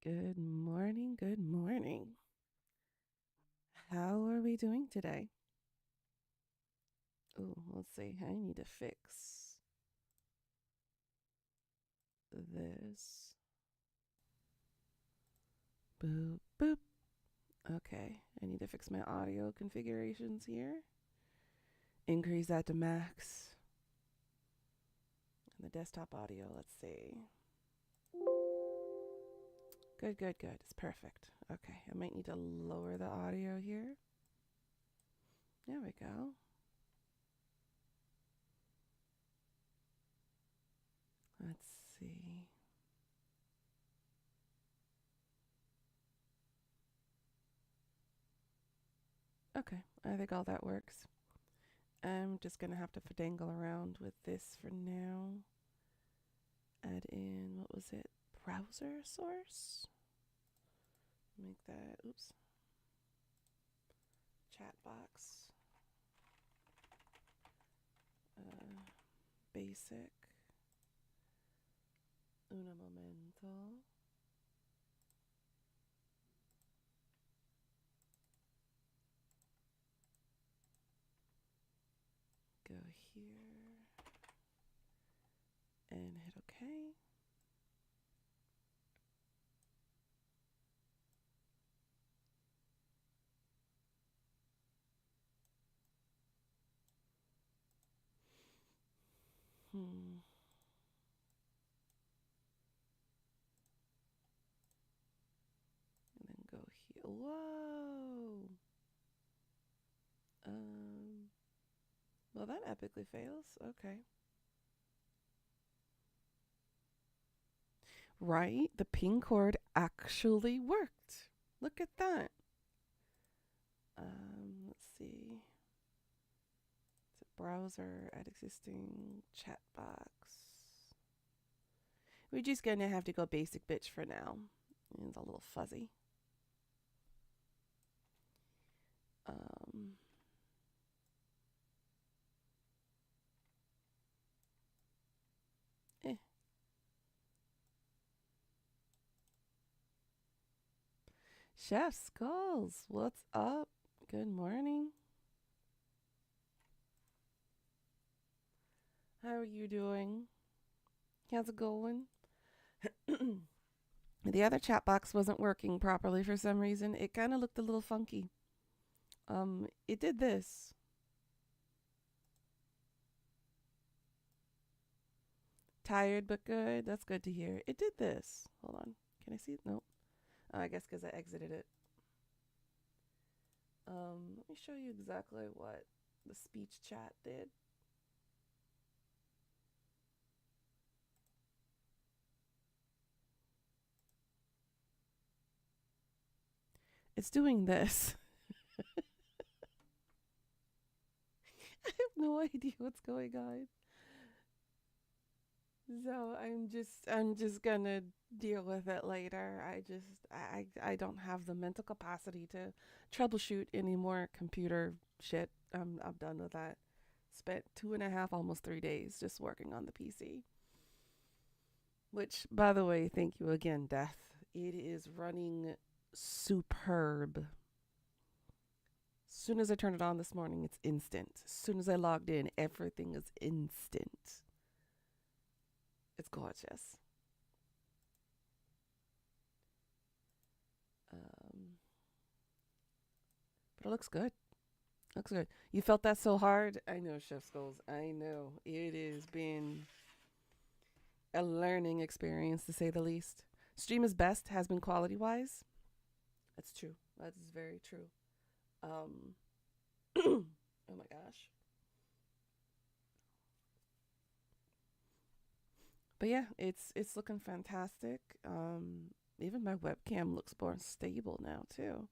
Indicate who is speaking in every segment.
Speaker 1: Good morning. Good morning. How are we doing today? Oh, let's see. I need to fix this. Boop, boop. Okay. I need to fix my audio configurations here. Increase that to max. And the desktop audio, let's see. Good, good, good. It's perfect. Okay. I might need to lower the audio here. There we go. Let's see. Okay. I think all that works. I'm just going to have to dangle around with this for now. Add in, what was it? Browser source? Make that, oops. Chat box. Basic. Una momento. Go here. And hit OK. And then go here. Whoa! Well, that epically fails. Okay. Right? The ping cord actually worked. Look at that. Let's see. It's a browser, add existing chat box. We're just gonna have to go basic bitch for now. It's a little fuzzy. Eh. Chef Skulls, what's up? Good morning. How are you doing? How's it going? The other chat box wasn't working properly for some reason. It kind of looked a little funky. It did this. Tired but good. That's good to hear. It did this. Hold on. Can I see it? Nope. Oh, I guess because I exited it. Let me show you exactly what the speech chat did. It's doing this. I have no idea what's going on. So I'm just gonna deal with it later. I don't have the mental capacity to troubleshoot any more computer shit. I'm done with that. Spent 2.5, almost 3 days just working on the PC. Which, by the way, thank you again, Death. It is running superb. As soon as I turned it on this morning, it's instant. As soon as I logged in, everything is instant. It's gorgeous. But it looks good. Looks good. You felt that so hard? I know, Chef Skulls. I know. It has been a learning experience, to say the least. Stream is best has been quality wise. That's true. That is very true. Oh my gosh. But yeah, it's looking fantastic. Even my webcam looks more stable now too,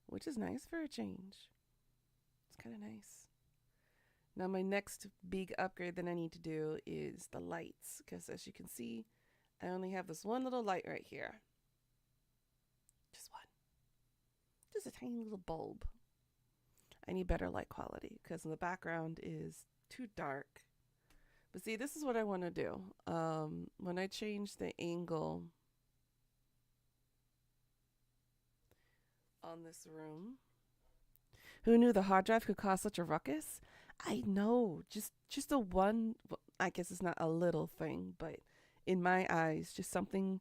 Speaker 1: which is nice for a change. It's kind of nice. Now my next big upgrade that I need to do is the lights, because as you can see, I only have this one little light right here. Just one. Just a tiny little bulb. I need better light quality because the background is too dark. But see, this is what I want to do. When I change the angle on this room. Who knew the hard drive could cause such a ruckus? I know, just a one. Well, I guess it's not a little thing, but in my eyes, just something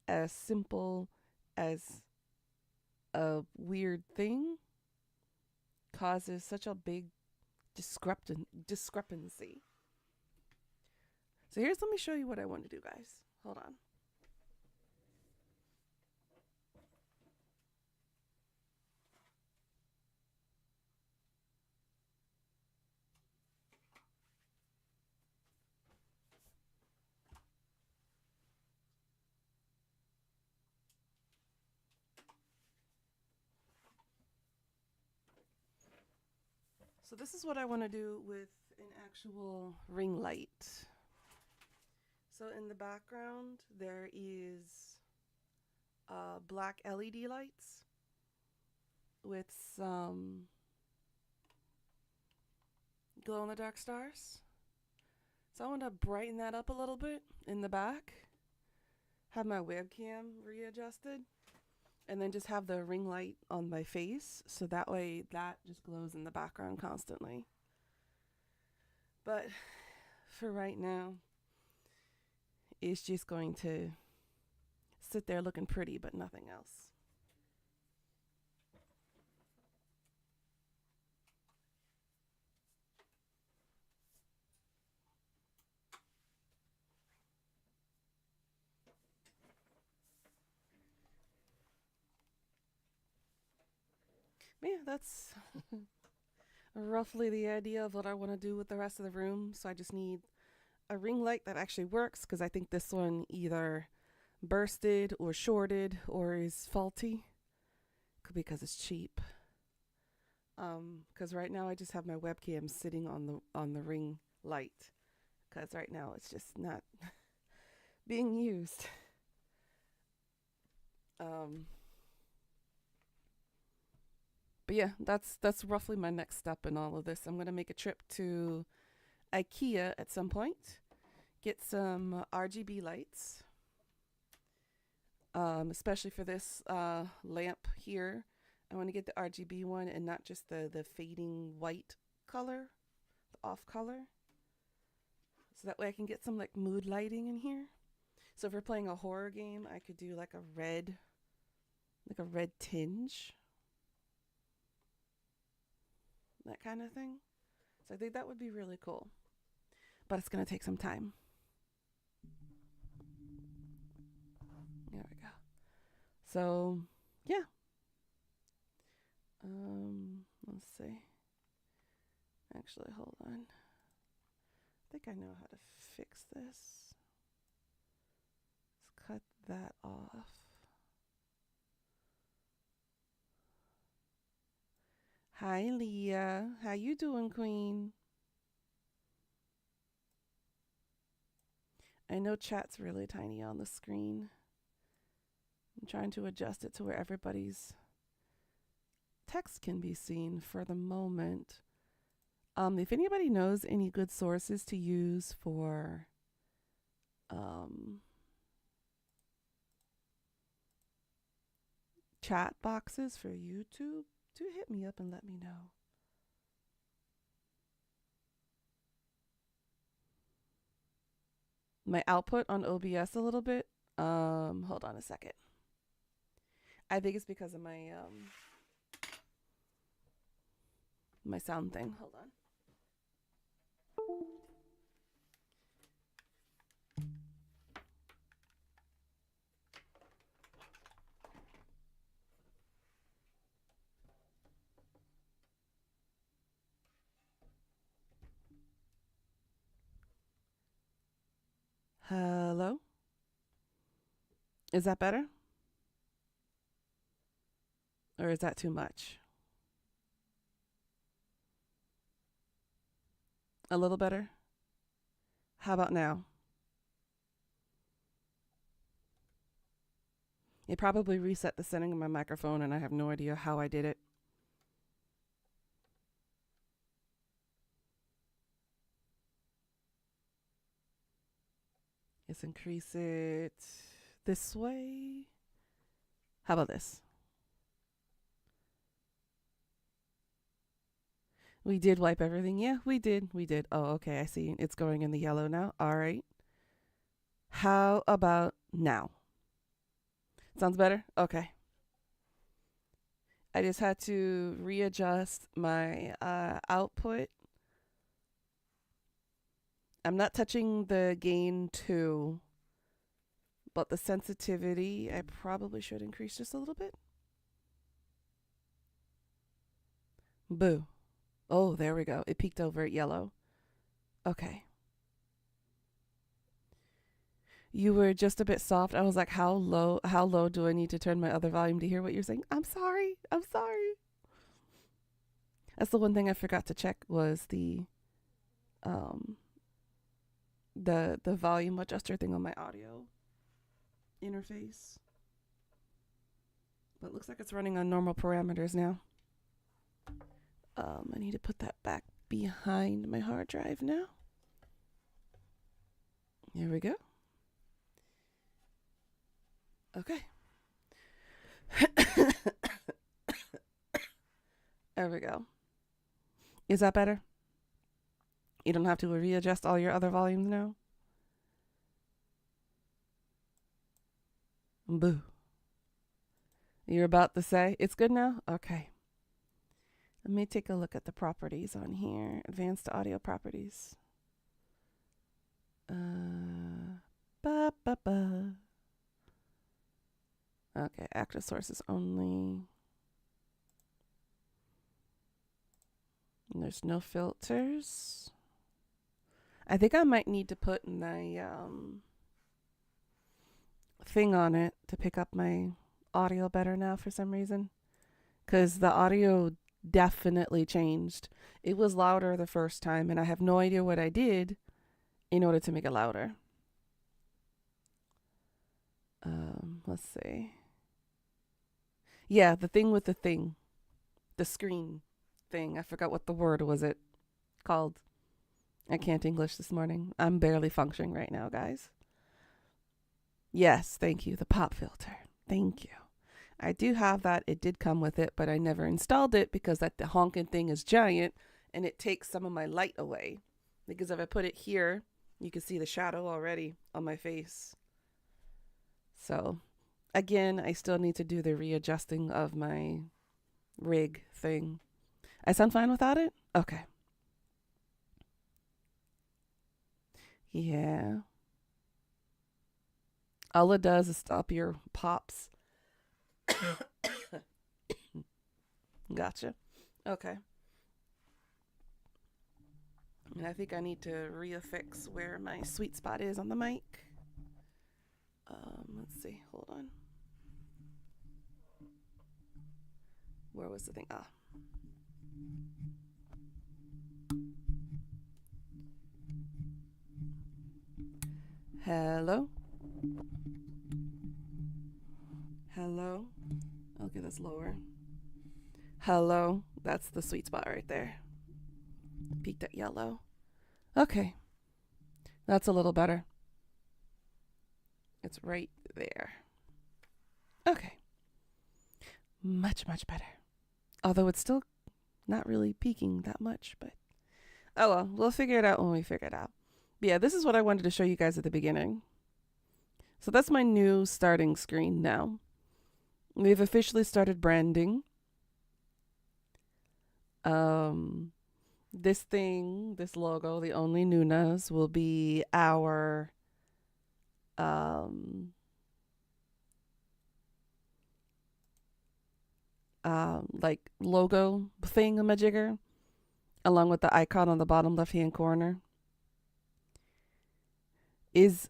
Speaker 1: as simple as a weird thing causes such a big discrepancy. So let me show you what I want to do, guys. Hold on. So this is what I want to do with an actual ring light. So in the background, there is black LED lights with some glow in the dark stars. So I want to brighten that up a little bit in the back, have my webcam readjusted, and then just have the ring light on my face, so that way that just glows in the background constantly. But for right now, it's just going to sit there looking pretty, but nothing else. Yeah, that's roughly the idea of what I want to do with the rest of the room. So I just need a ring light that actually works, because I think this one either bursted or shorted or is faulty because it's cheap. Because right now I just have my webcam sitting on the ring light, because right now it's just not being used. Um, but yeah, that's roughly my next step in all of this. I'm gonna make a trip to IKEA at some point, get some RGB lights, especially for this lamp here. I want to get the RGB one and not just the fading white color, the off color. So that way I can get some like mood lighting in here. So if we're playing a horror game, I could do like a red tinge, that kind of thing. So I think that would be really cool. But it's going to take some time. There we go. So, yeah. Let's see. Actually, hold on. I think I know how to fix this. Let's cut that off. Hi, Leah. How you doing, Queen? I know chat's really tiny on the screen. I'm trying to adjust it to where everybody's text can be seen for the moment. If anybody knows any good sources to use for chat boxes for YouTube, do hit me up and let me know. My output on OBS a little bit. Hold on a second. I think it's because of my sound thing. Hold on. Hello? Is that better? Or is that too much? A little better? How about now? It probably reset the setting of my microphone, and I have no idea how I did it. Let's increase it this way. How about this? We did wipe everything. Yeah, we did. We did. Oh, okay. I see. It's going in the yellow now. All right. How about now? Sounds better? Okay. I just had to readjust my output. I'm not touching the gain 2, but the sensitivity I probably should increase just a little bit. Boo. Oh, there we go. It peaked over at yellow. Okay. You were just a bit soft. I was like, how low do I need to turn my other volume to hear what you're saying? I'm sorry. I'm sorry. That's the one thing I forgot to check was um the volume adjuster thing on my audio interface. But it looks like it's running on normal parameters now. I need to put that back behind my hard drive now. Here we go. Okay. There we go. Is that better? You don't have to readjust all your other volumes now? Boo. You're about to say it's good now? Okay. Let me take a look at the properties on here. Advanced audio properties. Ba ba ba. Okay, active sources only. And there's no filters. I think I might need to put my thing on it to pick up my audio better now for some reason. Because the audio definitely changed. It was louder the first time, and I have no idea what I did in order to make it louder. Let's see. Yeah, the thing with the thing. The screen thing. I forgot what the word was it called. I can't English this morning. I'm barely functioning right now, guys. Yes, thank you. The pop filter. Thank you. I do have that. It did come with it, but I never installed it because the honking thing is giant and it takes some of my light away. Because if I put it here, you can see the shadow already on my face. So, again, I still need to do the readjusting of my rig thing. I sound fine without it? Okay. Yeah. All it does is stop your pops. Gotcha. Okay. And I think I need to reaffix where my sweet spot is on the mic. Let's see. Hold on. Where was the thing? Ah. Hello? Hello? Okay, that's lower. Hello? That's the sweet spot right there. Peaked at yellow. Okay. That's a little better. It's right there. Okay. Much, much better. Although it's still not really peaking that much, but oh well, we'll figure it out when we figure it out. But yeah, this is what I wanted to show you guys at the beginning. So that's my new starting screen now. We've officially started branding. This thing, this logo, the Only Nunas, will be our like logo thingamajigger, along with the icon on the bottom left hand corner. Is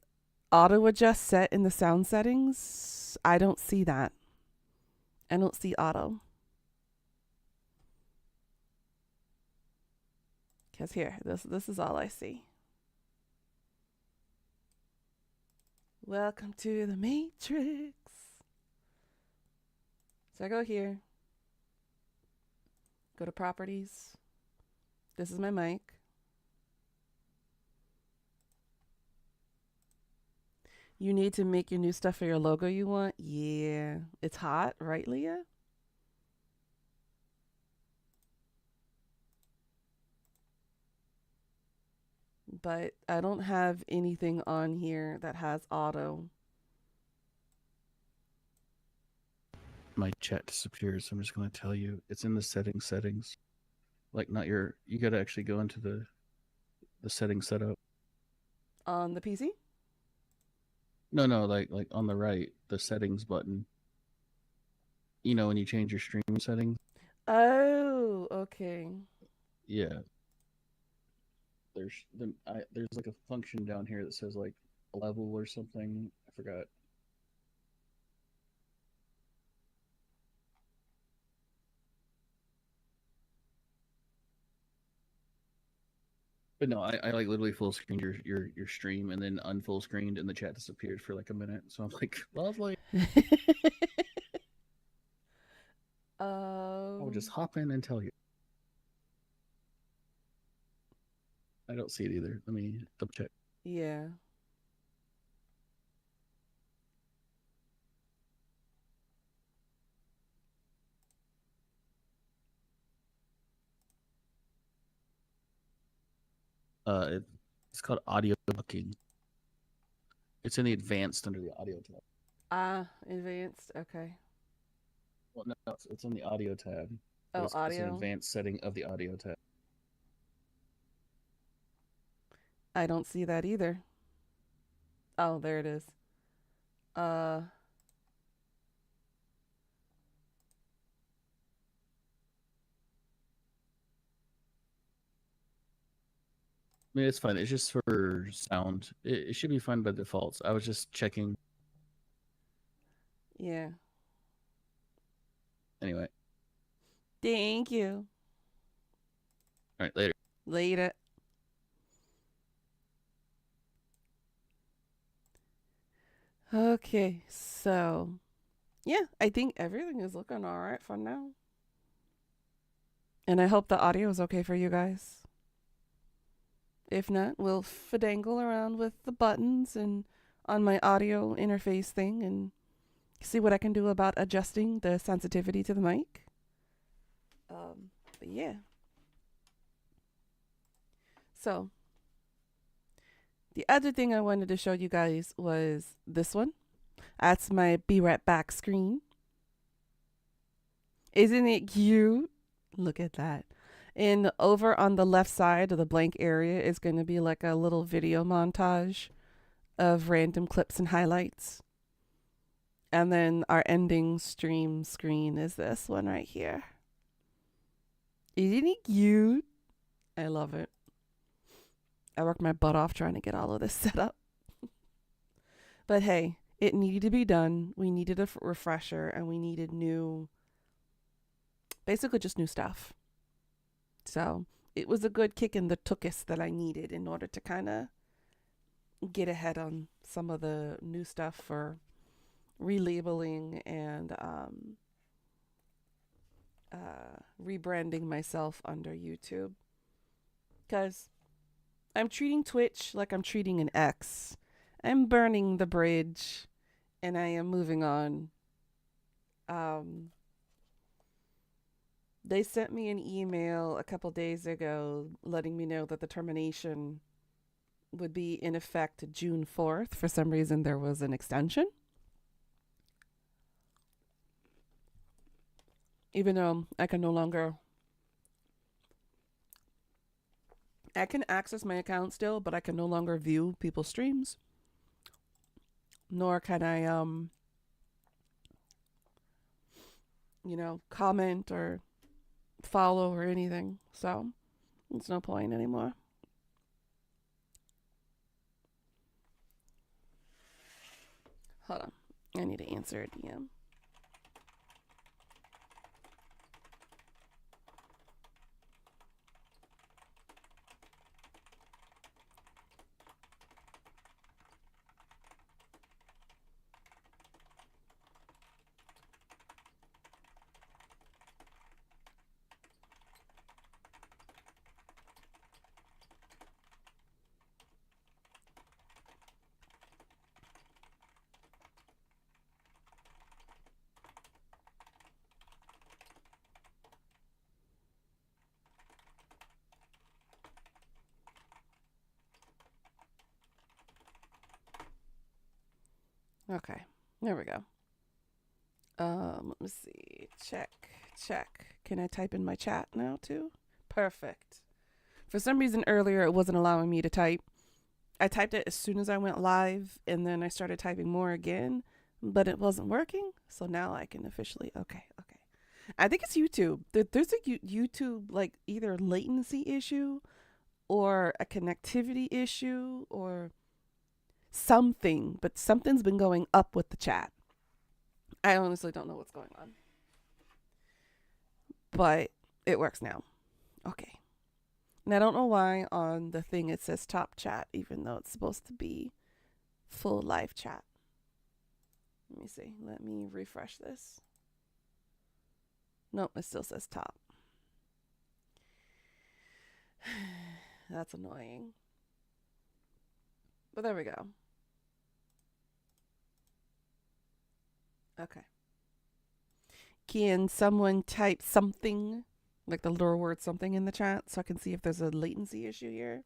Speaker 1: auto adjust set in the sound settings? I don't see that. I don't see auto. Because here, this is all I see. Welcome to the Matrix. So I go here. Go to properties. This is my mic. You need to make your new stuff for your logo you want? Yeah. It's hot, right, Leah? but I don't have anything on here that has auto.
Speaker 2: My chat disappears. So I'm just going to tell you it's in the settings. Like not your. You got to actually go into the settings setup.
Speaker 1: On the PC?
Speaker 2: No, like on the right, the settings button. You know when you change your stream settings.
Speaker 1: Oh, okay.
Speaker 2: Yeah, there's like a function down here that says like level or something. I forgot. But no, I like literally full screened your stream and then unfull screened and the chat disappeared for like a minute. So I'm like, lovely. I will just
Speaker 1: um,
Speaker 2: hop in and tell you. I don't see it either. Let me double check.
Speaker 1: yeah.
Speaker 2: It, it's called audio booking. It's in the advanced under the audio tab.
Speaker 1: Ah, advanced. Okay.
Speaker 2: Well, no, it's in the audio tab, but
Speaker 1: Oh,
Speaker 2: it's an
Speaker 1: audio.
Speaker 2: advanced setting of the audio tab.
Speaker 1: I don't see that either. Oh, there it is. Uh,
Speaker 2: I mean, it's fine. It's just for sound. It should be fine by default. I was just checking.
Speaker 1: yeah.
Speaker 2: Anyway,
Speaker 1: Thank you.
Speaker 2: all right, later.
Speaker 1: Later. Okay, so yeah, I think everything is looking all right for now. And I hope the audio is okay for you guys. If not, we'll fadangle around with the buttons and on my audio interface thing and see what I can do about adjusting the sensitivity to the mic. But yeah. So the other thing I wanted to show you guys was this one. That's my Be Right Back screen. Isn't it cute? Look at that. And over on the left side of the blank area is going to be like a little video montage of random clips and highlights. And then our ending stream screen is this one right here. Isn't it cute? I love it. I worked my butt off trying to get all of this set up. But hey, it needed to be done. We needed a refresher and we needed basically just new stuff. So it was a good kick in the tuchus that I needed in order to kind of get ahead on some of the new stuff for relabeling and rebranding myself under YouTube. Because I'm treating Twitch like I'm treating an ex. I'm burning the bridge and I am moving on. They sent me an email a couple days ago letting me know that the termination would be in effect June 4th. For some reason, there was an extension. Even though I can no longer. I can access my account still, but I can no longer view people's streams. Nor can I, comment or follow or anything. So, it's no point anymore. Hold on. I need to answer a DM. Okay. There we go. Let me see. Check. Check. Can I type in my chat now too? Perfect. For some reason earlier it wasn't allowing me to type. I typed it as soon as I went live and then I started typing more again, but it wasn't working. So now I can officially. Okay. Okay. I think it's YouTube. There's a YouTube like either latency issue or a connectivity issue or something, but something's been going up with the chat. I honestly don't know what's going on, but it works now. Okay. And I don't know why on the thing it says top chat, even though it's supposed to be full live chat. Let me see. Let me refresh this. Nope, it still says top. That's annoying. But there we go. Okay. Can someone type something, like the little word something in the chat, so I can see if there's a latency issue here?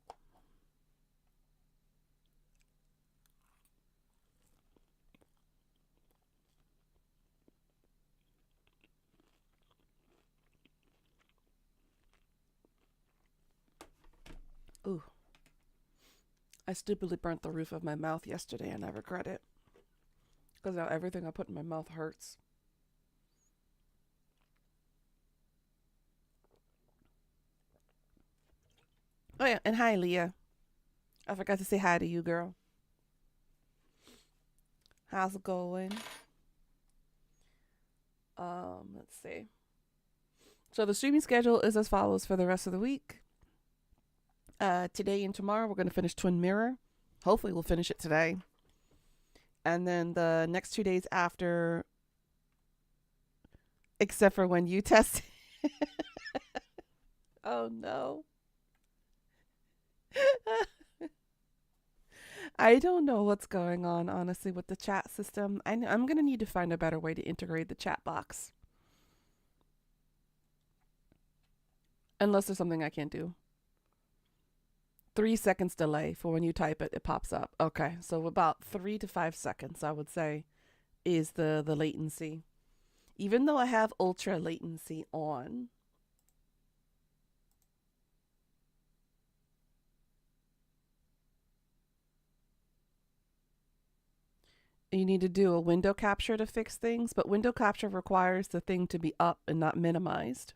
Speaker 1: Ooh. I stupidly burnt the roof of my mouth yesterday and I regret it. Because now everything I put in my mouth hurts. Oh yeah, and hi Leah. I forgot to say hi to you, girl. How's it going? Let's see. So the streaming schedule is as follows for the rest of the week. Today and tomorrow we're going to finish Twin Mirror. Hopefully we'll finish it today. And then the next 2 days after, except for when you test. Oh no. I don't know what's going on, honestly, with the chat system. I'm going to need to find a better way to integrate the chat box. Unless there's something I can't do. 3 seconds delay for when you type it, it pops up. Okay, so about 3 to 5 seconds, I would say, is the latency. Even though I have ultra latency on, you need to do a window capture to fix things, but window capture requires the thing to be up and not minimized.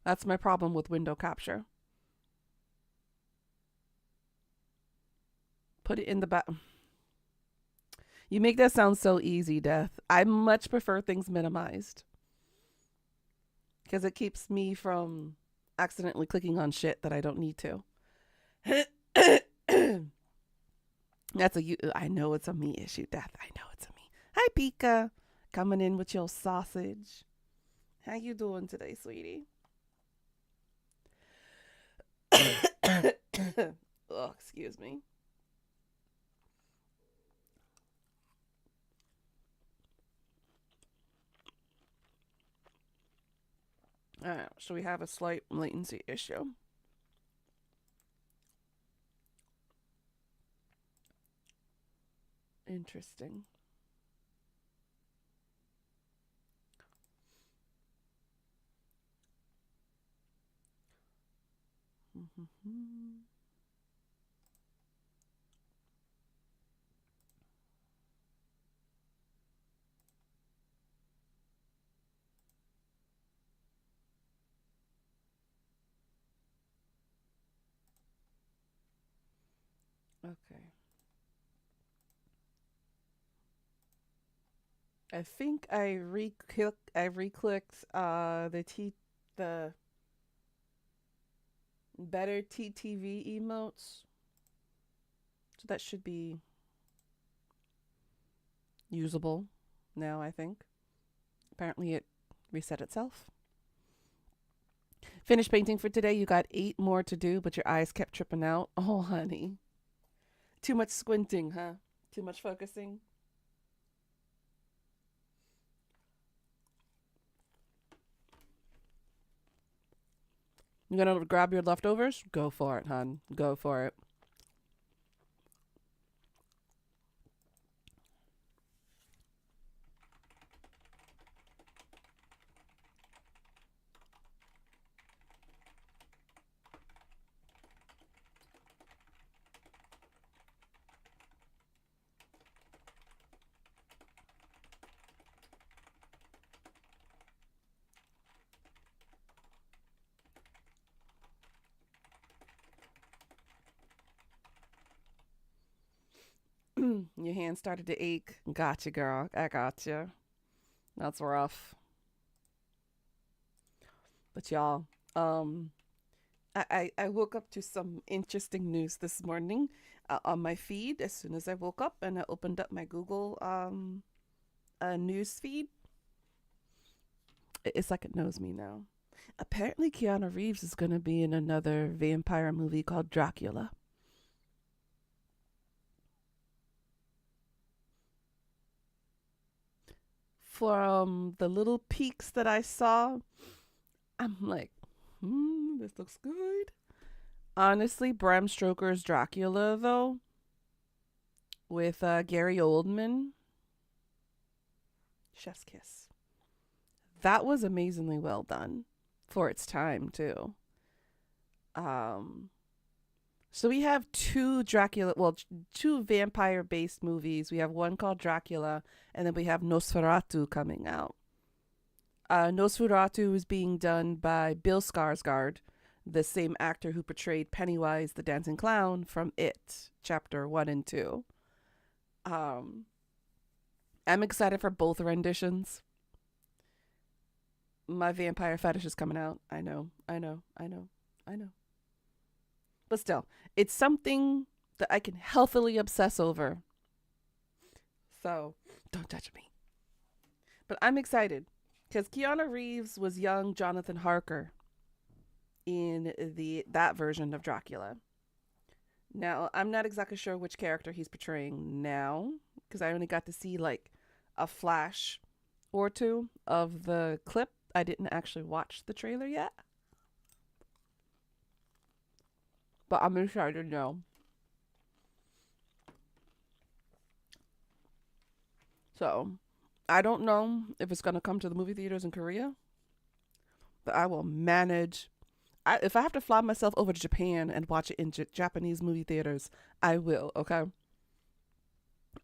Speaker 1: That's my problem with window capture. Put it in the back. You make that sound so easy, Death. I much prefer things minimized because it keeps me from accidentally clicking on shit that I don't need to. That's a you. I know it's a me issue, Death. I know it's a me. Hi, Pika. Coming in with your sausage. How you doing today, sweetie? Oh, excuse me. All right, so we have a slight latency issue. Interesting. Okay. I think I re-clicked the better TTV emotes. So that should be usable now, I think. Apparently it reset itself. Finished painting for today. You got 8 more to do, but your eyes kept tripping out. Oh, honey. Too much squinting, huh? Too much focusing. You gonna grab your leftovers? Go for it, hon. Go for it. Your hand started to ache. Gotcha, girl. I gotcha. That's rough. But y'all, um, I woke up to some interesting news this morning on my feed as soon as I woke up and I opened up my Google news feed. It's like it knows me now. Apparently, Keanu Reeves is going to be in another vampire movie called Dracula. From the little peaks that I saw, I'm like, this looks good. Honestly, Bram Stoker's Dracula, though, with Gary Oldman, chef's kiss. That was amazingly well done for its time, too. Um, so we have two Dracula, well, two vampire-based movies. We have one called Dracula, and then we have Nosferatu coming out. Nosferatu is being done by Bill Skarsgård, the same actor who portrayed Pennywise the Dancing Clown from It, Chapter 1 and 2. Um, I'm excited for both renditions. My vampire fetish is coming out. I know, I know, I know, I know. But still, it's something that I can healthily obsess over. So, don't judge me. But I'm excited because Keanu Reeves was young Jonathan Harker in that version of Dracula. Now, I'm not exactly sure which character he's portraying now because I only got to see like a flash or two of the clip. I didn't actually watch the trailer yet. But I'm excited now. So, I don't know if it's going to come to the movie theaters in Korea, but I will manage. If I have to fly myself over to Japan and watch it in Japanese movie theaters, I will, okay?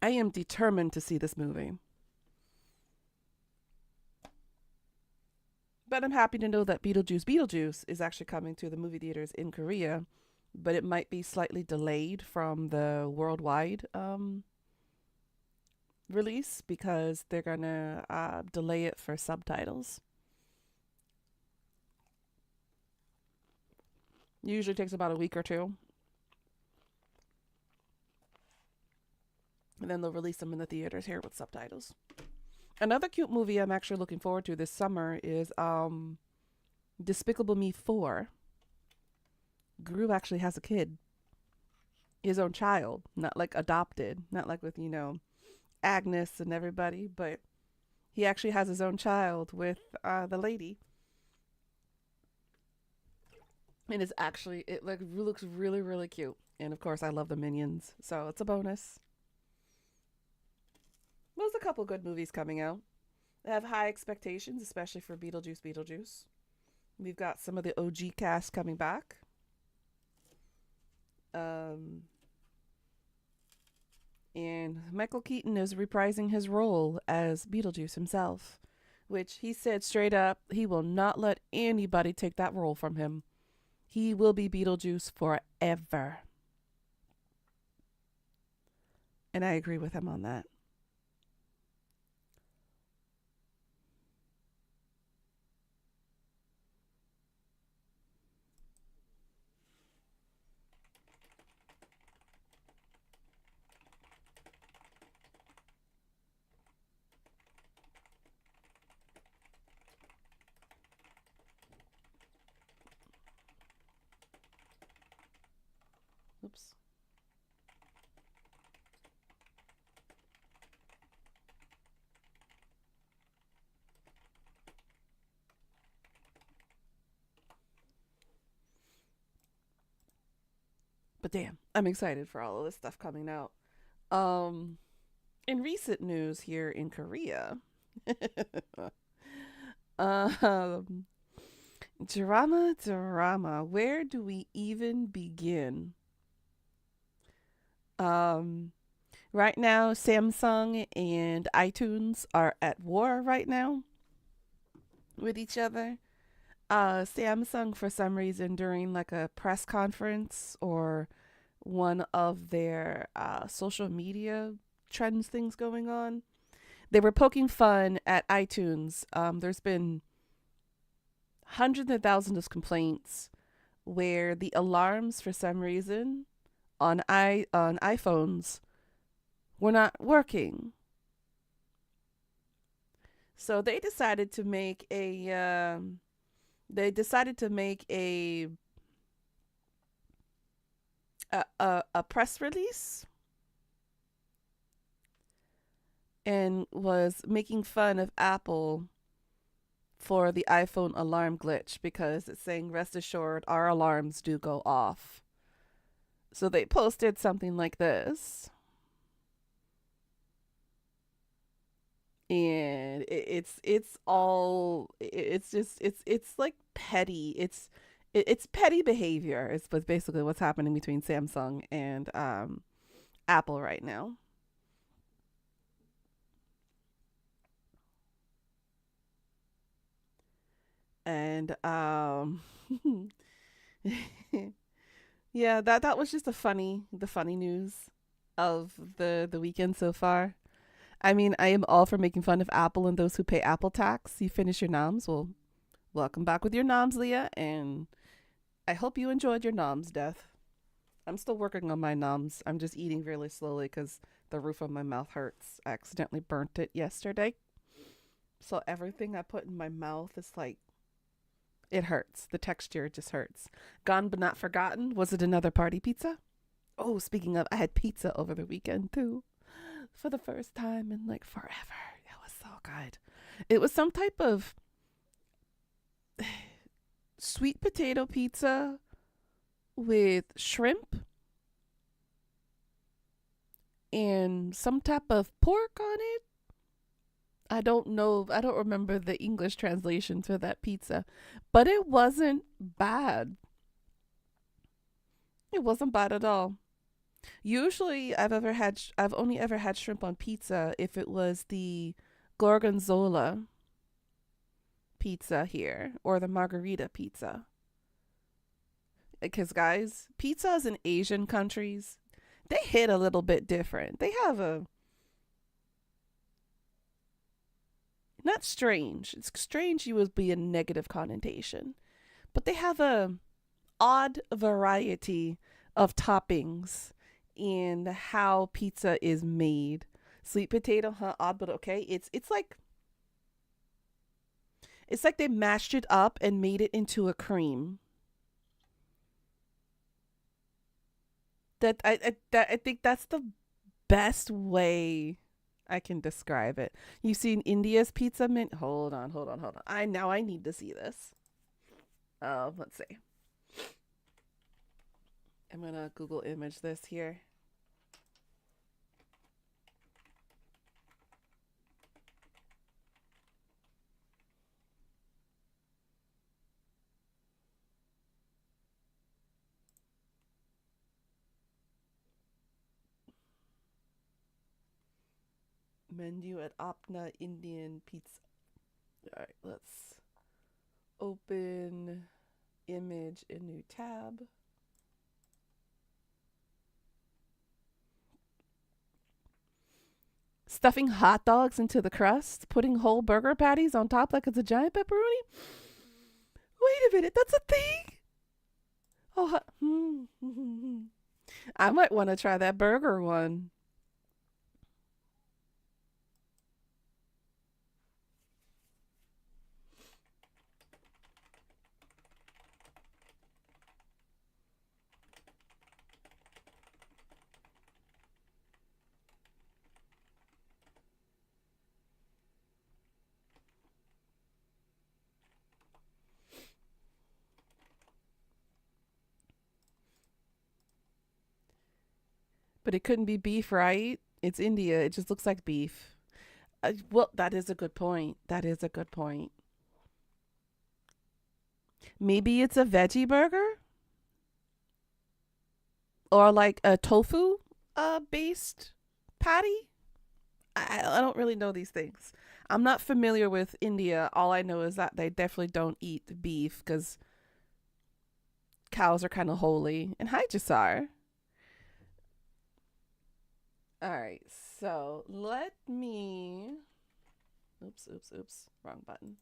Speaker 1: I am determined to see this movie. But I'm happy to know that Beetlejuice is actually coming to the movie theaters in Korea, but it might be slightly delayed from the worldwide release because they're going to delay it for subtitles. Usually takes about a week or two. And then they'll release them in the theaters here with subtitles. Another cute movie I'm actually looking forward to this summer is Despicable Me 4. Gru actually has a kid. His own child. Not like adopted. Not like with, Agnes and everybody. But he actually has his own child with the lady. And it looks really, really cute. And of course, I love the Minions. So it's a bonus. There's a couple good movies coming out. I have high expectations, especially for Beetlejuice. We've got some of the OG cast coming back. And Michael Keaton is reprising his role as Beetlejuice himself, which he said straight up he will not let anybody take that role from him. He will be Beetlejuice forever. And I agree with him on that. Oops. But damn, I'm excited for all of this stuff coming out. Um, in recent news here in Korea, um, drama. Where do we even begin? Um, right now, Samsung and iTunes are at war right now with each other. Samsung, for some reason, during like a press conference or one of their social media trends things going on. They were poking fun at iTunes. There's been hundreds of thousands of complaints where the alarms, for some reason, on iPhones were not working. So they decided to make a press release and was making fun of Apple for the iPhone alarm glitch because it's saying, rest assured, our alarms do go off. So they posted something like this. And it's like petty. It's petty behavior. It's basically what's happening between Samsung and Apple right now. And yeah, that was just the funny news of the weekend so far. I mean, I am all for making fun of Apple and those who pay Apple tax. You finish your noms. Well, welcome back with your noms, Leah, and I hope you enjoyed your noms, Death. I'm still working on my noms. I'm just eating really slowly because the roof of my mouth hurts. I accidentally burnt it yesterday. So everything I put in my mouth is like, it hurts. The texture just hurts. Gone but not forgotten. Was it another party pizza? Oh, speaking of, I had pizza over the weekend too. For the first time in like forever. It was so good. It was some type of sweet potato pizza with shrimp and some type of pork on it. I don't know. I don't remember the English translation to that pizza, but it wasn't bad. It wasn't bad at all. Usually, I've only ever had shrimp on pizza if it was the gorgonzola pizza here or the margarita pizza. Because guys, pizzas in Asian countries, they hit a little bit different. They have a not strange. It's strange you would be a negative connotation, but they have a odd variety of toppings in how pizza is made. Sweet potato, huh? Odd, but okay. It's like they mashed it up and made it into a cream. I think that's the best way I can describe it. You've seen India's pizza mint. Hold on. I need to see this. Let's see. I'm gonna Google image this here. Menu at Apna Indian Pizza. All right, let's open image in new tab. Stuffing hot dogs into the crust, putting whole burger patties on top like it's a giant pepperoni. Wait a minute, that's a thing. Oh, I might want to try that burger one. But it couldn't be beef, right? It's India. It just looks like beef. Well, that is a good point. That is a good point. Maybe it's a veggie burger or like a tofu based patty. I don't really know these things. I'm not familiar with India. All I know is that they definitely don't eat beef because cows are kind of holy. And hi, Jasar. All right, so let me. Oops, oops, oops. Wrong button.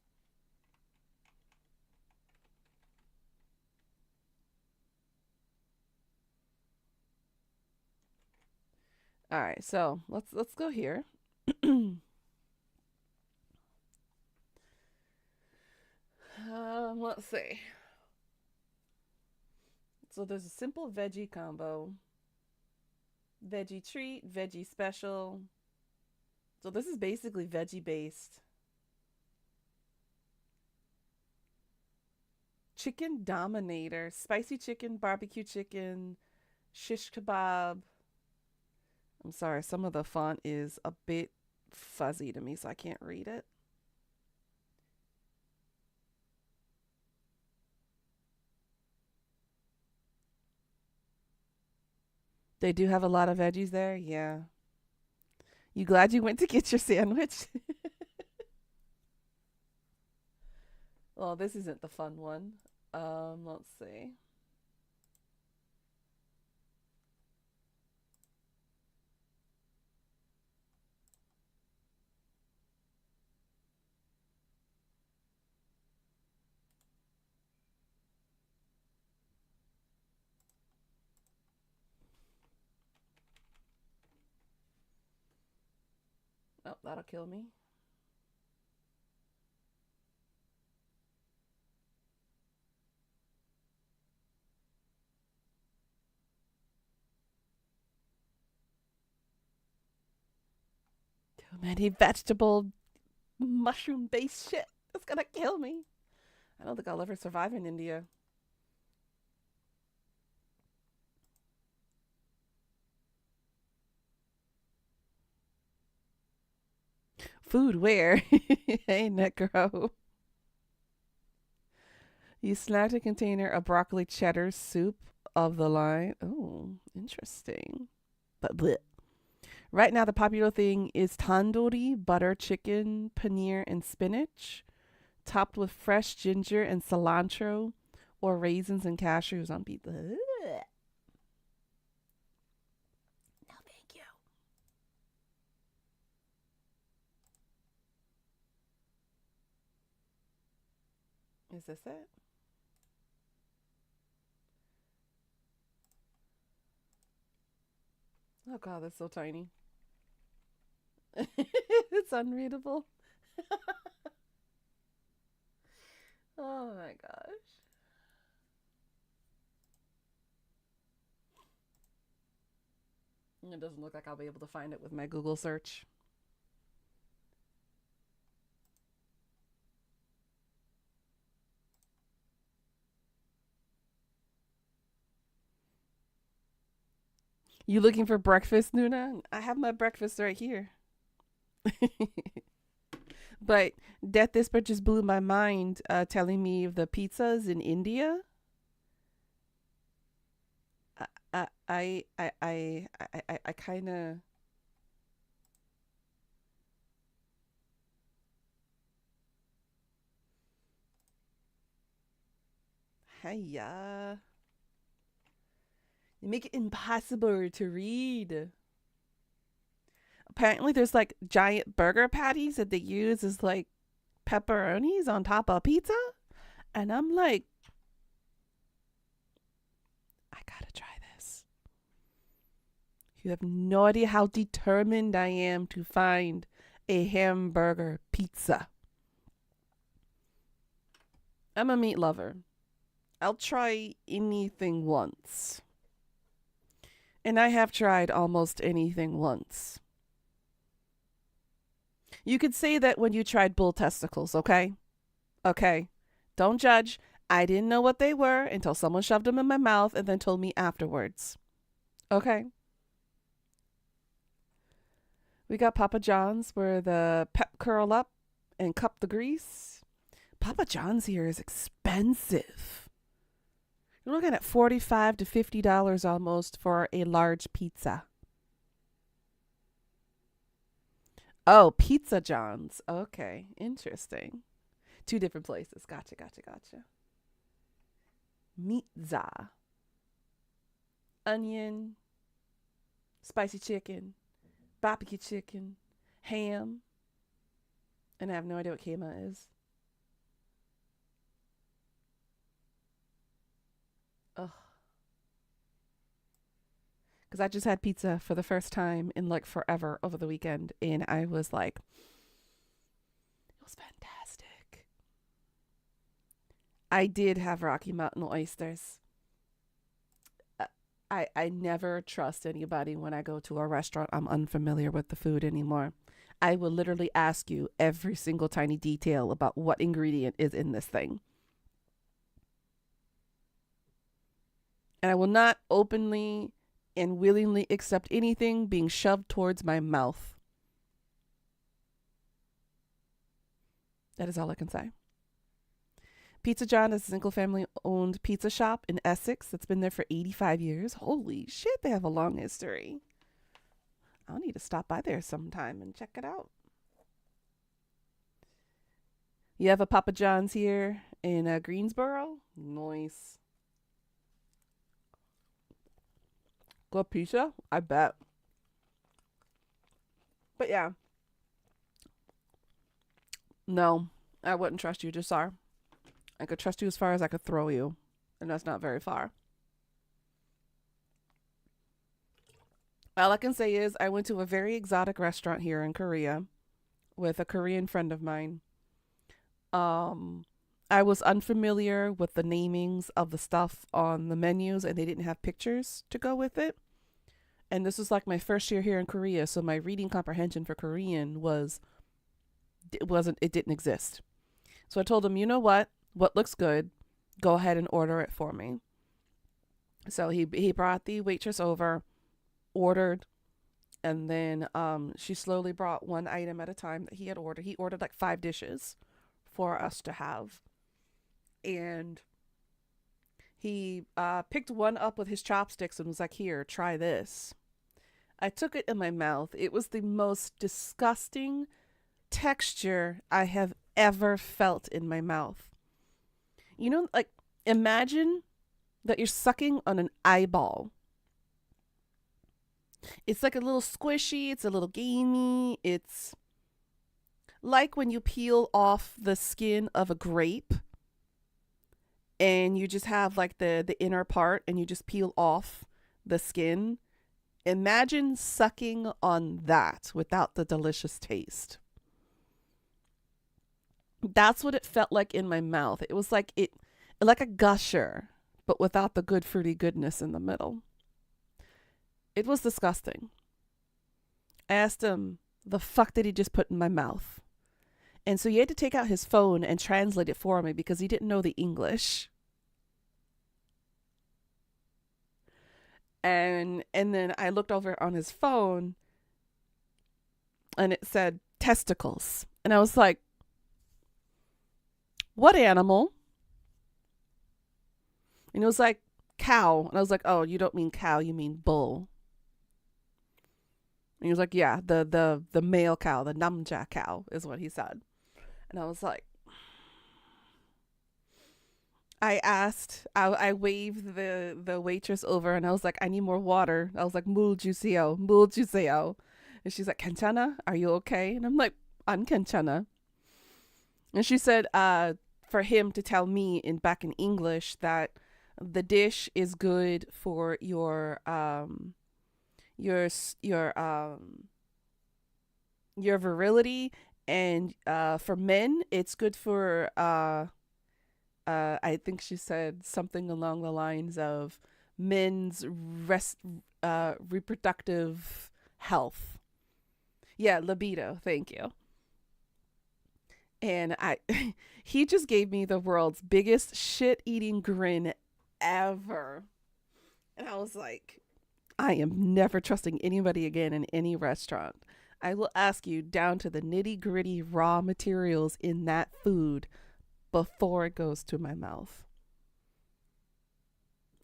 Speaker 1: All right, so let's go here. Let's see. So there's a simple veggie combo, veggie treat, veggie special. So this is basically veggie based. Chicken Dominator, spicy chicken, barbecue chicken, shish kebab. I'm sorry, some of the font is a bit fuzzy to me, so I can't read it. They do have a lot of veggies there. Yeah. You glad you went to get your sandwich? Well, this isn't the fun one. Let's see. Oh, that'll kill me. Too many vegetable mushroom based shit. That's gonna kill me. I don't think I'll ever survive in India. Food where? Hey, Necro. You snagged a container of broccoli cheddar soup of the line. Oh, interesting. But bleh. Right now, the popular thing is tandoori, butter chicken, paneer, and spinach, topped with fresh ginger and cilantro, or raisins and cashews on pizza. Ugh. No, thank you. Is this it? Oh god, that's so tiny. It's unreadable. Oh my gosh. It doesn't look like I'll be able to find it with my Google search. You looking for breakfast, Nuna? I have my breakfast right here. But Death Whisper just blew my mind, telling me of the pizzas in India. I kind of. Hiya. You make it impossible to read. Apparently, there's like giant burger patties that they use as like pepperonis on top of pizza. And I'm like, I gotta try this. You have no idea how determined I am to find a hamburger pizza. I'm a meat lover. I'll try anything once. And I have tried almost anything once. You could say that when you tried bull testicles, okay? Okay. Don't judge. I didn't know what they were until someone shoved them in my mouth and then told me afterwards. Okay. We got Papa John's where the pep curl up and cup the grease. Papa John's here is expensive. You're looking at $45 to $50 almost for a large pizza. Oh, Pizza John's. Okay, interesting. Two different places. Gotcha, gotcha, gotcha. Meatza. Onion, spicy chicken, barbecue chicken, ham, and I have no idea what keema is. Ugh. Because I just had pizza for the first time in like forever over the weekend, and I was like, it was fantastic. I did have Rocky Mountain oysters. Uh, I never trust anybody when I go to a restaurant. I'm unfamiliar with the food anymore. I will literally ask you every single tiny detail about what ingredient is in this thing. And I will not openly and willingly accept anything being shoved towards my mouth. That is all I can say. Pizza John is a single family owned pizza shop in Essex that's been there for 85 years. Holy shit, they have a long history. I'll need to stop by there sometime and check it out. You have a Papa John's here in Greensboro. Nice. Good pizza? I bet. But yeah. No, I wouldn't trust you, Jasar. I could trust you as far as I could throw you. And that's not very far. All I can say is I went to a very exotic restaurant here in Korea with a Korean friend of mine. Um, I was unfamiliar with the namings of the stuff on the menus, and they didn't have pictures to go with it. And this was like my first year here in Korea, so my reading comprehension for Korean it didn't exist. So I told him, you know what? What looks good? Go ahead and order it for me. So he brought the waitress over, ordered, and then she slowly brought one item at a time that he had ordered. He ordered like 5 dishes for us to have. And he picked one up with his chopsticks and was like, here, try this. I took it in my mouth. It was the most disgusting texture I have ever felt in my mouth. You know, like, imagine that you're sucking on an eyeball. It's like a little squishy, it's a little gamey. It's like when you peel off the skin of a grape and you just have like the inner part and you just peel off the skin. Imagine sucking on that without the delicious taste. That's what it felt like in my mouth. It was like like a gusher, but without the good fruity goodness in the middle. It was disgusting. I asked him, the fuck did he just put in my mouth? And so he had to take out his phone and translate it for me because he didn't know the English. And then I looked over on his phone and it said testicles. And I was like, what animal? And it was like cow. And I was like, oh, you don't mean cow, you mean bull. And he was like, yeah, the male cow, the namja cow is what he said. And I was like, I waved the waitress over and I was like, I need more water. I was like, 물 주세요, 물 주세요. And she's like, 괜찮아? Are you okay? And I'm like, 안 괜찮아. And she said, for him to tell me back in English that the dish is good for your virility, and for men it's good for I think she said something along the lines of men's reproductive health. Yeah, libido. Thank you. And he just gave me the world's biggest shit eating grin ever. And I was like, I am never trusting anybody again in any restaurant. I will ask you down to the nitty gritty raw materials in that food before it goes to my mouth.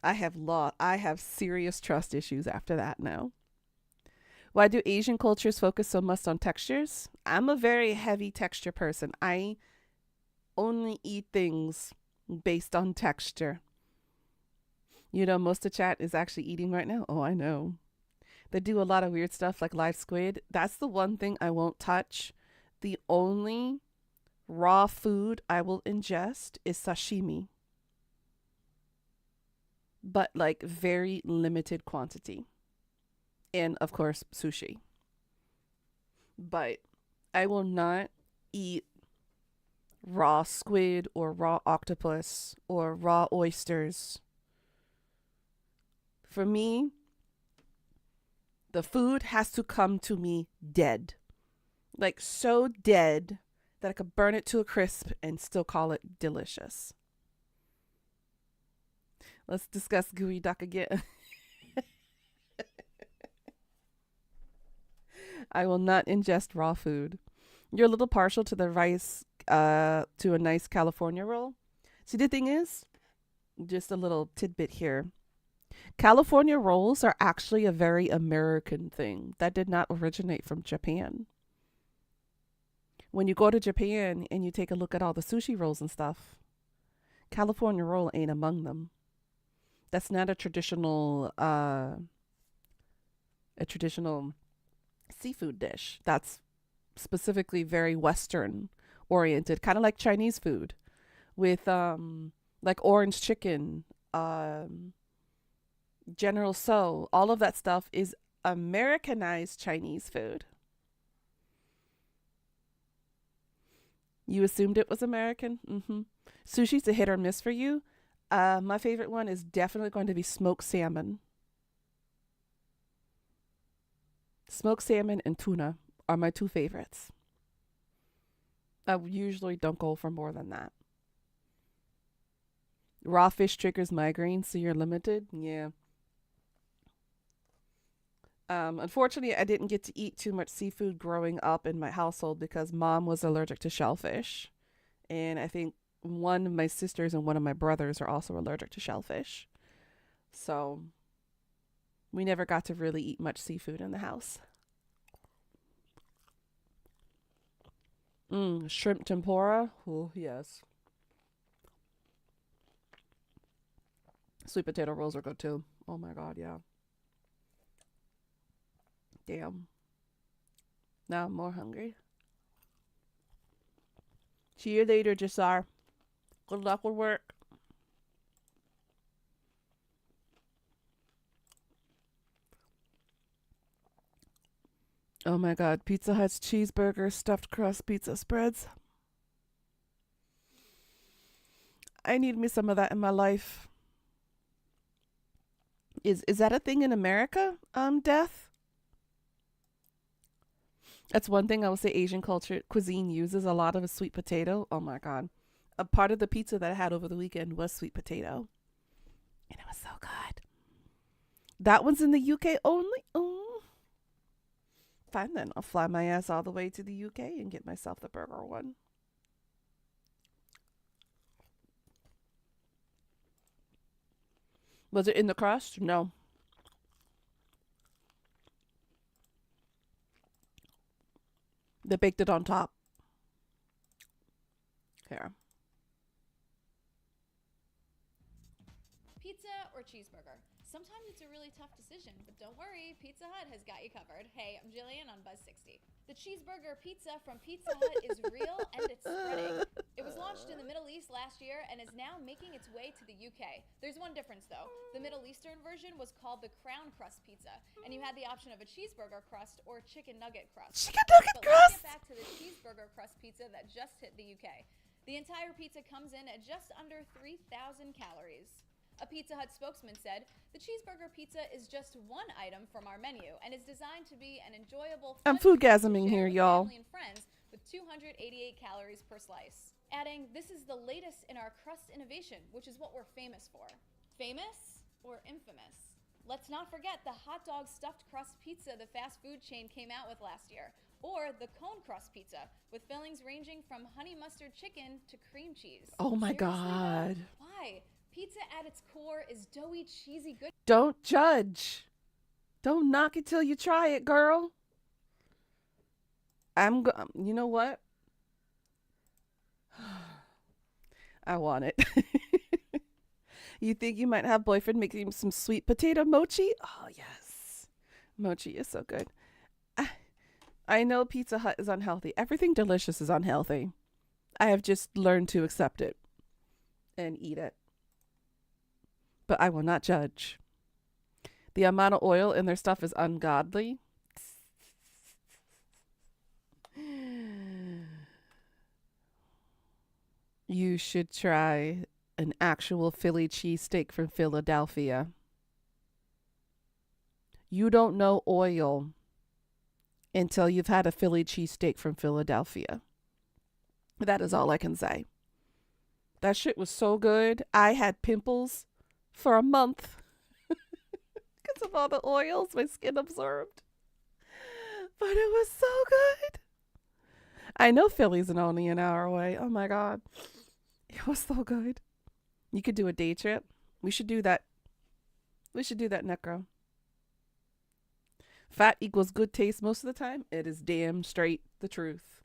Speaker 1: I have serious trust issues after that now. Why do Asian cultures focus so much on textures? I'm a very heavy texture person. I only eat things based on texture. You know, most of chat is actually eating right now. Oh, I know. They do a lot of weird stuff like live squid. That's the one thing I won't touch. The only raw food I will ingest is sashimi, but like very limited quantity. And of course, sushi. But I will not eat raw squid or raw octopus or raw oysters. For me, the food has to come to me dead. Like so dead that I could burn it to a crisp and still call it delicious. Let's discuss gooey duck again. I will not ingest raw food. You're a little partial to the rice, to a nice California roll. See, the thing is, just a little tidbit here. California rolls are actually a very American thing that did not originate from Japan. When you go to Japan and you take a look at all the sushi rolls and stuff, California roll ain't among them. That's not a traditional seafood dish. That's specifically very Western oriented, kind of like Chinese food with like orange chicken, General So. All of that stuff is Americanized Chinese food. You assumed it was American? Mm-hmm. Sushi's a hit or miss for you. My favorite one is definitely going to be smoked salmon. Smoked salmon and tuna are my two favorites. I usually don't go for more than that. Raw fish triggers migraines, so you're limited. Yeah. Unfortunately, I didn't get to eat too much seafood growing up in my household because mom was allergic to shellfish. And I think one of my sisters and one of my brothers are also allergic to shellfish. So we never got to really eat much seafood in the house. Shrimp tempura. Oh, yes. Sweet potato rolls are good too. Oh my God, yeah. Damn. Now I'm more hungry. See you later, Jasar. Good luck with work. Oh my God, Pizza Hut's cheeseburger stuffed crust pizza spreads. I need me some of that in my life. Is that a thing in America? Death? That's one thing I would say Asian culture cuisine uses a lot of a sweet potato. Oh my God. A part of the pizza that I had over the weekend was sweet potato. And it was so good. That one's in the UK only? Oh. Fine then. I'll fly my ass all the way to the UK and get myself the burger one. Was it in the crust? No. They baked it on top. Here.
Speaker 3: Pizza or cheeseburger? Sometimes it's a really tough decision, but don't worry, Pizza Hut has got you covered. Hey, I'm Jillian on Buzz 60. The cheeseburger pizza from Pizza Hut is real and it's spreading. It was launched in the Middle East last year and is now making its way to the UK. There's one difference though. The Middle Eastern version was called the crown crust pizza, and you had the option of a cheeseburger crust or chicken nugget crust.
Speaker 1: Chicken nugget
Speaker 3: But let's
Speaker 1: crust!
Speaker 3: get back to the cheeseburger crust pizza that just hit the UK. The entire pizza comes in at just under 3,000 calories. A Pizza Hut spokesman said, "The cheeseburger pizza is just one item from our menu and is designed to be an enjoyable
Speaker 1: I'm
Speaker 3: fun treat to
Speaker 1: foodgasming
Speaker 3: share
Speaker 1: here,
Speaker 3: with
Speaker 1: y'all.
Speaker 3: family and friends with 288 calories per slice." Adding, "This is the latest in our crust innovation, which is what we're famous for." Famous or infamous? Let's not forget the hot dog stuffed crust pizza the fast food chain came out with last year, or the cone crust pizza with fillings ranging from honey mustard chicken to cream cheese.
Speaker 1: Oh my
Speaker 3: Seriously, though?
Speaker 1: God.
Speaker 3: Why? Pizza at its core is doughy, cheesy goodness.
Speaker 1: Don't judge. Don't knock it till you try it, girl. You know what? I want it. You think you might have boyfriend making some sweet potato mochi? Oh, yes. Mochi is so good. I know Pizza Hut is unhealthy. Everything delicious is unhealthy. I have just learned to accept it and eat it. But I will not judge. The amount of oil in their stuff is ungodly. You should try an actual Philly cheesesteak from Philadelphia. You don't know oil until you've had a Philly cheesesteak from Philadelphia. That is all I can say. That shit was so good. I had pimples for a month because of all the oils my skin absorbed. But it was so good. I know Philly's only an hour away. Oh my God. It was so good. You could do a day trip. We should do that. We should do that, Necro. Fat equals good taste most of the time. It is damn straight the truth.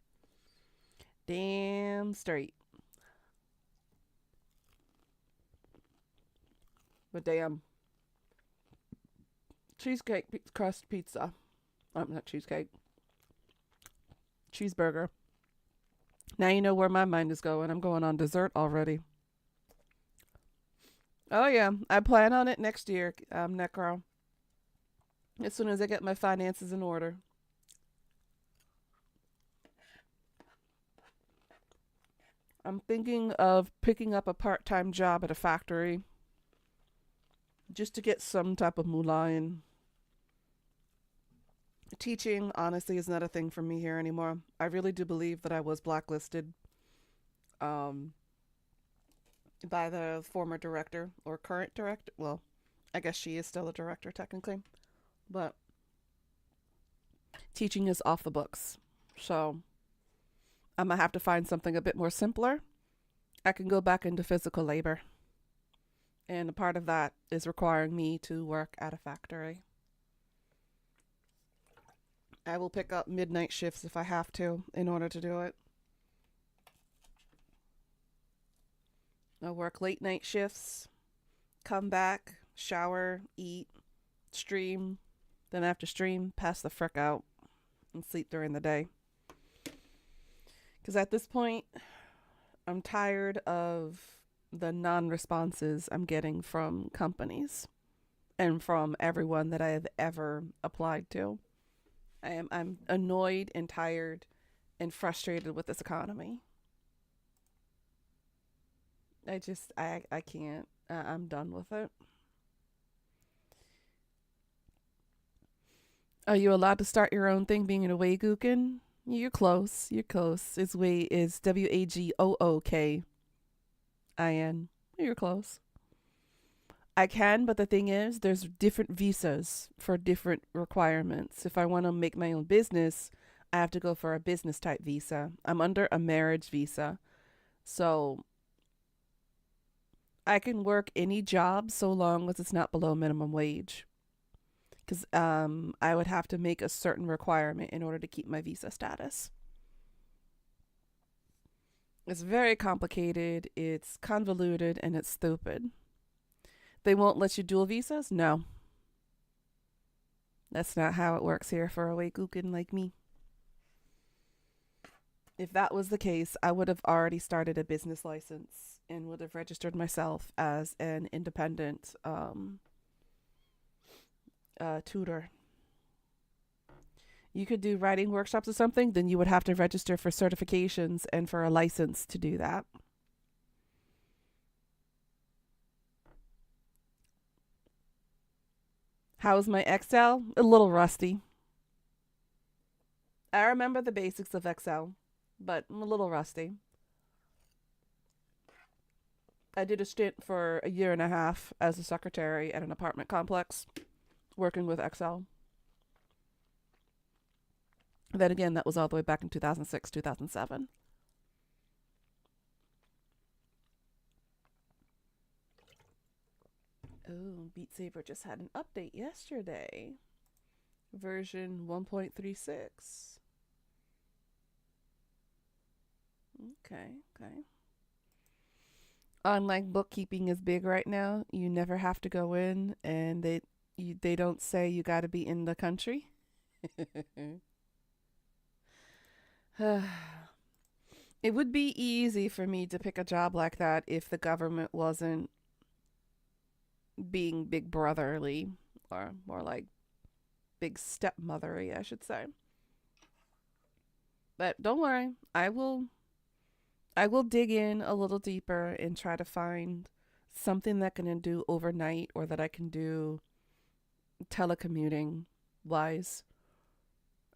Speaker 1: Damn straight. But damn. Cheesecake crust pizza. Not cheesecake. Cheeseburger. Now you know where my mind is going. I'm going on dessert already. Oh yeah, I plan on it next year, Necro. As soon as I get my finances in order. I'm thinking of picking up a part-time job at a factory just to get some type of moolah in. Teaching, honestly, is not a thing for me here anymore. I really do believe that I was blacklisted by the former director or current director. Well, I guess she is still a director technically. But teaching is off the books. So I'm going to have to find something a bit more simpler. I can go back into physical labor. And a part of that is requiring me to work at a factory. I will pick up midnight shifts if I have to in order to do it. I'll work late night shifts, come back, shower, eat, stream, then after stream, pass the frick out and sleep during the day. Because at this point, I'm tired of the non-responses I'm getting from companies and from everyone that I have ever applied to. I'm annoyed and tired and frustrated with this economy. I can't. I'm done with it. Are you allowed to start your own thing being a Wagookin? You're close. You're close. It's Wagookin. You're close. I can, but the thing is, there's different visas for different requirements. If I want to make my own business, I have to go for a business type visa. I'm under a marriage visa. So I can work any job so long as it's not below minimum wage. Because I would have to make a certain requirement in order to keep my visa status. It's very complicated, it's convoluted, and it's stupid. They won't let you dual visas? No. That's not how it works here for a Wagookin like me. If that was the case, I would have already started a business license and would have registered myself as an independent tutor. You could do writing workshops or something, then you would have to register for certifications and for a license to do that. How's my Excel? A little rusty. I remember the basics of Excel, but I'm a little rusty. I did a stint for a year and a half as a secretary at an apartment complex, working with Excel. Then again, that was all the way back in 2006, 2007. Oh, Beat Saber just had an update yesterday. Version 1.36. Okay. Online bookkeeping is big right now. You never have to go in and they don't say you got to be in the country. It would be easy for me to pick a job like that if the government wasn't being big brotherly, or more like big stepmothery, I should say. But don't worry, I will dig in a little deeper and try to find something that I can do overnight or that I can do telecommuting wise.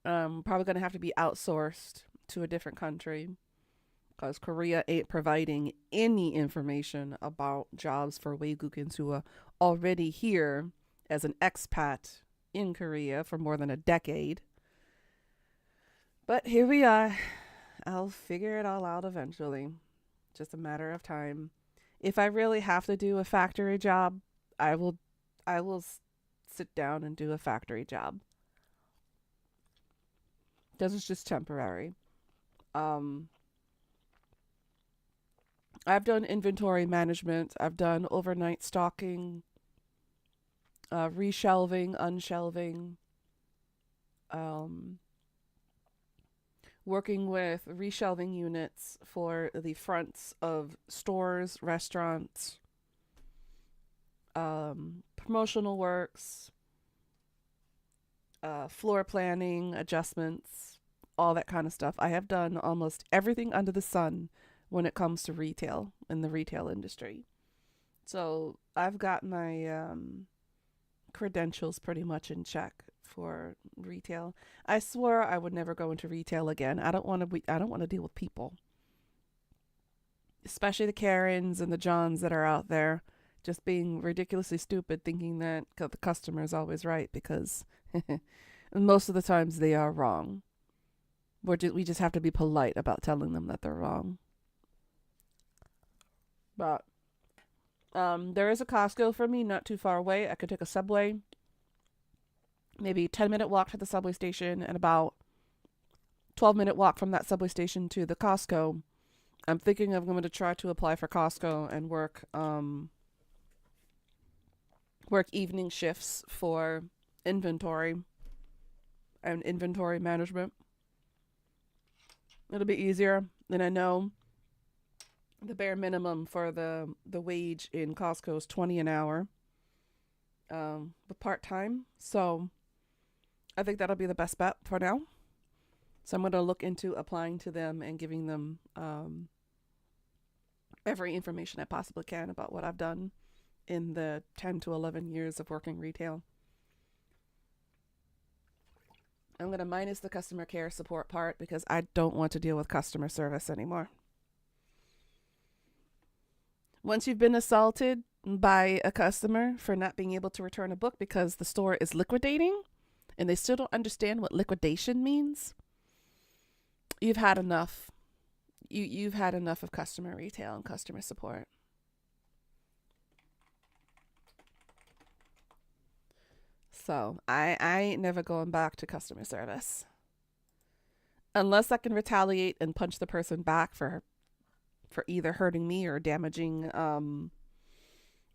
Speaker 1: Probably gonna have to be outsourced to a different country because Korea ain't providing any information about jobs for Weigukins who are already here as an expat in Korea for more than a decade. But here we are. I'll figure it all out eventually. Just a matter of time. If I really have to do a factory job, I will sit down and do a factory job. This is just temporary. Um I've done inventory management. I've done overnight stocking, reshelving, unshelving, um, working with reshelving units for the fronts of stores, restaurants, promotional works, floor planning, adjustments, all that kind of stuff. I have done almost everything under the sun when it comes to retail in the retail industry. So I've got my credentials pretty much in check for retail. I swore I would never go into retail again. I don't want to deal with people, especially the Karens and the Johns that are out there just being ridiculously stupid, thinking that the customer is always right, because most of the times they are wrong. We just have to be polite about telling them that they're wrong. But there is a Costco for me not too far away. I could take a subway, maybe 10-minute walk to the subway station, and about 12-minute walk from that subway station to the Costco. I'm thinking I'm going to try to apply for Costco and work evening shifts for inventory and inventory management. It'll be easier. And I know the bare minimum for the wage in Costco is $20 an hour, but part-time. So I think that'll be the best bet for now. So I'm going to look into applying to them and giving them every information I possibly can about what I've done in the 10 to 11 years of working retail. I'm going to minus the customer care support part because I don't want to deal with customer service anymore. Once you've been assaulted by a customer for not being able to return a book because the store is liquidating and they still don't understand what liquidation means, you've had enough. You've had enough of customer retail and customer support. So I ain't never going back to customer service unless I can retaliate and punch the person back for either hurting me or damaging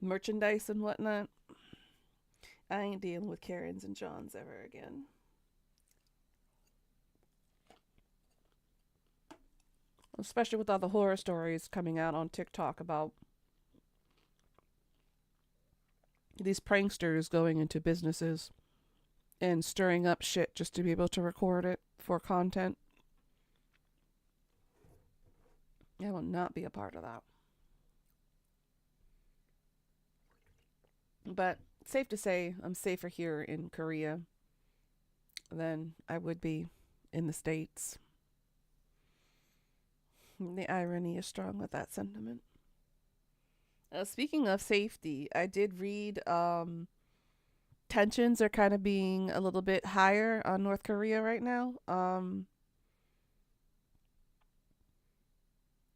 Speaker 1: merchandise and whatnot. I ain't dealing with Karens and Johns ever again. Especially with all the horror stories coming out on TikTok about these pranksters going into businesses and stirring up shit just to be able to record it for content. I will not be a part of that. But safe to say, I'm safer here in Korea than I would be in the States. The irony is strong with that sentiment. Speaking of safety, I did read tensions are kind of being a little bit higher on North Korea right now.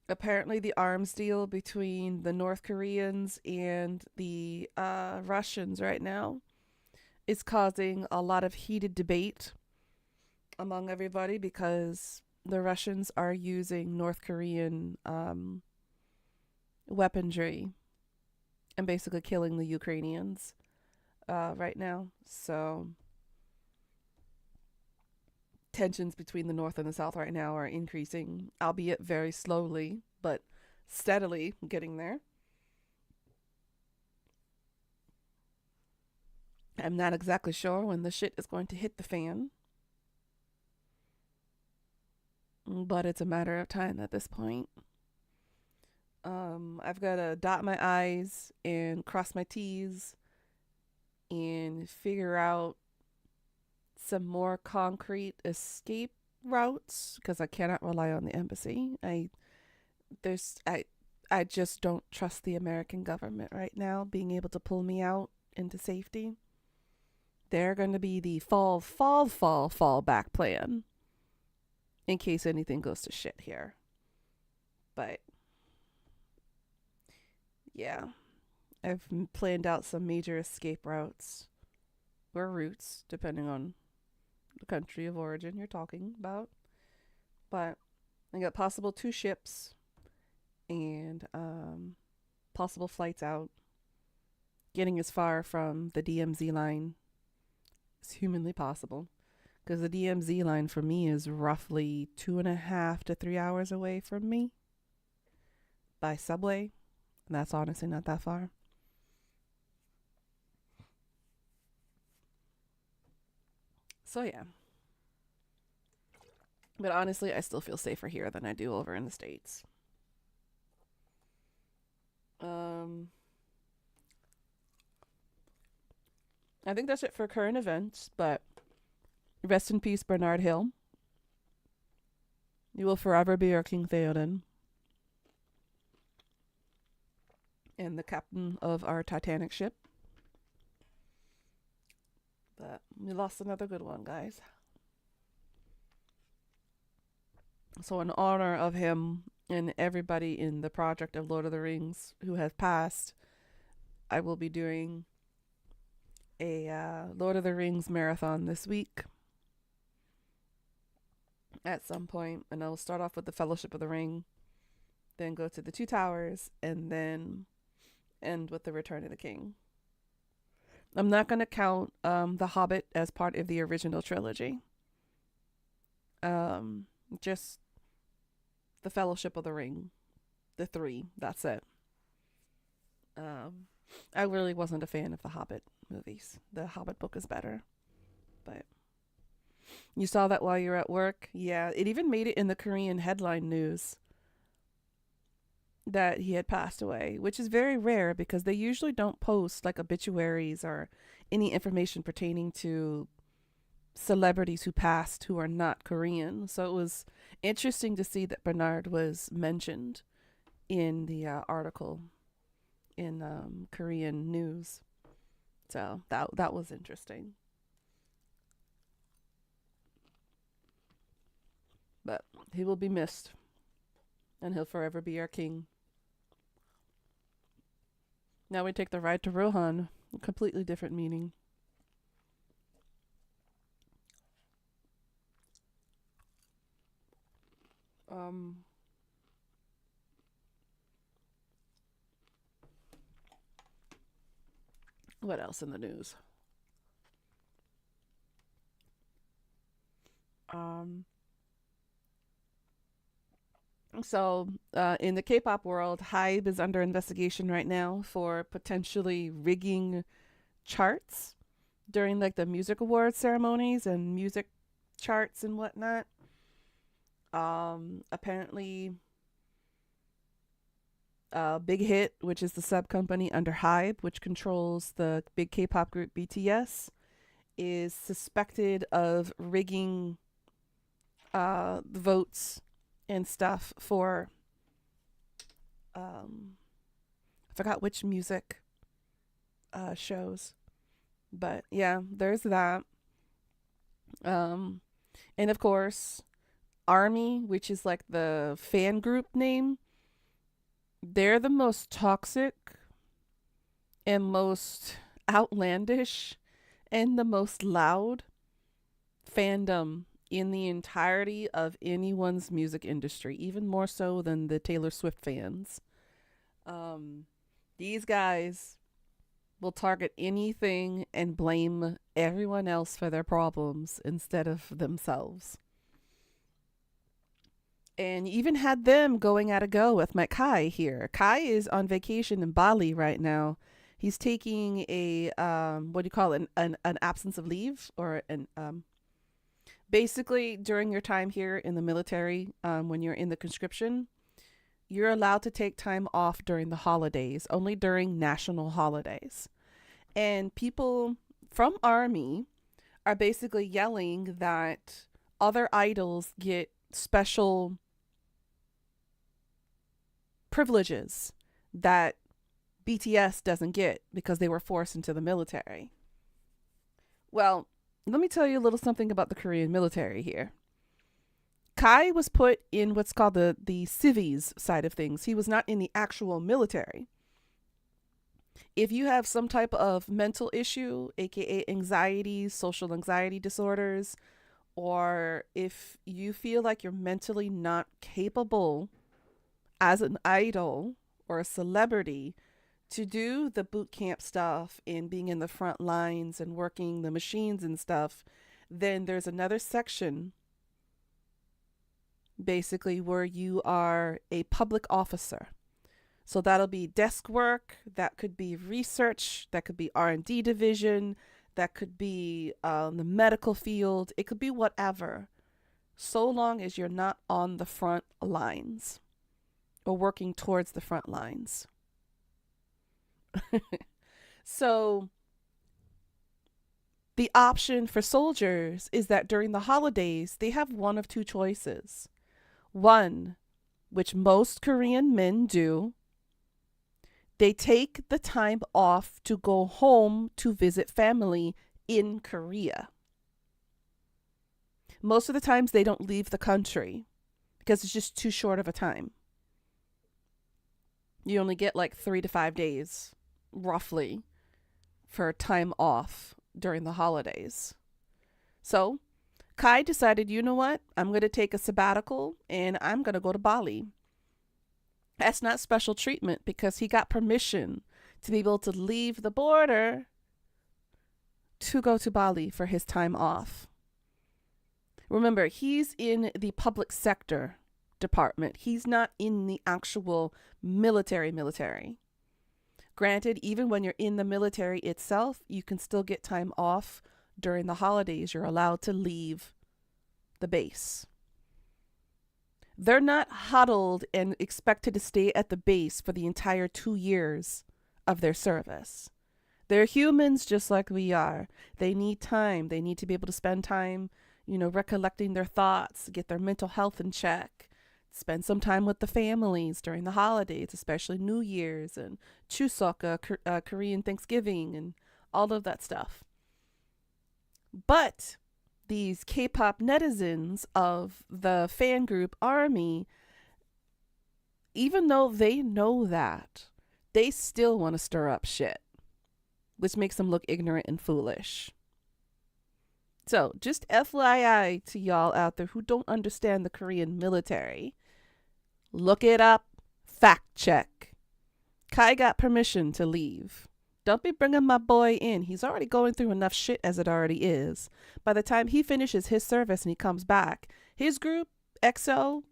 Speaker 1: Apparently the arms deal between the North Koreans and the Russians right now is causing a lot of heated debate among everybody because the Russians are using North Korean weaponry and basically killing the Ukrainians. right now. So tensions between the North and the South right now are increasing, albeit very slowly, but steadily getting there. I'm not exactly sure when the shit is going to hit the fan, but it's a matter of time at this point. I've got to dot my I's and cross my T's and figure out some more concrete escape routes because I cannot rely on the embassy. There's I just don't trust the American government right now being able to pull me out into safety. They're going to be the fallback plan in case anything goes to shit here. But yeah, I've planned out some major escape routes or routes, depending on the country of origin you're talking about. But I got possible 2 ships and possible flights out, getting as far from the DMZ line as humanly possible. Because the DMZ line for me is roughly 2.5 to 3 hours away from me by subway. And that's honestly not that far. So yeah. But honestly, I still feel safer here than I do over in the States. I think that's it for current events, but rest in peace, Bernard Hill. You will forever be our King Theoden. And the captain of our Titanic ship. But we lost another good one, guys. So in honor of him and everybody in the project of Lord of the Rings who has passed, I will be doing a Lord of the Rings marathon this week at some point. And I'll start off with the Fellowship of the Ring, then go to the Two Towers, and then end with the Return of the King. I'm not going to count The Hobbit as part of the original trilogy. Just the Fellowship of the Ring. The 3. That's it. I really wasn't a fan of the Hobbit movies. The Hobbit book is better. But you saw that while you were at work? Yeah, it even made it in the Korean headline news that he had passed away, which is very rare because they usually don't post like obituaries or any information pertaining to celebrities who passed who are not Korean. So it was interesting to see that Bernard was mentioned in the article in Korean news. So that was interesting. But he will be missed, and he'll forever be our king. Now we take the ride to Rohan, a completely different meaning. What else in the news? So, in the K-pop world, Hybe is under investigation right now for potentially rigging charts during like the music awards ceremonies and music charts and whatnot. Apparently, Big Hit, which is the sub company under Hybe, which controls the big K-pop group BTS, is suspected of rigging the votes and stuff for I forgot which music shows, but yeah, there's that. And of course, ARMY, which is like the fan group name, they're the most toxic and most outlandish and the most loud fandom in the entirety of anyone's music industry, even more so than the Taylor Swift fans. These guys will target anything and blame everyone else for their problems instead of themselves. And even had them going at a go with my Kai here. Kai is on vacation in Bali right now. He's taking a what do you call it? An absence of leave, or an basically during your time here in the military, when you're in the conscription, you're allowed to take time off during the holidays, only during national holidays. And people from Army are basically yelling that other idols get special privileges that BTS doesn't get because they were forced into the military. Well, let me tell you a little something about the Korean military here. Kai was put in what's called the civies side of things. He was not in the actual military. If you have some type of mental issue, aka anxiety, social anxiety disorders, or if you feel like you're mentally not capable as an idol or a celebrity to do the boot camp stuff and being in the front lines and working the machines and stuff, then there's another section basically where you are a public officer. So that'll be desk work, that could be research, that could be R&D division, that could be the medical field, it could be whatever, so long as you're not on the front lines or working towards the front lines. So the option for soldiers is that during the holidays, they have one of two choices. One, which most Korean men do, they take the time off to go home to visit family in Korea. Most of the times they don't leave the country because it's just too short of a time. You only get like 3 to 5 days, roughly, for time off during the holidays. So Kai decided, you know what? I'm going to take a sabbatical and I'm going to go to Bali. That's not special treatment because he got permission to be able to leave the border to go to Bali for his time off. Remember, he's in the public sector department. He's not in the actual military. Granted, even when you're in the military itself, you can still get time off during the holidays. You're allowed to leave the base. They're not huddled and expected to stay at the base for the entire 2 years of their service. They're humans just like we are. They need time. They need to be able to spend time, recollecting their thoughts, get their mental health in check, spend some time with the families during the holidays, especially New Year's and Chuseok, Korean Thanksgiving, and all of that stuff. But these K-pop netizens of the fan group Army, even though they know that, they still want to stir up shit, which makes them look ignorant and foolish. So just FYI to y'all out there who don't understand the Korean military, look it up, fact check. Kai got permission to leave. Don't be bringing my boy in. He's already going through enough shit as it already is. By the time he finishes his service and he comes back, his group, EXO,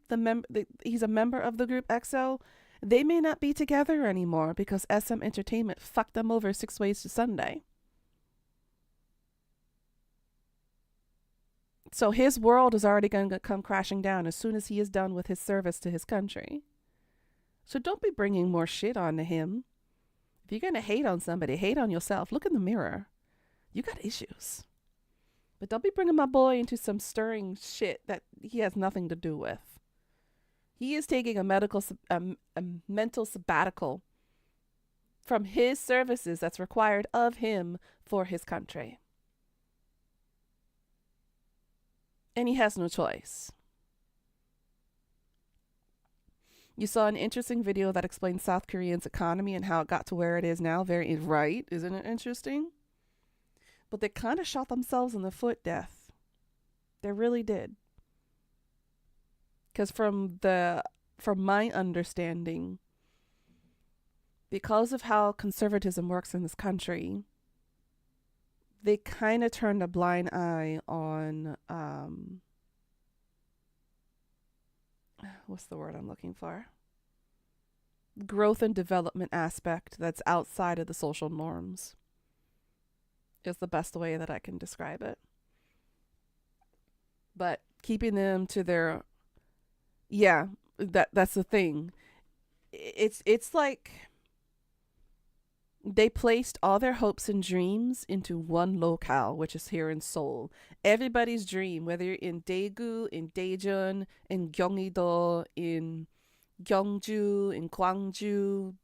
Speaker 1: he's a member of the group EXO, they may not be together anymore because SM Entertainment fucked them over 6 ways to Sunday. So his world is already going to come crashing down as soon as he is done with his service to his country. So don't be bringing more shit onto him. If you're going to hate on somebody, hate on yourself. Look in the mirror. You got issues. But don't be bringing my boy into some stirring shit that he has nothing to do with. He is taking a mental sabbatical from his services that's required of him for his country. And he has no choice. You saw an interesting video that explained South Korea's economy and how it got to where it is now. Very right, isn't it interesting? But they kind of shot themselves in the foot, Death. They really did. Because from my understanding, because of how conservatism works in this country, they kind of turned a blind eye on what's the word I'm looking for? Growth and development aspect that's outside of the social norms is the best way that I can describe it. But keeping them to their, yeah, that's the thing. It's like they placed all their hopes and dreams into one locale, which is here in Seoul. Everybody's dream, whether you're in Daegu, in Daejeon, in Gyeonggi-do, in Gyeongju, in Gwangju,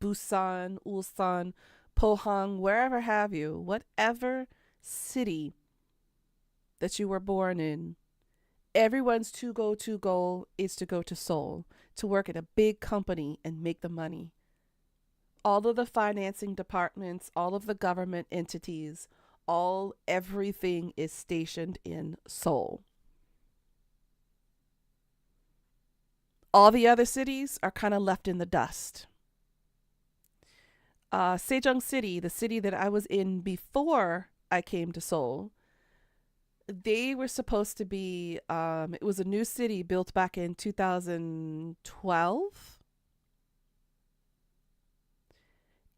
Speaker 1: Busan, Ulsan, Pohang, wherever have you, whatever city that you were born in, everyone's to goal is to go to Seoul, to work at a big company and make the money. All of the financing departments, all of the government entities, everything is stationed in Seoul. All the other cities are kind of left in the dust. Sejong City, the city that I was in before I came to Seoul, they were supposed to be, it was a new city built back in 2012.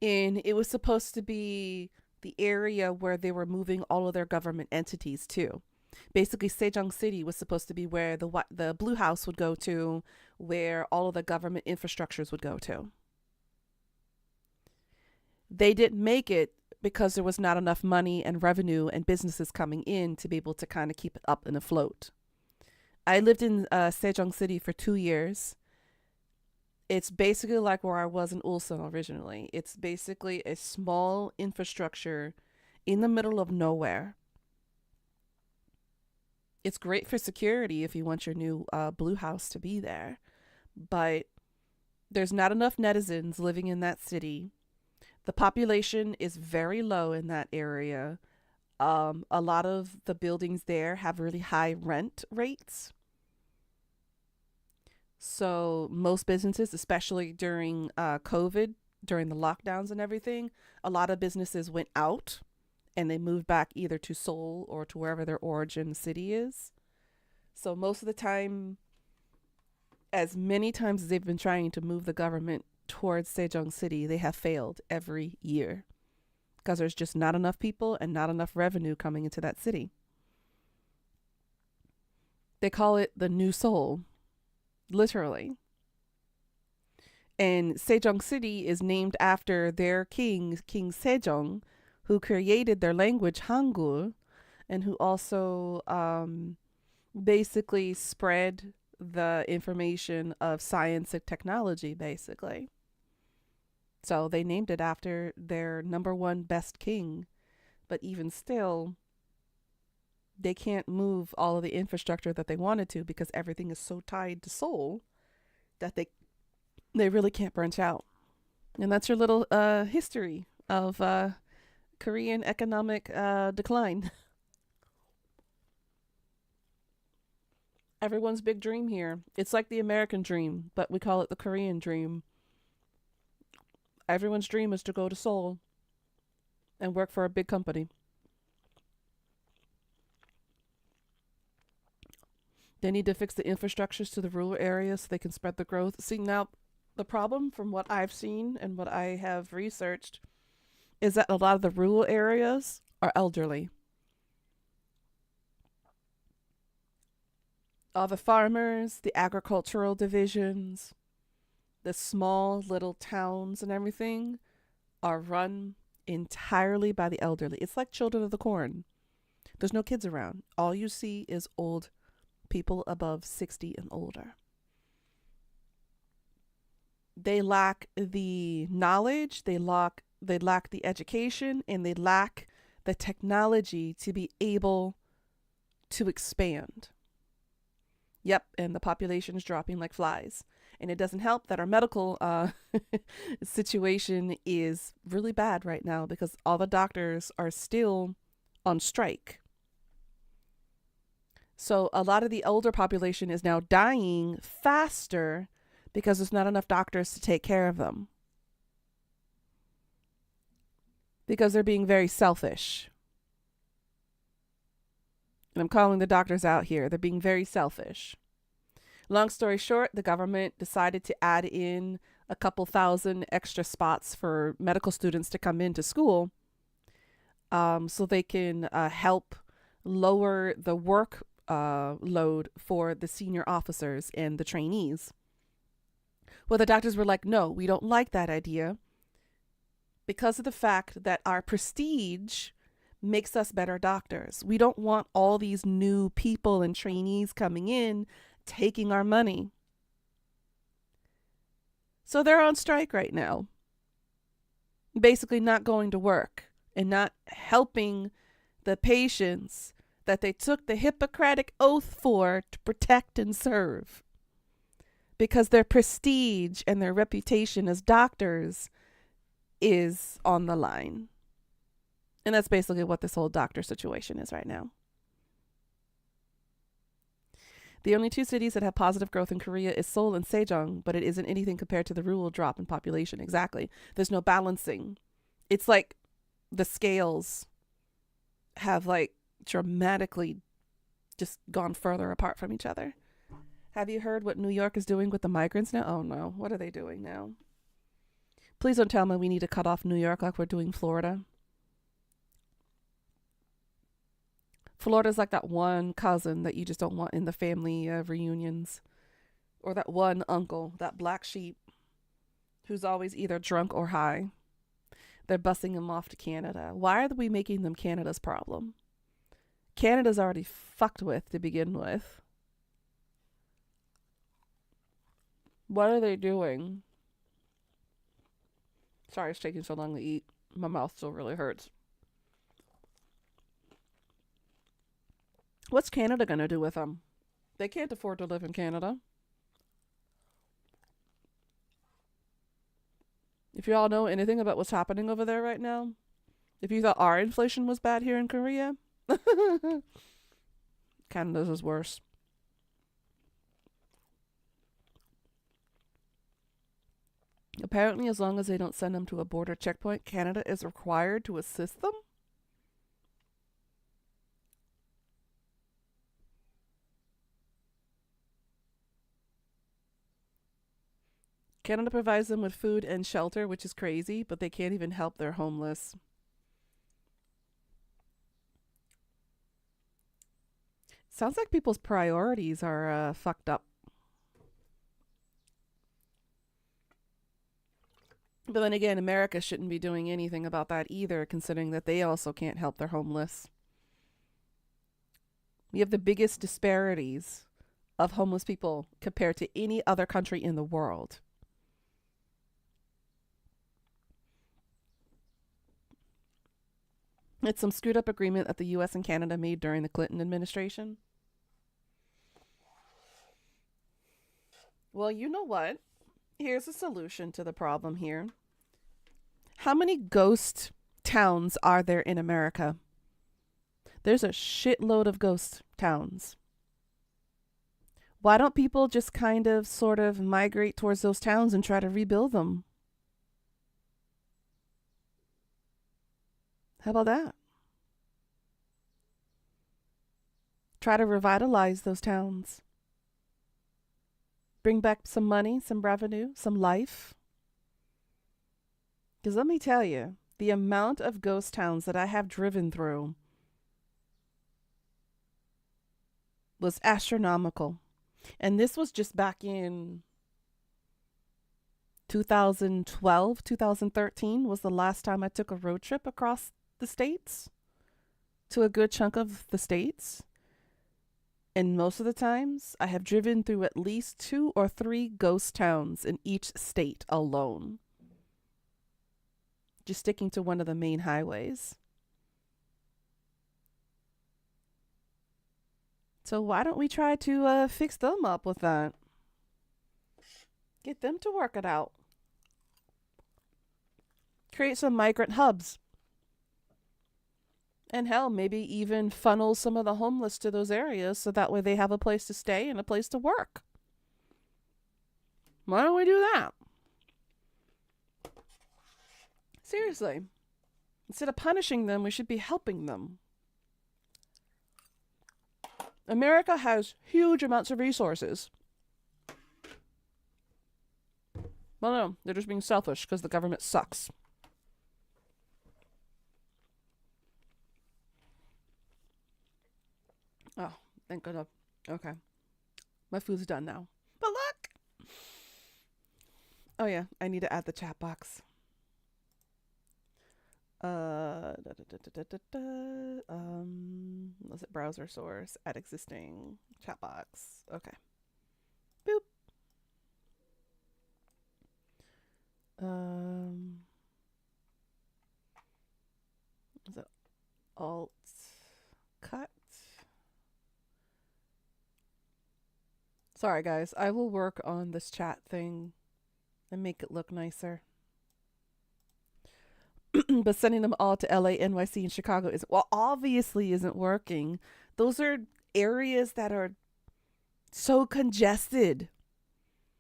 Speaker 1: And it was supposed to be the area where they were moving all of their government entities to. Basically, Sejong City was supposed to be where the Blue House would go to, where all of the government infrastructures would go to. They didn't make it because there was not enough money and revenue and businesses coming in to be able to kind of keep it up and afloat. I lived in Sejong City for 2 years. It's basically like where I was in Ulsan originally. It's basically a small infrastructure in the middle of nowhere. It's great for security if you want your new Blue House to be there. But there's not enough netizens living in that city. The population is very low in that area. A lot of the buildings there have really high rent rates. So most businesses, especially during COVID, during the lockdowns and everything, a lot of businesses went out and they moved back either to Seoul or to wherever their origin city is. So most of the time, as many times as they've been trying to move the government towards Sejong City, they have failed every year because there's just not enough people and not enough revenue coming into that city. They call it the New Seoul. Literally. And Sejong City is named after their king, King Sejong, who created their language, Hangul, and who also basically spread the information of science and technology, basically. So they named it after their number one best king. But even still, they can't move all of the infrastructure that they wanted to because everything is so tied to Seoul that they really can't branch out. And that's your little history of Korean economic decline. Everyone's big dream here. It's like the American dream, but we call it the Korean dream. Everyone's dream is to go to Seoul and work for a big company. They need to fix the infrastructures to the rural areas so they can spread the growth. See, now, the problem from what I've seen and what I have researched is that a lot of the rural areas are elderly. All the farmers, the agricultural divisions, the small little towns and everything are run entirely by the elderly. It's like Children of the Corn. There's no kids around. All you see is old people above 60 and older. They lack the knowledge, they lack the education, and they lack the technology to be able to expand. Yep, and the population is dropping like flies. And it doesn't help that our medical situation is really bad right now because all the doctors are still on strike. So a lot of the older population is now dying faster because there's not enough doctors to take care of them. because they're being very selfish. And I'm calling the doctors out here. They're being very selfish. Long story short, the government decided to add in a couple thousand extra spots for medical students to come into school, so they can help lower the work load for the senior officers and the trainees. Well, the doctors were like, no, we don't like that idea because of the fact that our prestige makes us better doctors. We don't want all these new people and trainees coming in taking our money. So they're on strike right now, basically not going to work and not helping the patients that they took the Hippocratic oath for to protect and serve, because their prestige and their reputation as doctors is on the line. And that's basically what this whole doctor situation is right now. The only two cities that have positive growth in Korea is Seoul and Sejong, but it isn't anything compared to the rural drop in population. Exactly. There's no balancing. It's like the scales have like dramatically just gone further apart from each other. Have you heard what New York is doing with the migrants now? Oh no, what are they doing now? Please don't tell me we need to cut off New York like we're doing Florida. Florida's like that one cousin that you just don't want in the family reunions. Or that one uncle, that black sheep, who's always either drunk or high. They're busing him off to Canada. Why are we making them Canada's problem? Canada's already fucked with to begin with. What are they doing? Sorry it's taking so long to eat. My mouth still really hurts. What's Canada going to do with them? They can't afford to live in Canada. If you all know anything about what's happening over there right now, if you thought our inflation was bad here in Korea, Canada's is worse. Apparently, as long as they don't send them to a border checkpoint, Canada is required to assist them. Canada provides them with food and shelter, which is crazy, but they can't even help their homeless. Sounds like people's priorities are fucked up. But then again, America shouldn't be doing anything about that either, considering that they also can't help their homeless. We have the biggest disparities of homeless people compared to any other country in the world. It's some screwed up agreement that the US and Canada made during the Clinton administration. Well, you know what? Here's a solution to the problem here. How many ghost towns are there in America? There's a shitload of ghost towns. Why don't people just kind of sort of migrate towards those towns and try to rebuild them? How about that? Try to revitalize those towns. Bring back some money, some revenue, some life. Because let me tell you, the amount of ghost towns that I have driven through was astronomical. And this was just back in 2012, 2013 was the last time I took a road trip across the states, to a good chunk of the states. And most of the times, I have driven through at least 2 or 3 ghost towns in each state alone. Just sticking to one of the main highways. So why don't we try to fix them up with that? Get them to work it out. Create some migrant hubs. And hell, maybe even funnel some of the homeless to those areas so that way they have a place to stay and a place to work. Why don't we do that? Seriously. Instead of punishing them, we should be helping them. America has huge amounts of resources. Well, no, they're just being selfish because the government sucks. Oh, thank God. Okay. My food's done now. But look! Oh, yeah, I need to add the chat box. Was it browser source? Add existing chat box. Okay. Boop. Is it alt cut? Sorry, guys. I will work on this chat thing and make it look nicer. But sending them all to LA, NYC, and Chicago obviously isn't working. Those are areas that are so congested.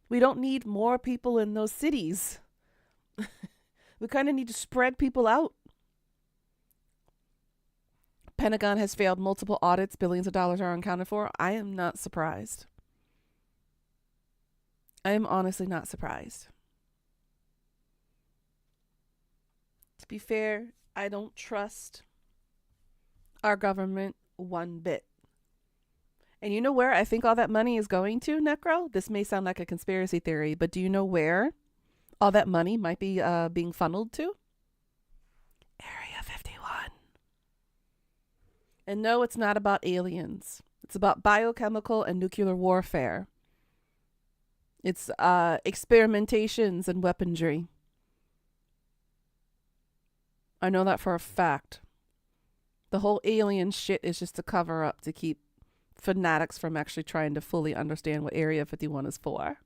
Speaker 1: We don't need more people in those cities. We kind of need to spread people out. Pentagon has failed multiple audits. Billions of dollars are unaccounted for. I am not surprised. I am honestly not surprised. To be fair, I don't trust our government one bit. And you know where I think all that money is going to, Necro? This may sound like a conspiracy theory, but do you know where all that money might be being funneled to? Area 51. And no, it's not about aliens. It's about biochemical and nuclear warfare. It's experimentations and weaponry. I know that for a fact. The whole alien shit is just a cover up to keep fanatics from actually trying to fully understand what Area 51 is for.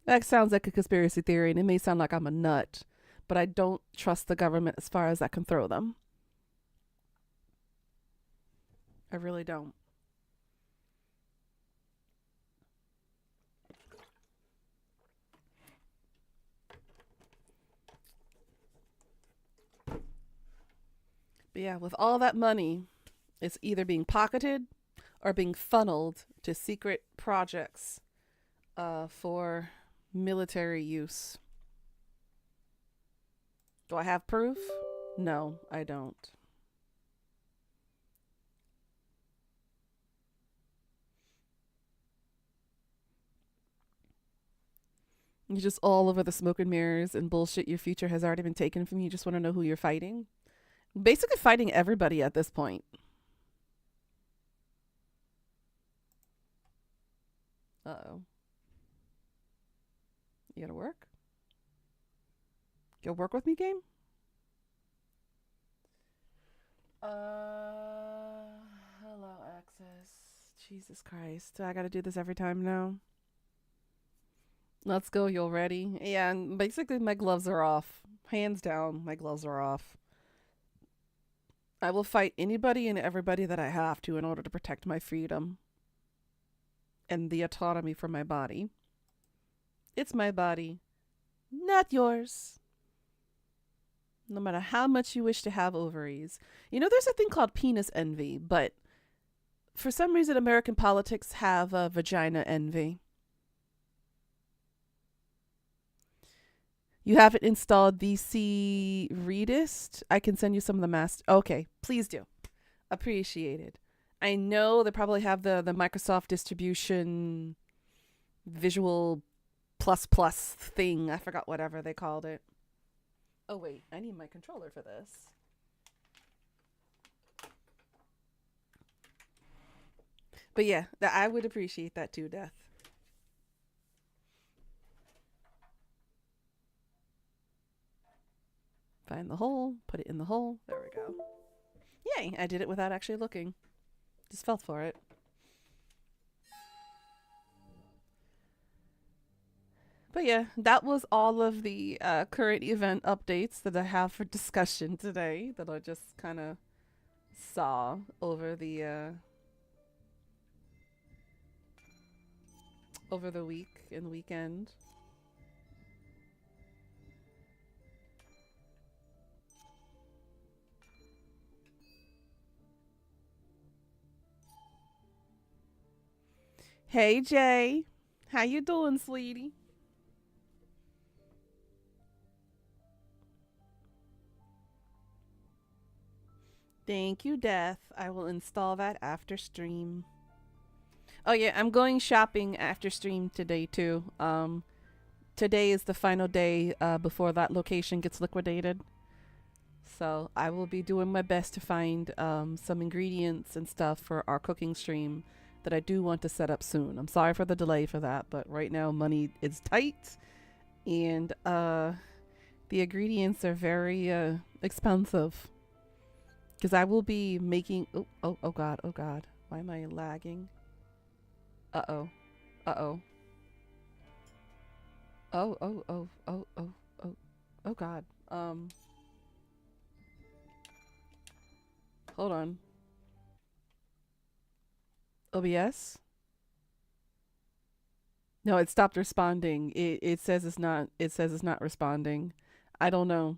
Speaker 1: That sounds like a conspiracy theory, and it may sound like I'm a nut, but I don't trust the government as far as I can throw them. I really don't. But yeah, with all that money, it's either being pocketed or being funneled to secret projects for military use. Do I have proof? No, I don't. You're just all over the smoke and mirrors and bullshit. Your future has already been taken from you. You just want to know who you're fighting. Basically fighting everybody at this point. Uh-oh. You gotta work? Go work with me, game? Hello, access. Jesus Christ. I gotta do this every time now. Let's go, you ready? Yeah, and basically my gloves are off. Hands down, my gloves are off. I will fight anybody and everybody that I have to in order to protect my freedom and the autonomy for my body. It's my body, not yours. No matter how much you wish to have ovaries. You know, there's a thing called penis envy, but for some reason American politics have vagina envy. You haven't installed VC Readist? I can send you some of the master. Okay, please do. Appreciated. I know they probably have the Microsoft distribution Visual plus thing. I forgot whatever they called it. Oh, wait. I need my controller for this. But yeah, I would appreciate that too, Death. Find the hole, put it in the hole. There we go. Yay, I did it without actually looking. Just felt for it. But yeah, that was all of the current event updates that I have for discussion today that I just kind of saw over the week and weekend. Hey Jay, how you doing, sweetie? Thank you, Death. I will install that after stream. Oh yeah, I'm going shopping after stream today too. Today is the final day before that location gets liquidated. So I will be doing my best to find some ingredients and stuff for our cooking stream that I do want to set up soon. I'm sorry for the delay for that, but right now money is tight and the ingredients are very expensive because I will be making oh god, oh god. Why am I lagging? Uh-oh. Uh-oh. Oh. Oh god. Hold on. OBS? No, it stopped responding. It says it's not responding. I don't know.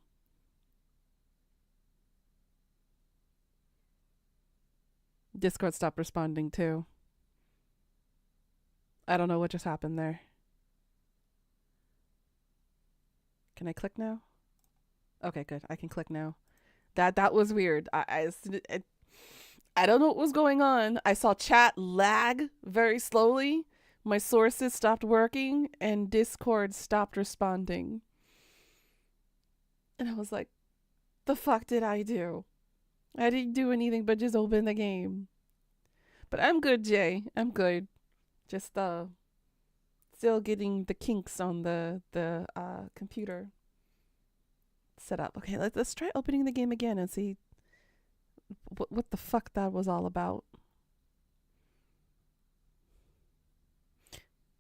Speaker 1: Discord stopped responding too. I don't know what just happened there. Can I click now? Okay, good. I can click now. That was weird. I don't know what was going on. I saw chat lag very slowly. My sources stopped working and Discord stopped responding. And I was like, the fuck did I do? I didn't do anything but just open the game. But I'm good, Jay. I'm good. Just still getting the kinks on the computer set up. Okay, let's try opening the game again and see what the fuck that was all about.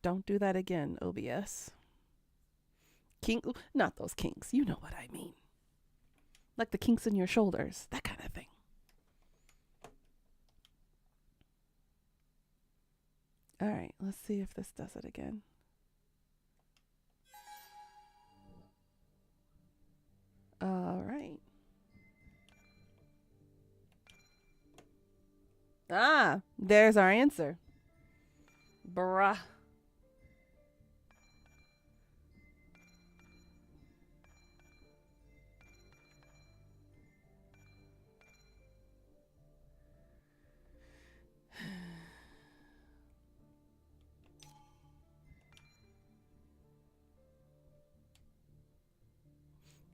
Speaker 1: Don't do that again, OBS. Not those kinks. You know what I mean. Like the kinks in your shoulders, that kind of thing. All right, let's see if this does it again. All right. Ah, there's our answer. Bruh.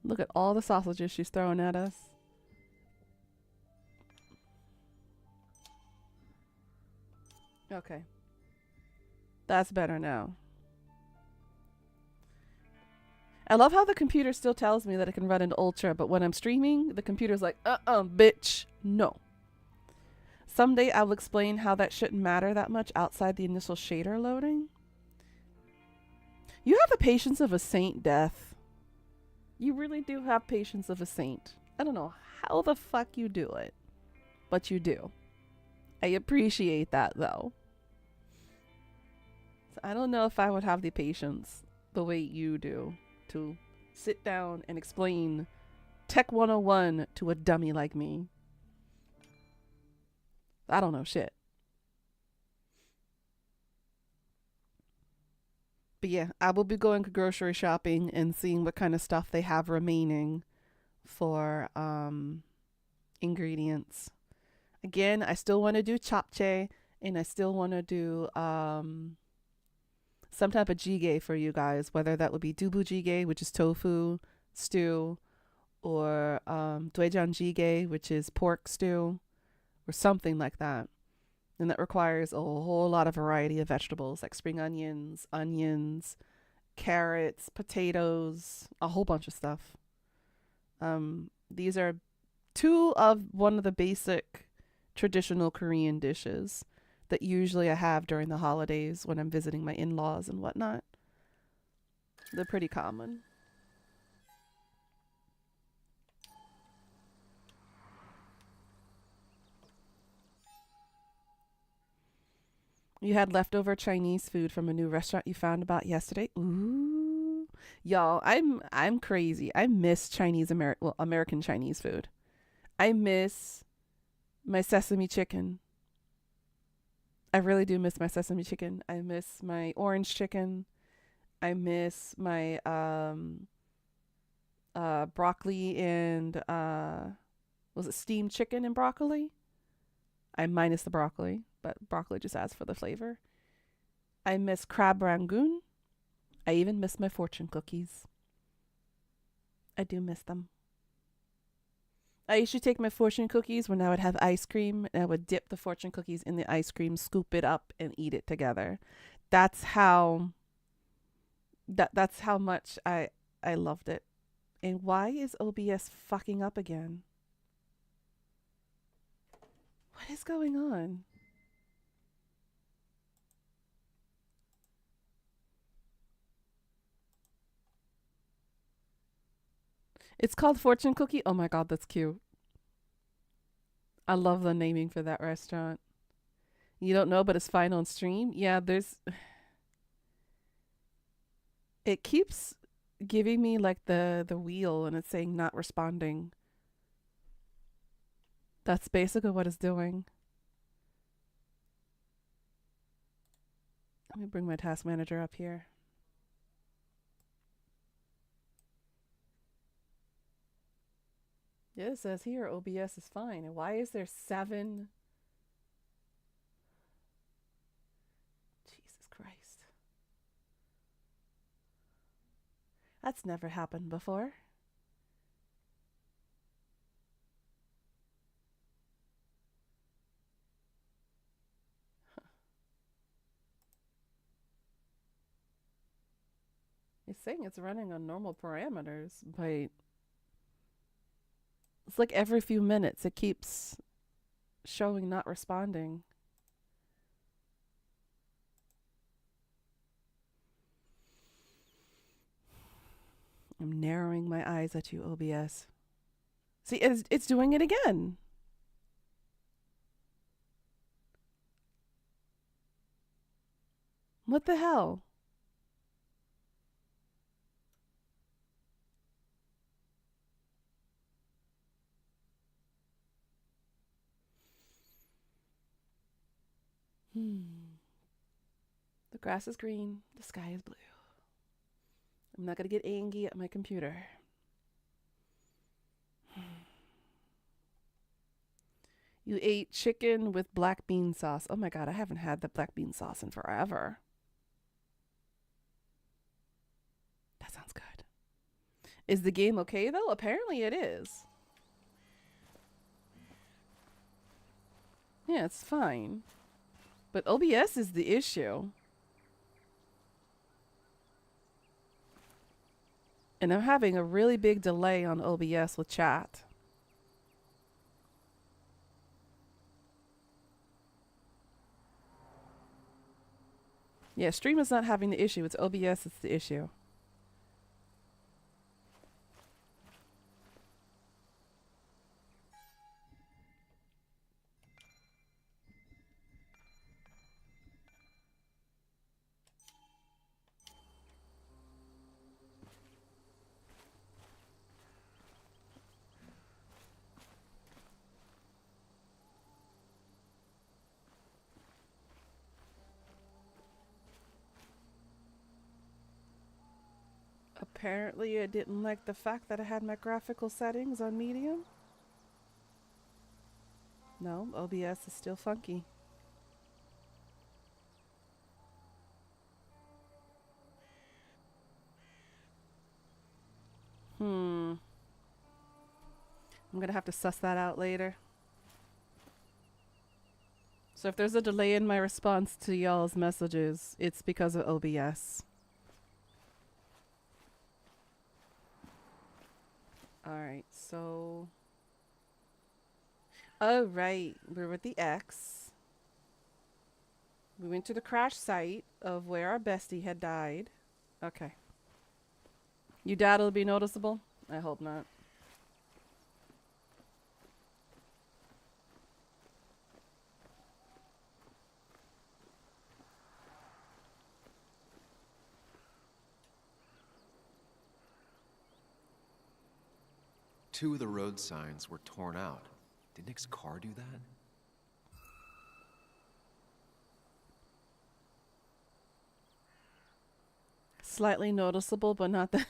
Speaker 1: Look at all the sausages she's throwing at us. Okay. That's better now. I love how the computer still tells me that it can run in Ultra, but when I'm streaming, the computer's like, bitch, no. Someday I'll explain how that shouldn't matter that much outside the initial shader loading. You have the patience of a saint, Death. You really do have patience of a saint. I don't know how the fuck you do it, but you do. I appreciate that, though. So I don't know if I would have the patience the way you do to sit down and explain Tech 101 to a dummy like me. I don't know shit. But yeah, I will be going grocery shopping and seeing what kind of stuff they have remaining for ingredients. Again, I still want to do japchae and I still want to do some type of jjigae for you guys, whether that would be dubu jjigae, which is tofu stew, or doenjang jjigae, which is pork stew, or something like that. And that requires a whole lot of variety of vegetables like spring onions, carrots, potatoes, a whole bunch of stuff. These are one of the basic traditional Korean dishes that usually I have during the holidays when I'm visiting my in-laws and whatnot. They're pretty common. You had leftover Chinese food from a new restaurant you found about yesterday. Ooh. Y'all, I'm crazy. I miss American Chinese food. I miss my sesame chicken. I really do miss my sesame chicken. I miss my orange chicken. I miss my broccoli and was it steamed chicken and broccoli? I minus the broccoli, but broccoli just adds for the flavor. I miss crab rangoon. I even miss my fortune cookies. I do miss them. I used to take my fortune cookies when I would have ice cream, and I would dip the fortune cookies in the ice cream, scoop it up, and eat it together. That's how that's how much I loved it. And why is OBS fucking up again? What is going on? It's called Fortune Cookie. Oh my god, that's cute. I love the naming for that restaurant. You don't know, but it's fine on stream. Yeah, there's. It keeps giving me like the wheel, and it's saying not responding. That's basically what it's doing. Let me bring my task manager up here. Yeah, it says here OBS is fine. And why is there 7? Jesus Christ. That's never happened before. It's saying it's running on normal parameters, but it's like every few minutes it keeps showing not responding. I'm narrowing my eyes at you, OBS. See, it's doing it again. What the hell? The grass is green, the sky is blue. I'm not gonna get angry at my computer. You ate chicken with black bean sauce. Oh my god, I haven't had the black bean sauce in forever. That sounds good. Is the game okay though? Apparently it is. Yeah, it's fine. But OBS is the issue. And I'm having a really big delay on OBS with chat. Yeah, stream is not having the issue. It's OBS that's the issue. Apparently it didn't like the fact that I had my graphical settings on medium. No, OBS is still funky. I'm gonna have to suss that out later. So if there's a delay in my response to y'all's messages, it's because of OBS. Alright, so... Oh, right. We're with the X. We went to the crash site of where our bestie had died. Okay. You doubt it'll be noticeable? I hope not.
Speaker 4: Two of the road signs were torn out. Did Nick's car do that?
Speaker 1: slightly noticeable, but not that.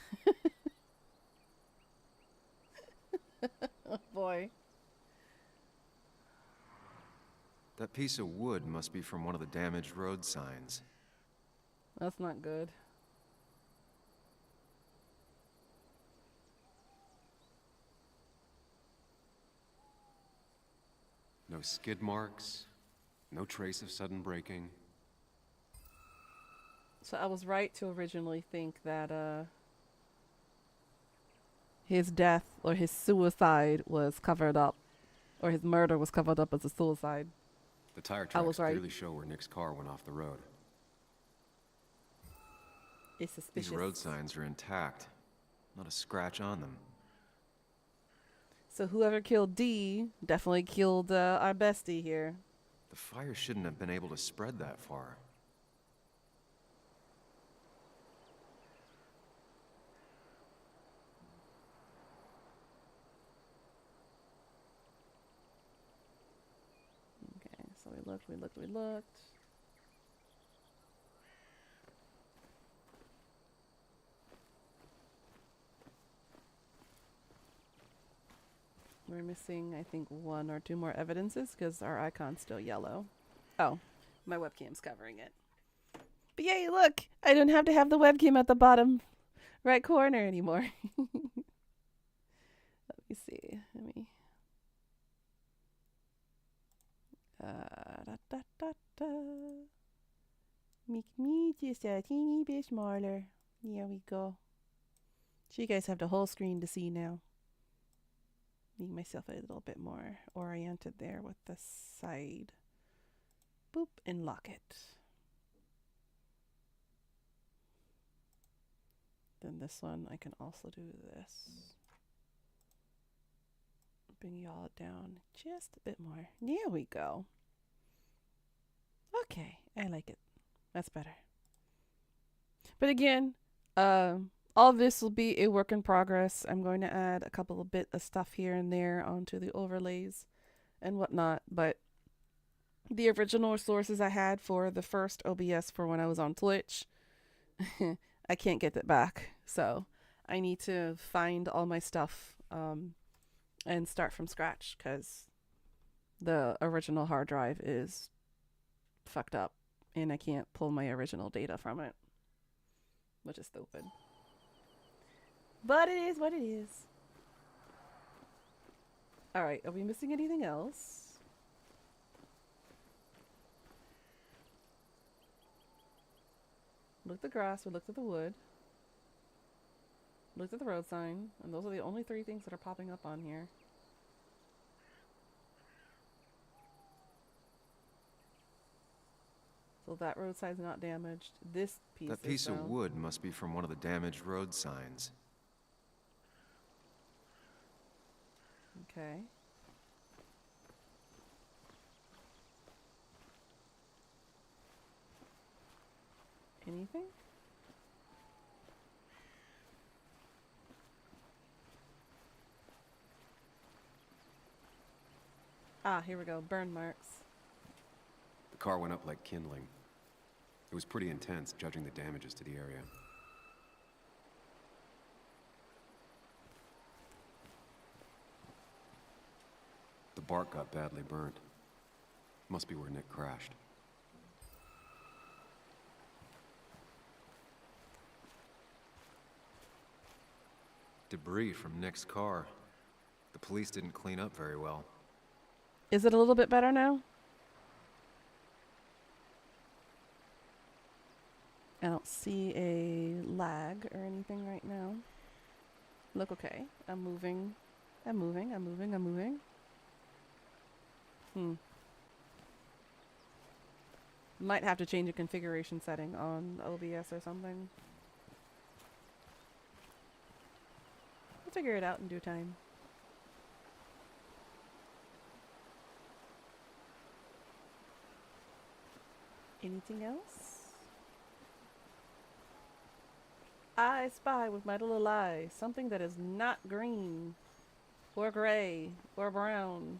Speaker 1: Oh boy.
Speaker 4: That piece of wood must be from one of the damaged road signs.
Speaker 1: That's not good.
Speaker 4: No skid marks, no trace of sudden braking.
Speaker 1: So I was right to originally think that his death or his suicide was covered up, or his murder was covered up as a suicide.
Speaker 4: The tire
Speaker 1: I was
Speaker 4: tracks
Speaker 1: right.
Speaker 4: clearly show where Nick's car went off the road.
Speaker 1: It's suspicious.
Speaker 4: These road signs are intact. Not a scratch on them.
Speaker 1: So whoever killed D definitely killed our bestie here.
Speaker 4: The fire shouldn't have been able to spread that far.
Speaker 1: Okay, so we looked. We're missing, I think, 1 or 2 more evidences because our icon's still yellow. Oh, my webcam's covering it. But yay, look! I don't have to have the webcam at the bottom right corner anymore. Let me see. Make me just a teeny bit smaller. There we go. So you guys have the whole screen to see now. Make myself a little bit more oriented there with the side. Boop, and lock it. Then this one, I can also do this. Bring y'all down just a bit more. There we go. Okay, I like it. That's better. But again, all this will be a work in progress. I'm going to add a couple of bit of stuff here and there onto the overlays and whatnot. But the original sources I had for the first OBS for when I was on Twitch, I can't get it back. So I need to find all my stuff and start from scratch because the original hard drive is fucked up and I can't pull my original data from it, which is stupid. But it is what it is. Alright, are we missing anything else? Looked at the grass, we looked at the wood. Looked at the road sign, and those are the only 3 things that are popping up on here. So that road sign's not damaged. This piece
Speaker 4: That piece
Speaker 1: is,
Speaker 4: of wood must be from one of the damaged road signs.
Speaker 1: Okay. Anything? Ah, here we go. Burn marks.
Speaker 4: The car went up like kindling. It was pretty intense, judging the damages to the area. The bark got badly burnt. Must be where Nick crashed. Debris from Nick's car. The police didn't clean up very well.
Speaker 1: Is it a little bit better now? I don't see a lag or anything right now. Look okay. I'm moving. Might have to change a configuration setting on OBS or something. We'll figure it out in due time. Anything else? I spy with my little eye something that is not green or gray or brown.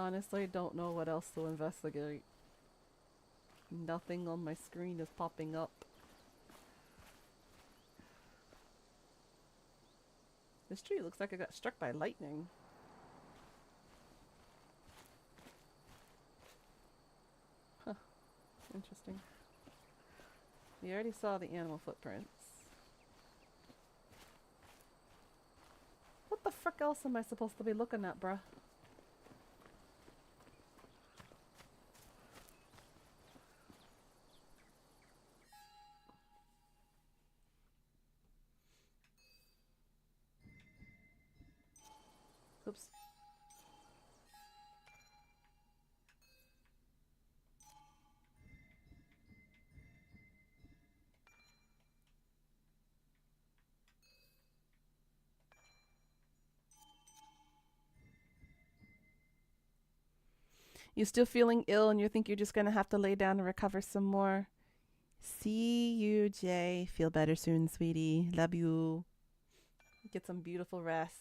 Speaker 1: honestly don't know what else to investigate. Nothing on my screen is popping up. This tree looks like it got struck by lightning. Huh. Interesting. We already saw the animal footprints. What the frick else am I supposed to be looking at, bruh? Oops. You still feeling ill and you think you're just gonna have to lay down and recover some more? See you, Jay. Feel better soon, sweetie. Love you. Get some beautiful rest.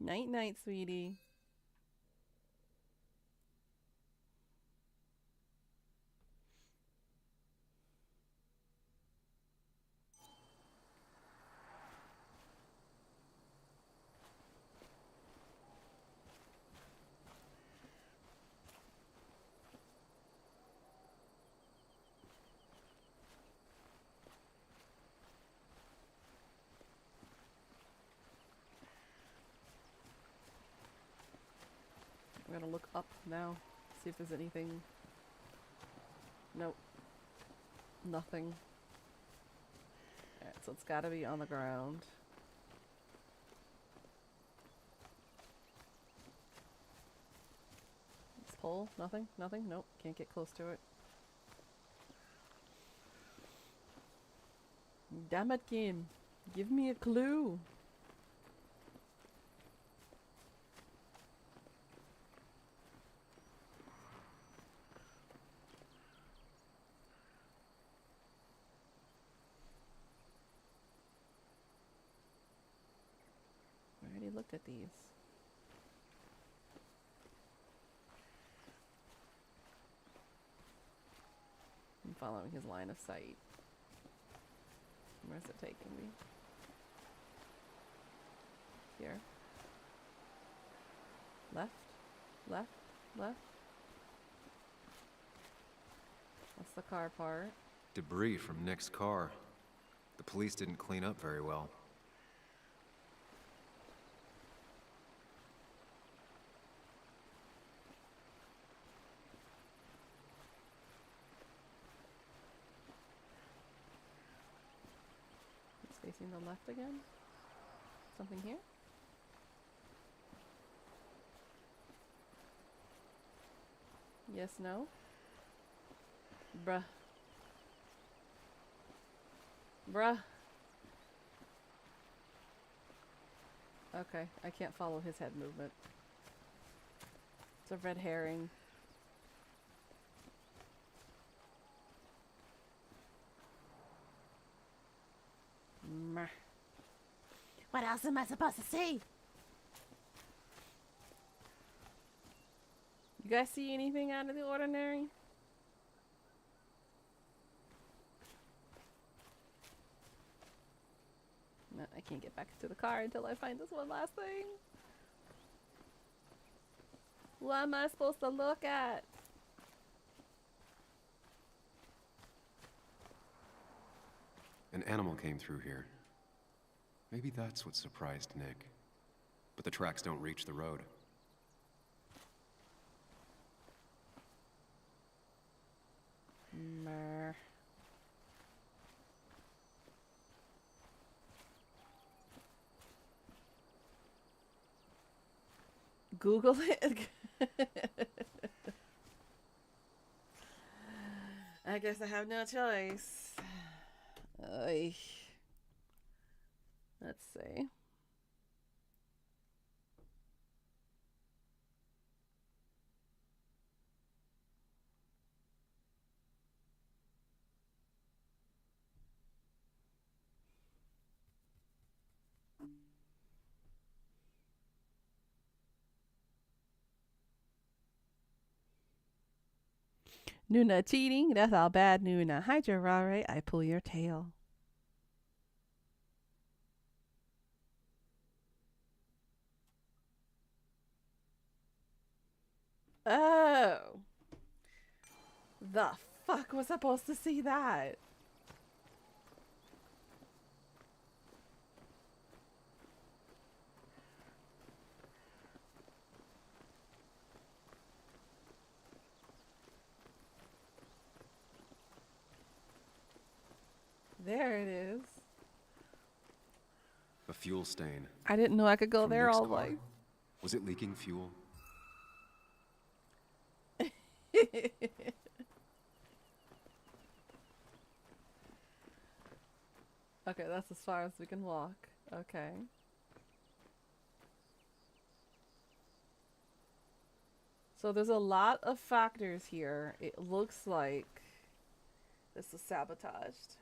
Speaker 1: Night night, sweetie. I'm gonna look up now, see if there's anything. Nope. Nothing. Alright, so it's gotta be on the ground. This pole? Nothing? Nothing? Nope. Can't get close to it. Damn it, game. Give me a clue. I already looked at these. I'm following his line of sight. Where's it taking me? Here. Left? Left? Left? That's the car part.
Speaker 4: Debris from Nick's car. The police didn't clean up very well.
Speaker 1: It's facing the left again. Something here? Yes, no? Bruh. Bruh. Okay, I can't follow his head movement. It's a red herring. Meh. What else am I supposed to see? You guys see anything out of the ordinary? No, I can't get back into the car until I find this one last thing. What am I supposed to look at?
Speaker 4: An animal came through here. Maybe that's what surprised Nick. But the tracks don't reach the road.
Speaker 1: Mer. Google it. I guess I have no choice. Oy. Let's see. Nuna cheating, that's all bad, Nuna. Hi, Rare, I pull your tail. Oh. The fuck was supposed to see that? There it is.
Speaker 4: A fuel stain.
Speaker 1: I didn't know I could go
Speaker 4: From
Speaker 1: there
Speaker 4: Nick's
Speaker 1: all
Speaker 4: car?
Speaker 1: life.
Speaker 4: Was it leaking fuel?
Speaker 1: Okay, that's as far as we can walk. Okay. So there's a lot of factors here. It looks like this is sabotaged.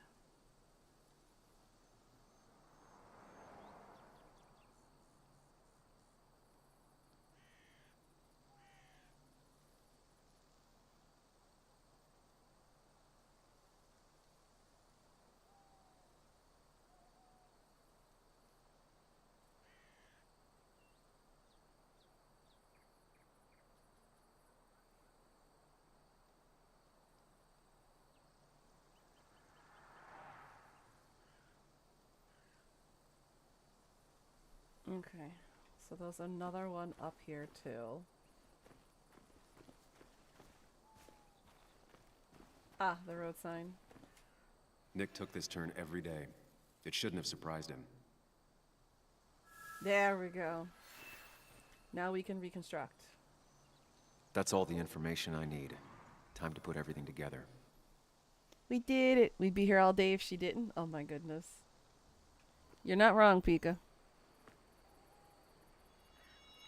Speaker 1: Okay, so there's another one up here too. Ah, the road sign.
Speaker 4: Nick took this turn every day. It shouldn't have surprised him.
Speaker 1: There we go. Now we can reconstruct.
Speaker 4: That's all the information I need. Time to put everything together.
Speaker 1: We did it. We'd be here all day if she didn't. Oh my goodness. You're not wrong, Pika.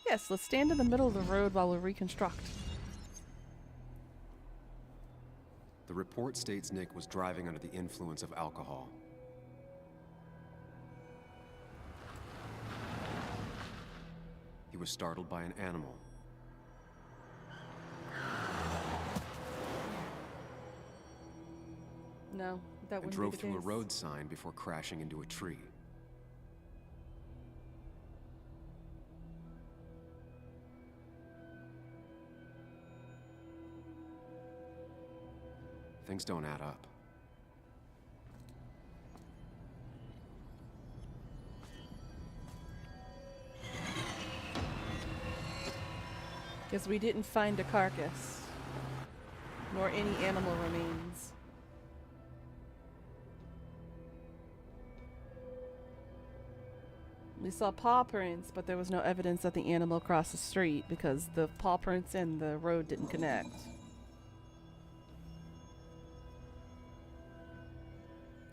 Speaker 1: Yes, let's stand in the middle of the road while we reconstruct.
Speaker 4: The report states Nick was driving under the influence of alcohol. He was startled by an animal.
Speaker 1: No, that
Speaker 4: And
Speaker 1: wouldn't
Speaker 4: drove
Speaker 1: be the
Speaker 4: through a
Speaker 1: case.
Speaker 4: road sign before crashing into a tree. Things don't add up.
Speaker 1: Because we didn't find a carcass, nor any animal remains. We saw paw prints, but there was no evidence that the animal crossed the street because the paw prints and the road didn't connect.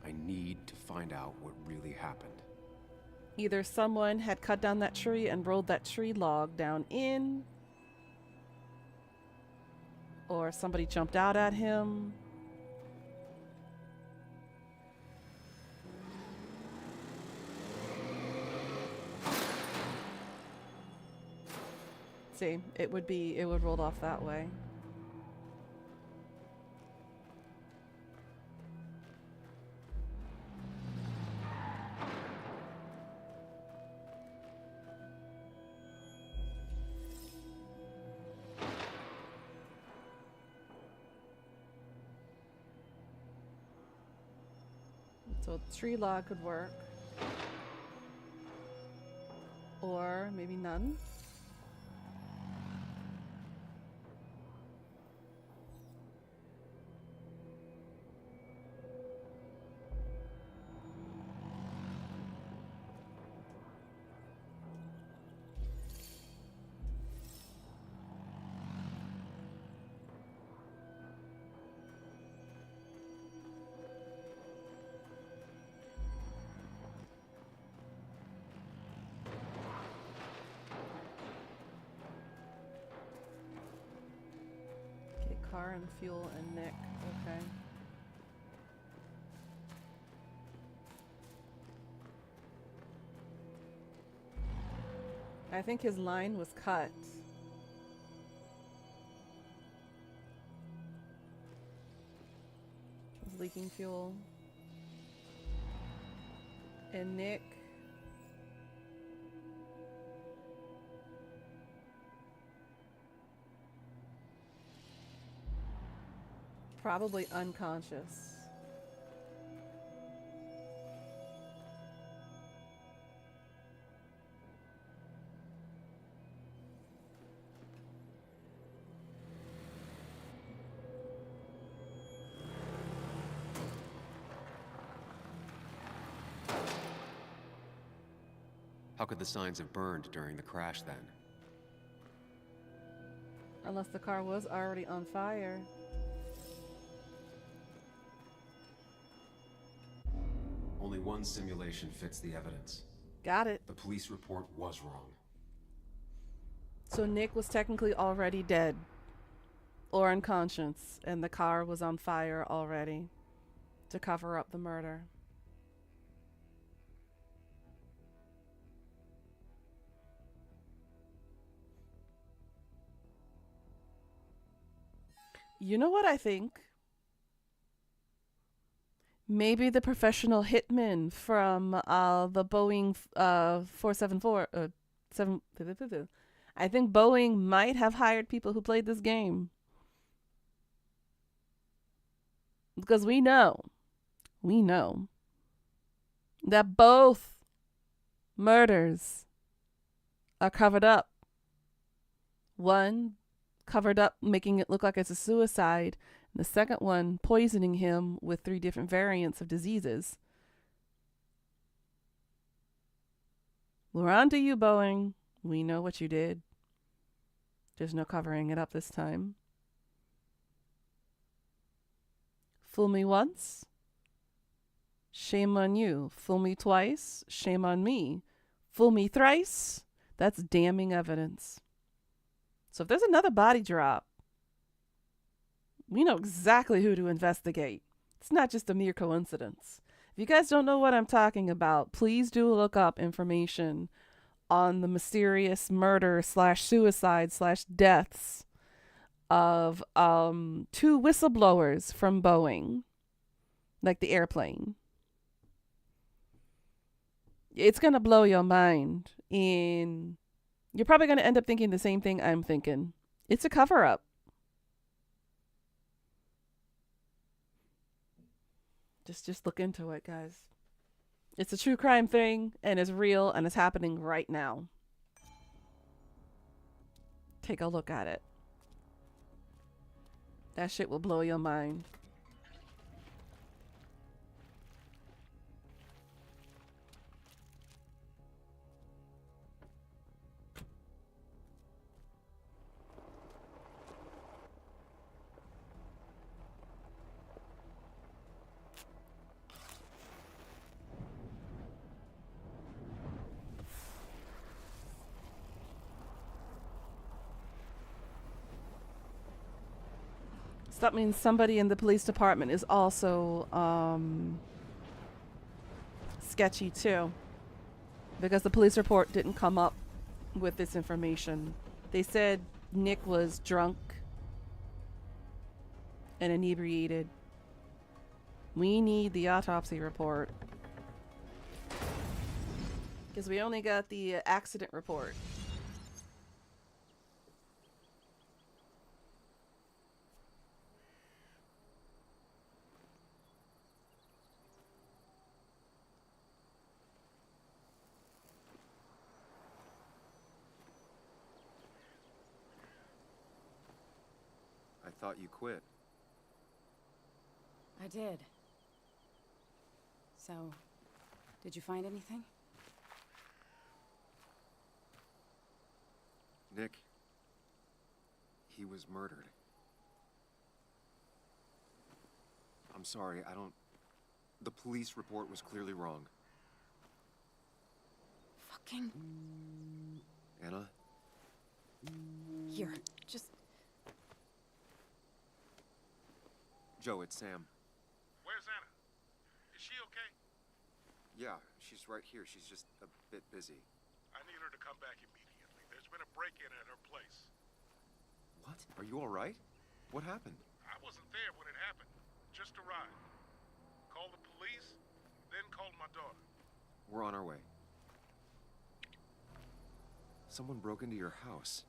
Speaker 4: I need to find out what really happened.
Speaker 1: Either someone had cut down that tree and rolled that tree log down in, or somebody jumped out at him. See, it would roll off that way. So tree log could work. Or maybe none. Okay, car and fuel and Nick. Okay. I think his line was cut. leaking fuel. And Nick. Probably unconscious.
Speaker 4: How could the signs have burned during the crash then?
Speaker 1: Unless the car was already on fire.
Speaker 4: Only one simulation fits the evidence.
Speaker 1: Got it.
Speaker 4: The police report was wrong.
Speaker 1: So Nick was technically already dead or unconscious, and the car was on fire already to cover up the murder. You know what I think? Maybe the professional hitman from the Boeing 474 7. I think Boeing might have hired people who played this game. Because we know that both murders are covered up. One covered up, making it look like it's a suicide. And the second one poisoning him with 3 different variants of diseases. We're on to you, Boeing. We know what you did. There's no covering it up this time. Fool me once, shame on you. Fool me twice, shame on me. Fool me thrice, that's damning evidence. So if there's another body drop, we know exactly who to investigate. It's not just a mere coincidence. If you guys don't know what I'm talking about, please do look up information on the mysterious murder / suicide / deaths of 2 whistleblowers from Boeing, like the airplane. It's going to blow your mind, and you're probably going to end up thinking the same thing I'm thinking. It's a cover-up. Just look into it, guys. It's a true crime thing, and it's real, and it's happening right now. Take a look at it. That shit will blow your mind. So that means somebody in the police department is also sketchy too, because the police report didn't come up with this information. They said Nick was drunk and inebriated. We need the autopsy report, because we only got the accident report.
Speaker 4: I thought you quit.
Speaker 5: I did. So, did you find anything?
Speaker 4: Nick, he was murdered. I'm sorry, the police report was clearly wrong.
Speaker 5: Fucking...
Speaker 4: Anna?
Speaker 5: Here, just...
Speaker 4: Joe, it's Sam.
Speaker 6: Where's Anna? Is she okay?
Speaker 4: Yeah, she's right here. She's just a bit busy.
Speaker 6: I need her to come back immediately. There's been a break-in at her place.
Speaker 4: What? Are you all right? What happened?
Speaker 6: I wasn't there when it happened. Just arrived. called the police, then called my daughter.
Speaker 4: We're on our way. Someone broke into your house.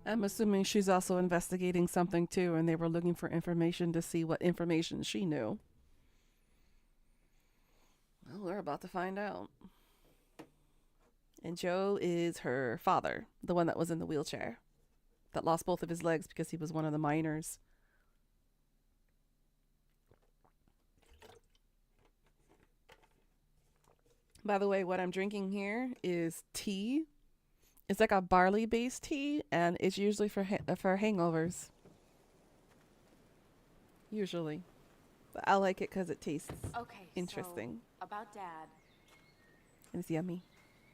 Speaker 1: I'm assuming she's also investigating something too, and they were looking for information to see what information she knew. Well, we're about to find out. And Joe is her father, the one that was in the wheelchair, that lost both of his legs because he was one of the miners. By the way, what I'm drinking here is tea. It's like a barley-based tea, and it's usually for hangovers. Usually. But I like it because it tastes
Speaker 5: Okay,
Speaker 1: interesting.
Speaker 5: So, about Dad.
Speaker 1: And it's yummy.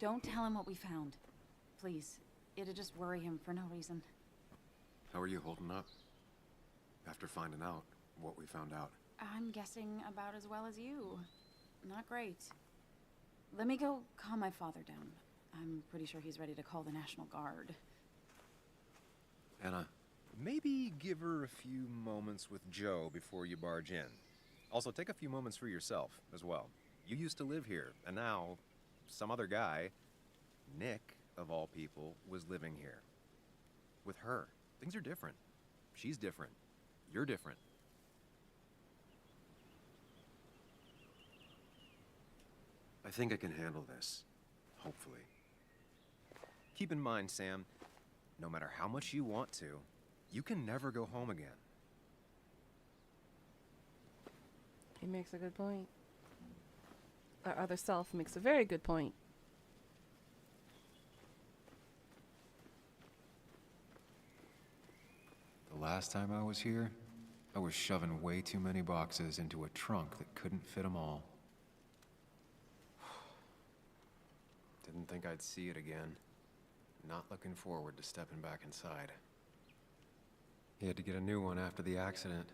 Speaker 5: Don't tell him what we found. Please. It'd just worry him for no reason.
Speaker 4: How are you holding up? After finding out what we found out.
Speaker 5: I'm guessing about as well as you. Not great. Let me go calm my father down. I'm pretty sure he's ready to call the National Guard.
Speaker 4: Anna,
Speaker 7: Maybe give her a few moments with Joe before you barge in. Also, take a few moments for yourself as well. You used to live here, and now some other guy, Nick, of all people, was living here. With her. Things are different. She's different. You're different.
Speaker 4: I think I can handle this. Hopefully.
Speaker 7: Keep in mind, Sam, no matter how much you want to, you can never go home again.
Speaker 1: He makes a good point. Our other self makes a very good point.
Speaker 4: The last time I was here, I was shoving way too many boxes into a trunk that couldn't fit them all. Didn't think I'd see it again. Not looking forward to stepping back inside. He had to get a new one after the accident.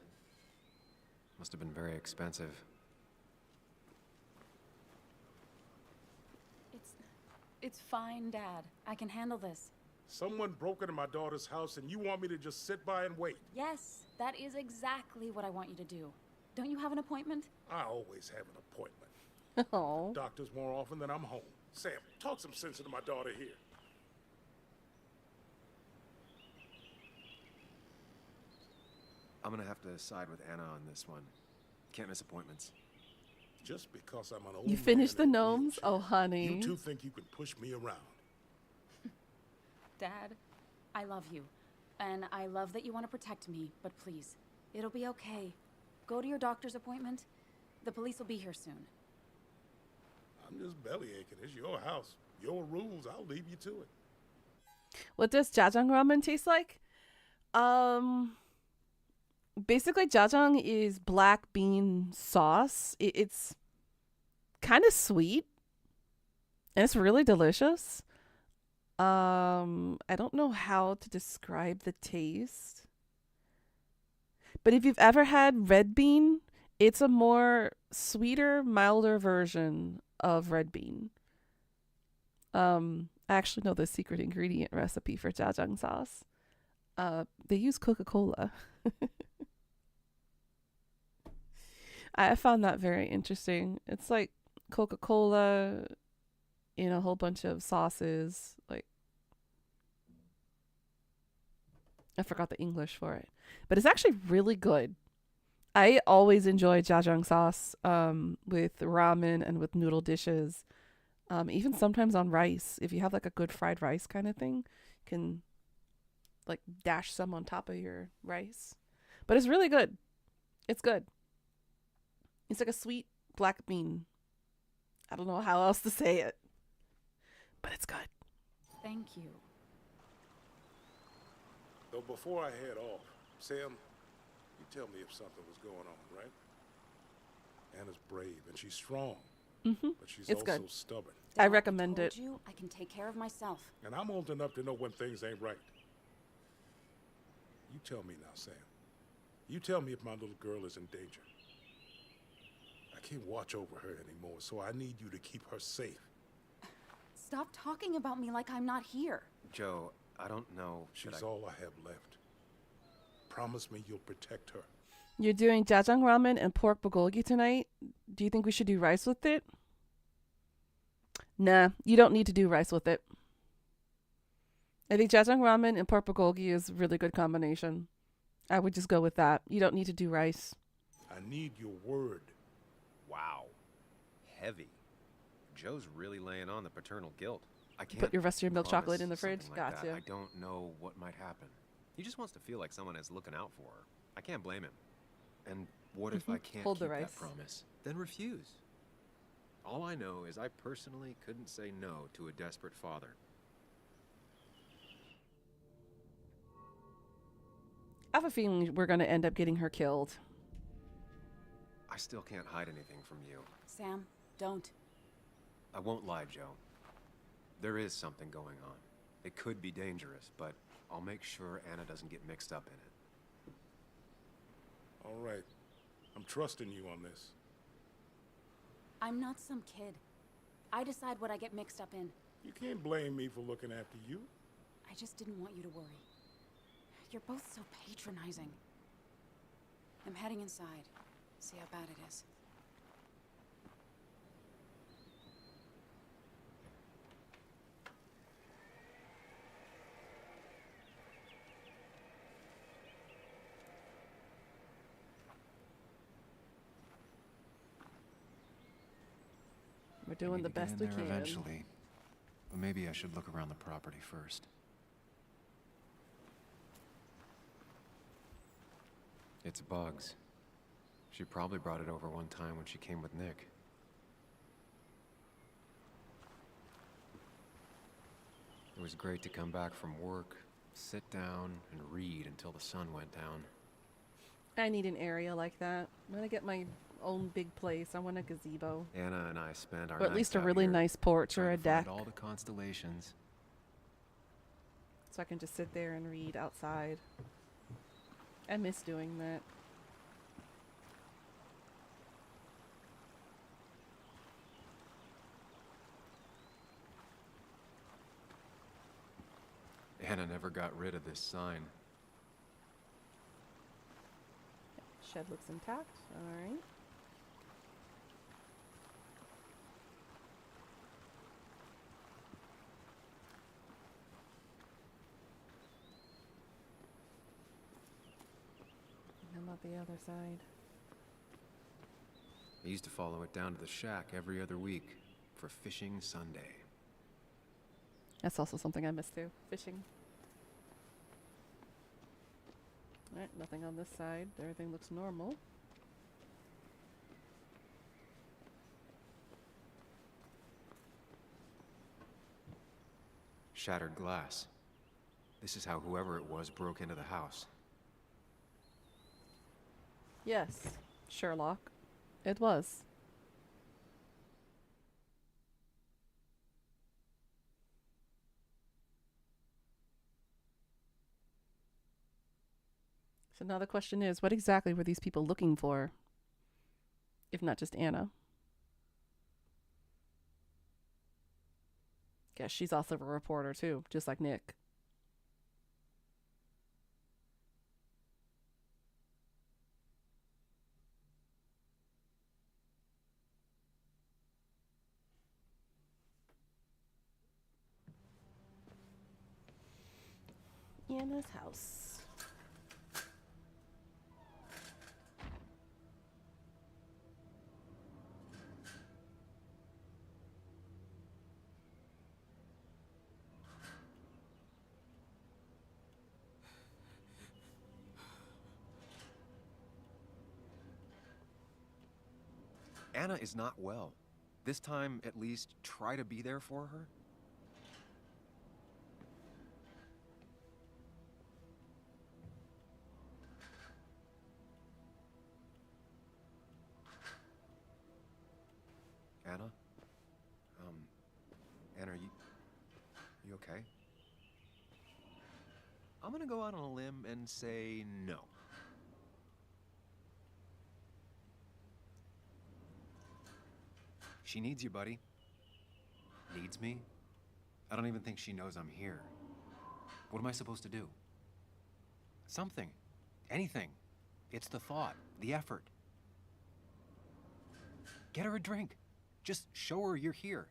Speaker 4: Must have been very expensive.
Speaker 5: It's fine, Dad. I can handle this.
Speaker 6: Someone broke into my daughter's house and you want me to just sit by and wait?
Speaker 5: Yes, that is exactly what I want you to do. Don't you have an appointment?
Speaker 6: I always have an appointment.
Speaker 1: Oh.
Speaker 6: Doctors more often than I'm home. Sam, talk some sense into my daughter here.
Speaker 4: I'm gonna have to side with Anna on this one. Can't miss appointments.
Speaker 6: Just because I'm an old
Speaker 1: You
Speaker 6: man
Speaker 1: finished the
Speaker 6: in a
Speaker 1: gnomes?
Speaker 6: wheelchair,
Speaker 1: Oh, honey.
Speaker 6: You two think you can push me around.
Speaker 5: Dad, I love you. And I love that you want to protect me, but please, it'll be okay. Go to your doctor's appointment. The police will be here soon.
Speaker 6: I'm just belly aching. It's your house. Your rules. I'll leave you to it.
Speaker 1: What does jajang ramen taste like? Basically jajang is black bean sauce. It's kind of sweet. And it's really delicious. I don't know how to describe the taste. But if you've ever had red bean, it's a more sweeter, milder version of red bean. I actually know the secret ingredient recipe for jajang sauce. They use Coca-Cola. I found that very interesting. It's like Coca-Cola in a whole bunch of sauces. Like, I forgot the English for it. But it's actually really good. I always enjoy jajang sauce with ramen and with noodle dishes. Even sometimes on rice. If you have like a good fried rice kind of thing, you can like dash some on top of your rice. But it's really good. It's good. It's like a sweet black bean. I don't know how else to say it. But it's good.
Speaker 5: Thank you.
Speaker 6: So before I head off, Sam, you tell me if something was going on, right? Anna's brave and she's strong.
Speaker 1: Mm-hmm.
Speaker 6: But she's
Speaker 1: It's
Speaker 6: also
Speaker 1: good.
Speaker 6: stubborn.
Speaker 1: I
Speaker 5: Dad,
Speaker 1: recommend
Speaker 5: told
Speaker 1: it.
Speaker 5: you I can take care of myself.
Speaker 6: And I'm old enough to know when things ain't right. You tell me now, Sam. You tell me if my little girl is in danger. I can't watch over her anymore, so I need you to keep her safe.
Speaker 5: Stop talking about me like I'm not here.
Speaker 4: Joe, I don't know.
Speaker 6: She's
Speaker 4: Should I...
Speaker 6: all I have left. Promise me you'll protect her.
Speaker 1: You're doing jajang ramen and pork bulgogi tonight. Do you think we should do rice with it? Nah, you don't need to do rice with it. I think jajang ramen and pork bulgogi is a really good combination. I would just go with that. You don't need to do rice.
Speaker 6: I need your word.
Speaker 7: Wow. Heavy. Joe's really laying on the paternal guilt.
Speaker 4: I can't
Speaker 1: Put your rest of your milk
Speaker 4: promise
Speaker 1: chocolate in the fridge.
Speaker 4: something like that.
Speaker 1: Gotcha.
Speaker 4: I don't know what might happen.
Speaker 7: He just wants to feel like someone is looking out for her. I can't blame him.
Speaker 4: And what if I can't
Speaker 1: Hold the
Speaker 4: keep
Speaker 1: rice.
Speaker 4: that promise?
Speaker 7: Then refuse. All I know is I personally couldn't say no to a desperate father.
Speaker 1: I have a feeling we're going to end up getting her killed.
Speaker 4: I still can't hide anything from you.
Speaker 5: Sam, don't.
Speaker 4: I won't lie, Joe. There is something going on. It could be dangerous, but I'll make sure Anna doesn't get mixed up in it.
Speaker 6: All right. I'm trusting you on this.
Speaker 5: I'm not some kid. I decide what I get mixed up in.
Speaker 6: You can't blame me for looking after you.
Speaker 5: I just didn't want you to worry. You're both so patronizing. I'm heading inside. See how bad it is.
Speaker 1: We're
Speaker 4: I
Speaker 1: doing
Speaker 4: need
Speaker 1: the
Speaker 4: to get
Speaker 1: best
Speaker 4: in
Speaker 1: we
Speaker 4: there
Speaker 1: can.
Speaker 4: eventually. But maybe I should look around the property first. It's Bugs. She probably brought it over one time when she came with Nick. It was great to come back from work, sit down, and read until the sun went down.
Speaker 1: I need an area like that. I'm going to get my own big place. I want a gazebo.
Speaker 4: Anna and I spent our
Speaker 1: Or at least a
Speaker 4: nights out
Speaker 1: really
Speaker 4: here
Speaker 1: nice porch or
Speaker 4: trying
Speaker 1: a
Speaker 4: to find
Speaker 1: deck.
Speaker 4: all the constellations.
Speaker 1: So I can just sit there and read outside. I miss doing that.
Speaker 4: Anna never got rid of this sign.
Speaker 1: Shed looks intact. All right. How about the other side?
Speaker 4: I used to follow it down to the shack every other week for Fishing Sunday.
Speaker 1: That's also something I miss too. Fishing. Alright, nothing on this side. Everything looks normal.
Speaker 4: Shattered glass. This is how whoever it was broke into the house.
Speaker 1: Yes, Sherlock. It was. So now the question is, what exactly were these people looking for? If not just Anna. Guess she's also a reporter too, just like Nick. Anna's house.
Speaker 7: Anna is not well. This time, at least, try to be there for her. Anna? Anna, are you okay? I'm gonna go out on a limb and say no. She needs you, buddy. Needs me? I don't even think she knows I'm here. What am I supposed to do? Something.
Speaker 4: Anything. It's the thought, the effort. Get her a drink. Just show her you're here.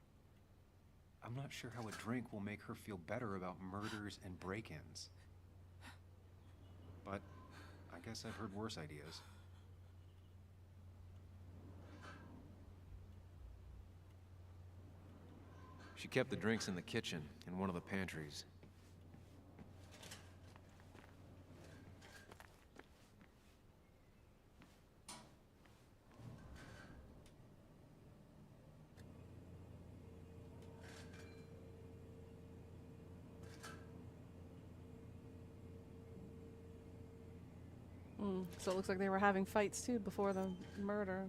Speaker 4: I'm not sure how a drink will make her feel better about murders and break-ins. But I guess I've heard worse ideas. She kept the drinks in the kitchen, in one of the pantries.
Speaker 1: So it looks like they were having fights too before the murder.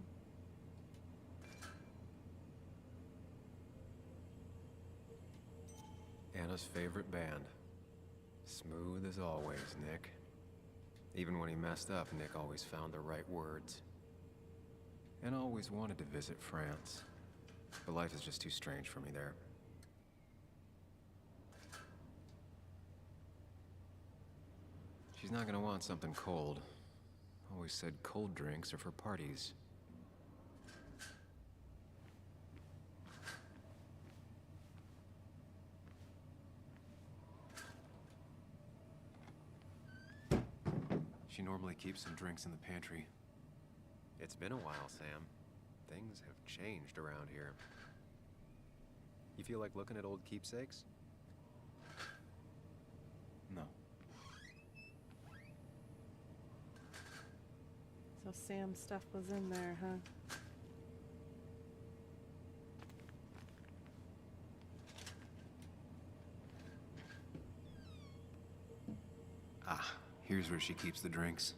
Speaker 4: Anna's favorite band. Smooth as always, Nick. Even when he messed up, Nick always found the right words. Anna always wanted to visit France, but life is just too strange for me there. She's not gonna want something cold. Always said cold drinks are for parties. She normally keeps some drinks in the pantry. It's been a while, Sam. Things have changed around here. You feel like looking at old keepsakes? No.
Speaker 1: So Sam's stuff was in there, huh?
Speaker 4: Ah, here's where she keeps the drinks.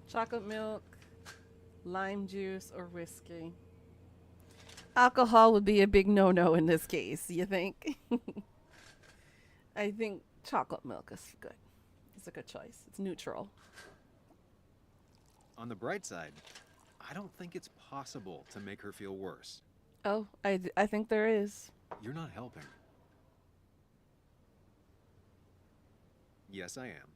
Speaker 1: Chocolate milk, lime juice, or whiskey. Alcohol would be a big no-no in this case, you think? I think chocolate milk is good. It's a good choice. It's neutral.
Speaker 7: On the bright side, I don't think it's possible to make her feel worse.
Speaker 1: Oh, I think there is.
Speaker 7: You're not helping. Yes, I am.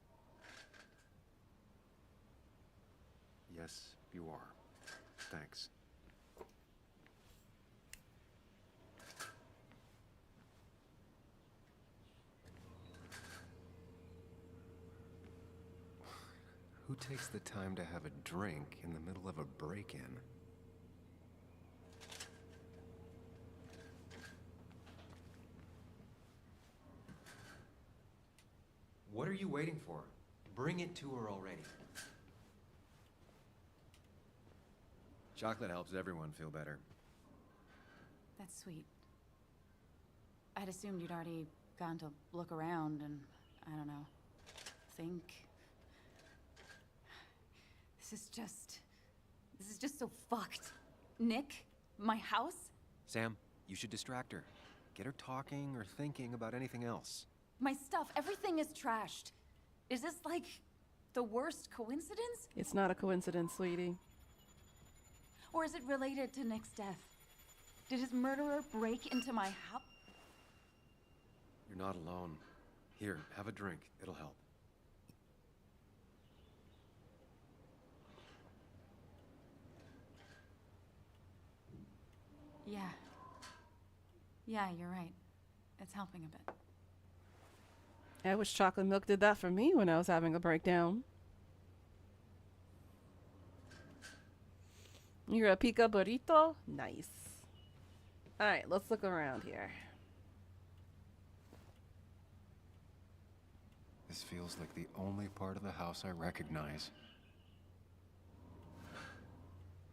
Speaker 7: Yes, you are. Thanks.
Speaker 4: Who takes the time to have a drink in the middle of a break-in? What are you waiting for? Bring it to her already.
Speaker 7: Chocolate helps everyone feel better.
Speaker 5: That's sweet. I'd assumed you'd already gone to look around and, I don't know, think. This is just so fucked. Nick, my house,
Speaker 4: Sam, you should distract her. Get her talking or thinking about anything else.
Speaker 5: my stuff, everything is trashed. Is this like the worst coincidence?
Speaker 1: It's not a coincidence, sweetie.
Speaker 5: Or is it related to Nick's death? Did his murderer break into my house?
Speaker 4: You're not alone. Here, have a drink. It'll help.
Speaker 5: Yeah. Yeah, you're right. It's helping a bit.
Speaker 1: I wish chocolate milk did that for me when I was having a breakdown. You're a pica burrito? Nice. Alright, let's look around here.
Speaker 4: This feels like the only part of the house I recognize.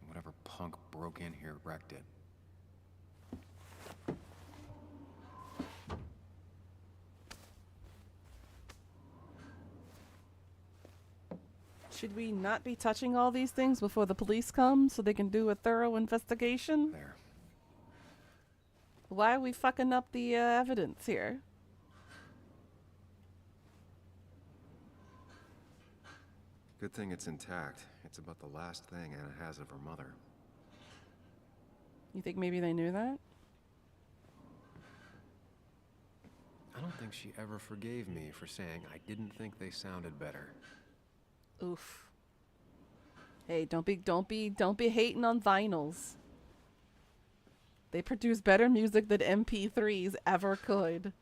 Speaker 4: Whatever punk broke in here wrecked it.
Speaker 1: Should we not be touching all these things before the police come so they can do a thorough investigation?
Speaker 4: There.
Speaker 1: Why are we fucking up the evidence here?
Speaker 4: Good thing it's intact. It's about the last thing Anna has of her mother.
Speaker 1: You think maybe they knew that?
Speaker 4: I don't think she ever forgave me for saying I didn't think they sounded better.
Speaker 1: Oof. Hey, don't be hating on vinyls. They produce better music than MP3s ever could.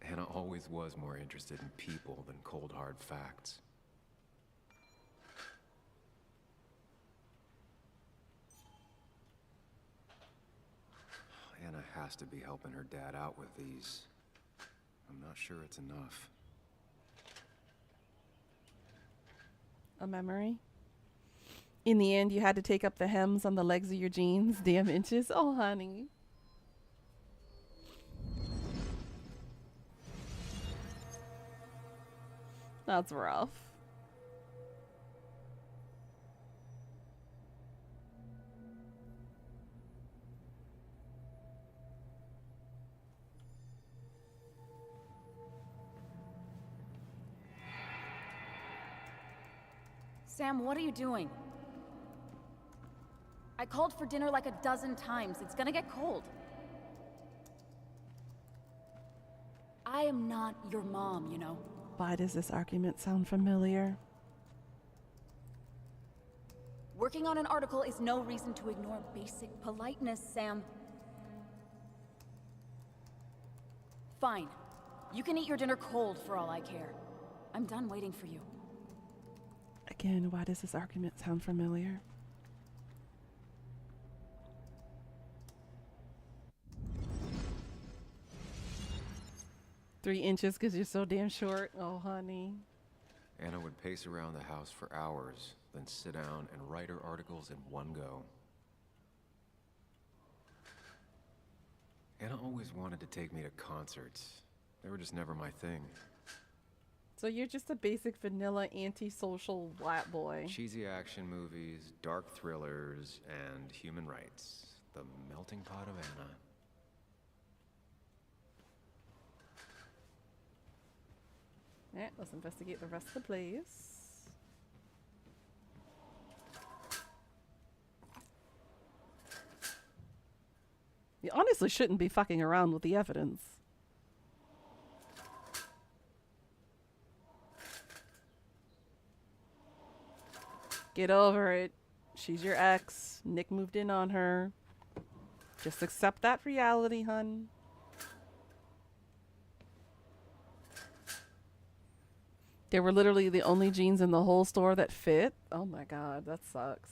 Speaker 4: Anna always was more interested in people than cold hard facts. Anna has to be helping her dad out with these. I'm not sure it's enough.
Speaker 1: A memory? In the end, you had to take up the hems on the legs of your jeans. Damn inches. Oh, honey. That's rough.
Speaker 5: Sam, what are you doing? I called for dinner like a dozen times. It's gonna get cold. I am not your mom, you know.
Speaker 1: Why does this argument sound familiar?
Speaker 5: Working on an article is no reason to ignore basic politeness, Sam. Fine. You can eat your dinner cold for all I care. I'm done waiting for you.
Speaker 1: Again, why does this argument sound familiar? Three inches because you're so damn short. Oh, honey.
Speaker 4: Anna would pace around the house for hours, then sit down and write her articles in one go. Anna always wanted to take me to concerts. They were just never my thing.
Speaker 1: So you're just a basic vanilla antisocial black boy.
Speaker 4: Cheesy action movies, dark thrillers, and human rights. The melting pot of Anna.
Speaker 1: Alright, let's investigate the rest of the place. You honestly shouldn't be fucking around with the evidence. Get over it. She's your ex. Nick moved in on her. Just accept that reality, hun. They were literally the only jeans in the whole store that fit. Oh my god, that sucks.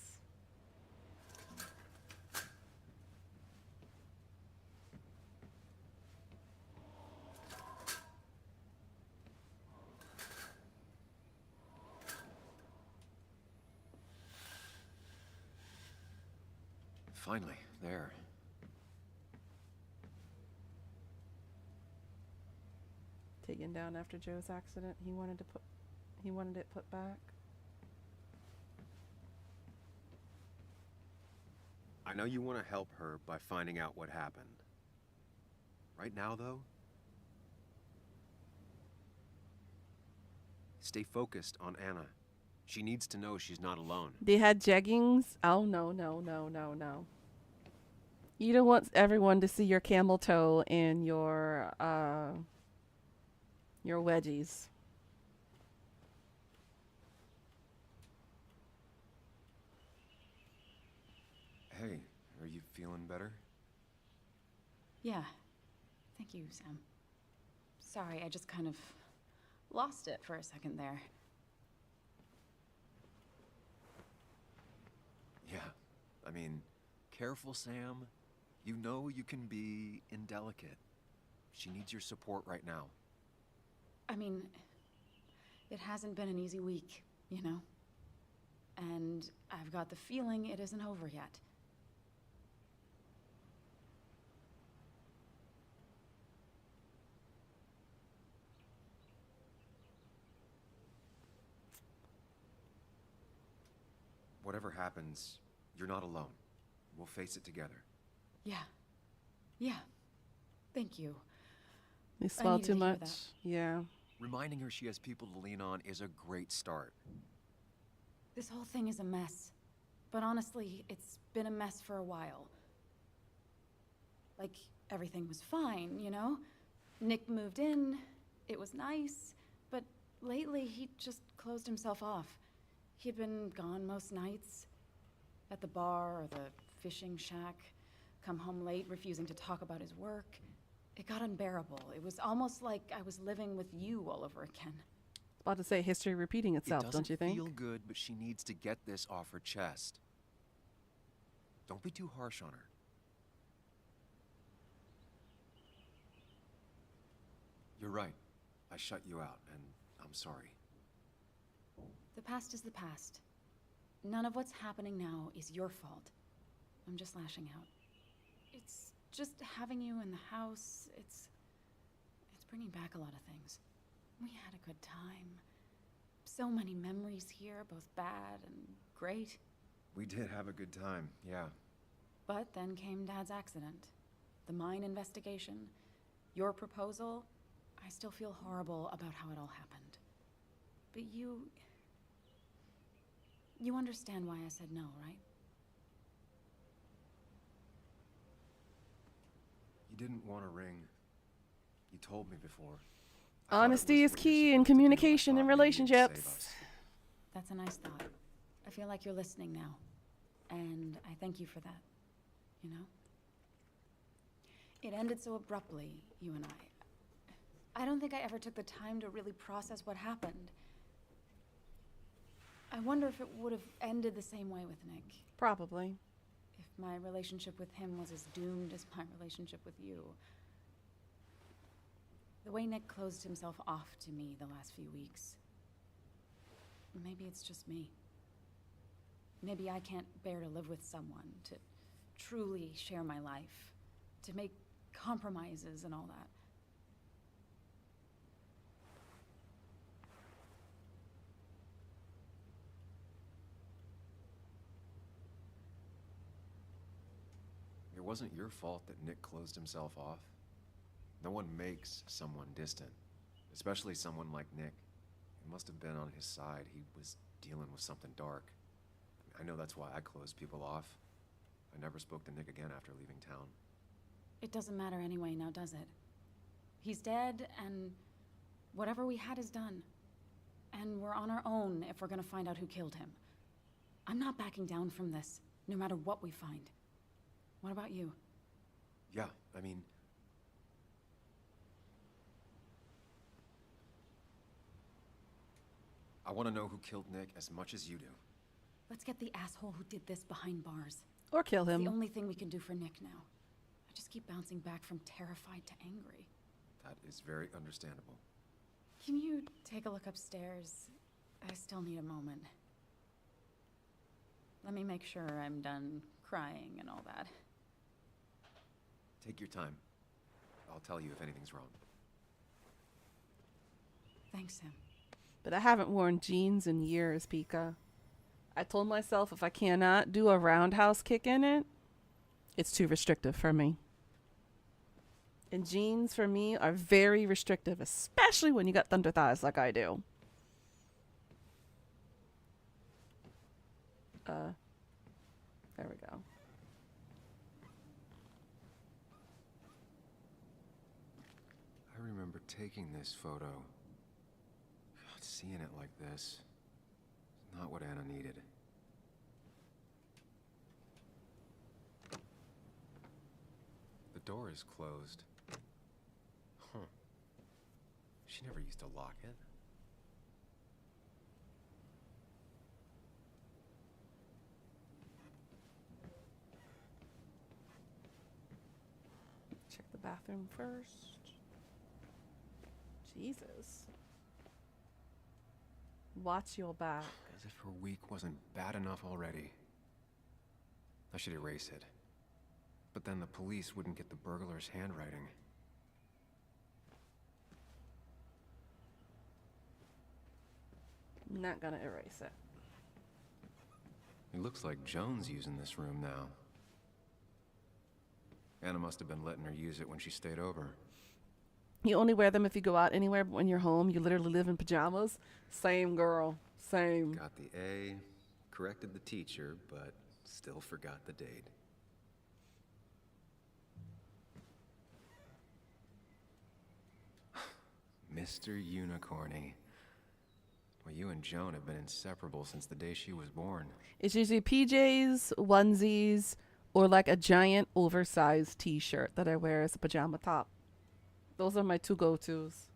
Speaker 4: Finally, there.
Speaker 1: Taken down after Joe's accident. He wanted it put back.
Speaker 7: I know you want to help her by finding out what happened. Right now, though, stay focused on Anna. She needs to know she's not alone.
Speaker 1: They had jeggings. Oh no. You don't want everyone to see your camel toe and your wedgies.
Speaker 4: Hey, are you feeling better?
Speaker 5: Yeah. Thank you, Sam. Sorry, I just kind of lost it for a second there.
Speaker 4: Yeah. I mean, careful, Sam. You know you can be indelicate. She needs your support right now.
Speaker 5: I mean, it hasn't been an easy week, you know? And I've got the feeling it isn't over yet.
Speaker 7: Whatever happens, you're not alone. We'll face it together.
Speaker 5: Yeah. Thank you.
Speaker 1: They smell
Speaker 5: needed
Speaker 1: too
Speaker 5: to hear
Speaker 1: much.
Speaker 5: that.
Speaker 1: Yeah.
Speaker 7: Reminding her she has people to lean on is a great start.
Speaker 5: This whole thing is a mess. But honestly, it's been a mess for a while. Like everything was fine, you know? Nick moved in, it was nice, but lately he just closed himself off. He'd been gone most nights, at the bar or the fishing shack, come home late, refusing to talk about his work. It got unbearable. It was almost like I was living with you all over again.
Speaker 1: About to say history repeating itself,
Speaker 7: It
Speaker 1: don't you
Speaker 7: doesn't
Speaker 1: think?
Speaker 7: feel good, but she needs to get this off her chest. Don't be too harsh on her. You're right. I shut you out, and I'm sorry.
Speaker 5: The past is the past. None of what's happening now is your fault. I'm just lashing out. It's just having you in the house. It's bringing back a lot of things. We had a good time. So many memories here, both bad and great.
Speaker 7: We did have a good time, yeah.
Speaker 5: But then came Dad's accident, the mine investigation, your proposal. I still feel horrible about how it all happened. But you understand why I said no, right?
Speaker 7: You didn't want a ring. You told me before. I thought it
Speaker 1: Honesty
Speaker 7: was
Speaker 1: is
Speaker 7: what you're
Speaker 1: key in
Speaker 7: supposed to do. I
Speaker 1: communication
Speaker 7: thought
Speaker 1: and
Speaker 7: maybe it'd save
Speaker 1: relationships.
Speaker 7: us.
Speaker 5: That's a nice thought. I feel like you're listening now. And I thank you for that, you know? It ended so abruptly, you and I. I don't think I ever took the time to really process what happened. I wonder if it would have ended the same way with Nick.
Speaker 1: Probably.
Speaker 5: If my relationship with him was as doomed as my relationship with you. The way Nick closed himself off to me the last few weeks. Maybe it's just me. Maybe I can't bear to live with someone, to truly share my life, to make compromises and all that.
Speaker 7: It wasn't your fault that Nick closed himself off. No one makes someone distant, especially someone like Nick. It must have been on his side. He was dealing with something dark. I know that's why I closed people off. I never spoke to Nick again after leaving town.
Speaker 5: It doesn't matter anyway now, does it? He's dead, and whatever we had is done. And we're on our own if we're gonna find out who killed him. I'm not backing down from this, no matter what we find. What about you?
Speaker 7: Yeah, I mean... I want to know who killed Nick as much as you do.
Speaker 5: Let's get the asshole who did this behind bars.
Speaker 1: Or kill
Speaker 5: It's
Speaker 1: him.
Speaker 5: the only thing we can do for Nick now. I just keep bouncing back from terrified to angry.
Speaker 7: That is very understandable.
Speaker 5: Can you take a look upstairs? I still need a moment. Let me make sure I'm done crying and all that.
Speaker 7: Take your time. I'll tell you if anything's wrong.
Speaker 5: Thanks, Sam.
Speaker 1: But I haven't worn jeans in years, Pika. I told myself if I cannot do a roundhouse kick in it, it's too restrictive for me. And jeans for me are very restrictive, especially when you got thunder thighs like I do. There we go.
Speaker 7: I remember taking this photo. God, seeing it like this. Not what Anna needed. The door is closed. Huh. She never used to lock it.
Speaker 1: Check the bathroom first. Jesus. Watch your back.
Speaker 7: As if her week wasn't bad enough already. I should erase it. But then the police wouldn't get the burglar's handwriting.
Speaker 1: I'm not gonna erase it.
Speaker 7: It looks like Joan's using this room now. Anna must have been letting her use it when she stayed over.
Speaker 1: You only wear them if you go out anywhere, but when you're home, you literally live in pajamas. Same girl. Same.
Speaker 7: Got the A, corrected the teacher, but still forgot the date.
Speaker 4: Mr. Unicorny. Well, you and Joan have been inseparable since the day she was born.
Speaker 1: It's usually PJs, onesies, or like a giant oversized t-shirt that I wear as a pajama top. Those are my two go-tos.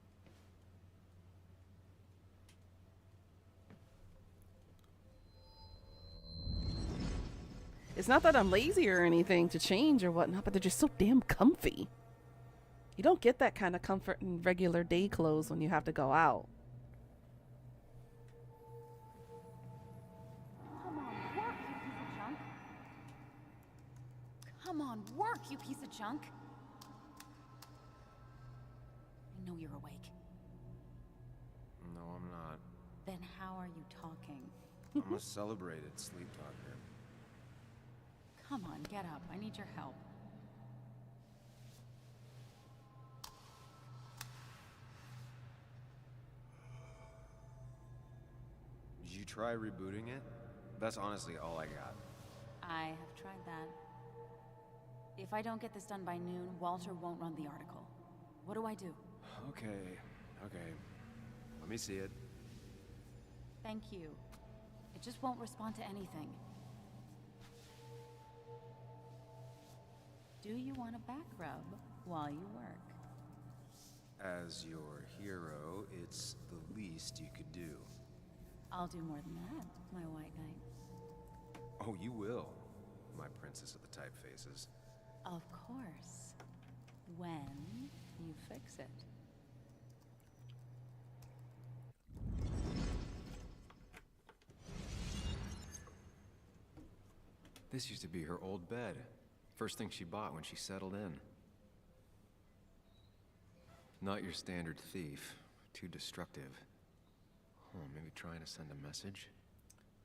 Speaker 1: It's not that I'm lazy or anything to change or whatnot, but they're just so damn comfy. You don't get that kind of comfort in regular day clothes when you have to go out.
Speaker 5: Come on, work, you piece of junk. Come on, work, you piece of junk. I know you're awake.
Speaker 7: No, I'm not.
Speaker 5: Then how are you talking?
Speaker 7: I'm a celebrated sleep talker.
Speaker 5: Come on, get up. I need your help.
Speaker 7: Did you try rebooting it? That's honestly all I got.
Speaker 5: I have tried that. If I don't get this done by noon, Walter won't run the article. What do I do?
Speaker 7: Okay. Let me see it.
Speaker 5: Thank you. It just won't respond to anything. Do you want a back rub while you work?
Speaker 7: As your hero, it's the least you could do.
Speaker 5: I'll do more than that, my white knight.
Speaker 7: Oh, you will, my princess of the typefaces.
Speaker 5: Of course. When you fix it.
Speaker 4: This used to be her old bed. First thing she bought when she settled in. Not your standard thief. Too destructive. Oh, maybe trying to send a message?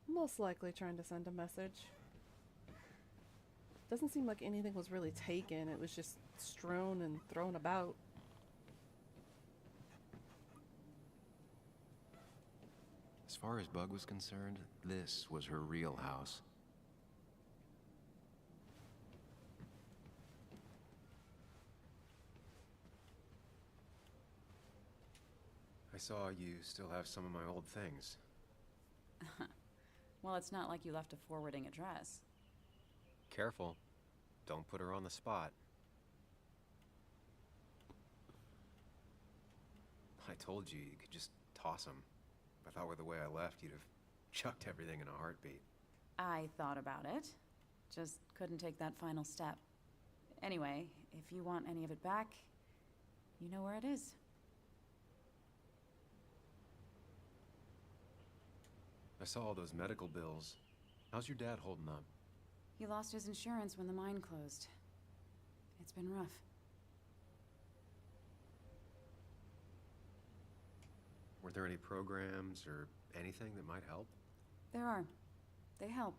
Speaker 1: Most likely trying to send a message. Doesn't seem like anything was really taken. It was just strewn and thrown about.
Speaker 4: As far as Bug was concerned, this was her real house. I saw you still have some of my old things.
Speaker 5: Well, it's not like you left a forwarding address.
Speaker 4: Careful. Don't put her on the spot. I told you could just toss them. If I thought with the way I left, you'd have chucked everything in a heartbeat.
Speaker 5: I thought about it. Just couldn't take that final step. Anyway, if you want any of it back, you know where it is.
Speaker 4: I saw all those medical bills. How's your dad holding up?
Speaker 5: He lost his insurance when the mine closed. It's been rough.
Speaker 4: Were there any programs or anything that might help?
Speaker 5: There are. They help.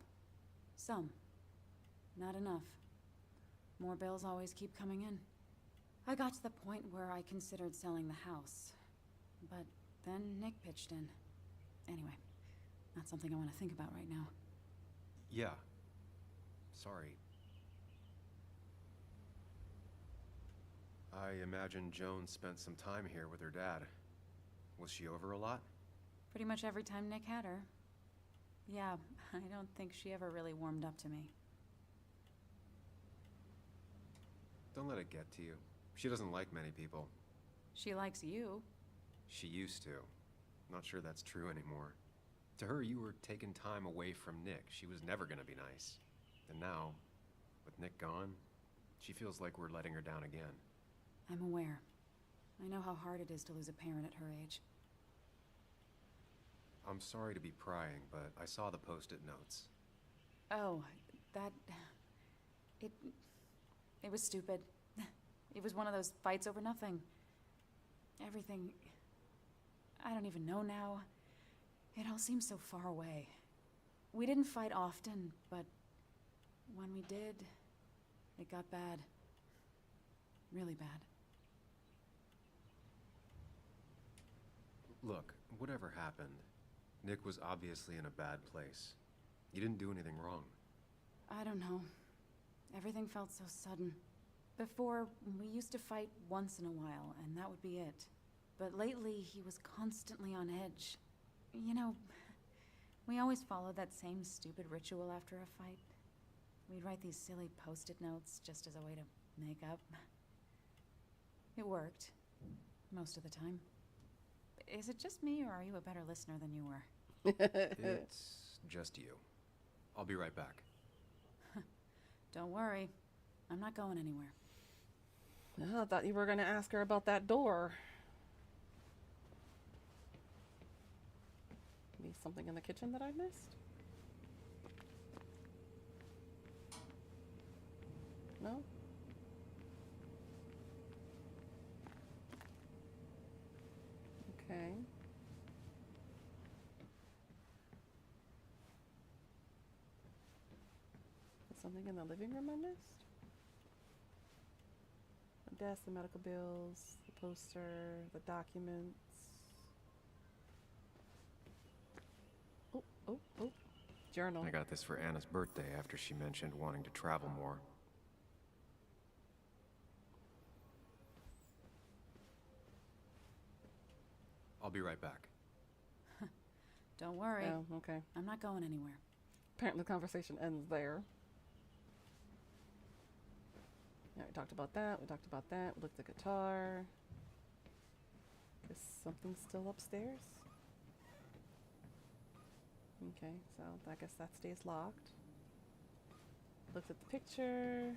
Speaker 5: Some. Not enough. More bills always keep coming in. I got to the point where I considered selling the house. But then Nick pitched in. Anyway, not something I want to think about right now.
Speaker 4: Yeah. Sorry. I imagine Joan spent some time here with her dad. Was she over a lot?
Speaker 5: Pretty much every time Nick had her. Yeah, I don't think she ever really warmed up to me.
Speaker 4: Don't let it get to you. She doesn't like many people.
Speaker 5: She likes you.
Speaker 4: She used to. Not sure that's true anymore. To her, you were taking time away from Nick. She was never gonna be nice. And now, with Nick gone, she feels like we're letting her down again.
Speaker 5: I'm aware. I know how hard it is to lose a parent at her age.
Speaker 4: I'm sorry to be prying, but I saw the post-it notes.
Speaker 5: Oh, that... It was stupid. It was one of those fights over nothing. Everything... I don't even know now. It all seems so far away. We didn't fight often, but when we did, it got bad. Really bad.
Speaker 4: Look, whatever happened, Nick was obviously in a bad place. You didn't do anything wrong.
Speaker 5: I don't know. Everything felt so sudden. Before, we used to fight once in a while, and that would be it. But lately, he was constantly on edge. You know, we always followed that same stupid ritual after a fight. We'd write these silly post-it notes just as a way to make up. It worked. Most of the time. Is it just me, or are you a better listener than you were?
Speaker 7: It's just you. I'll be right back.
Speaker 5: Don't worry. I'm not going anywhere.
Speaker 1: Oh, I thought you were going to ask her about that door. Maybe something in the kitchen that I missed? No? Okay. Is something in the living room I missed? The desk, the medical bills, the poster, the documents. Oh. Journal.
Speaker 4: I got this for Anna's birthday after she mentioned wanting to travel more. I'll be right back.
Speaker 5: Don't worry.
Speaker 1: Oh, okay.
Speaker 5: I'm not going anywhere.
Speaker 1: Apparently the conversation ends there. Yeah, we talked about that. We looked at the guitar. Guess something's still upstairs. Okay, so I guess that stays locked. Looked at the picture.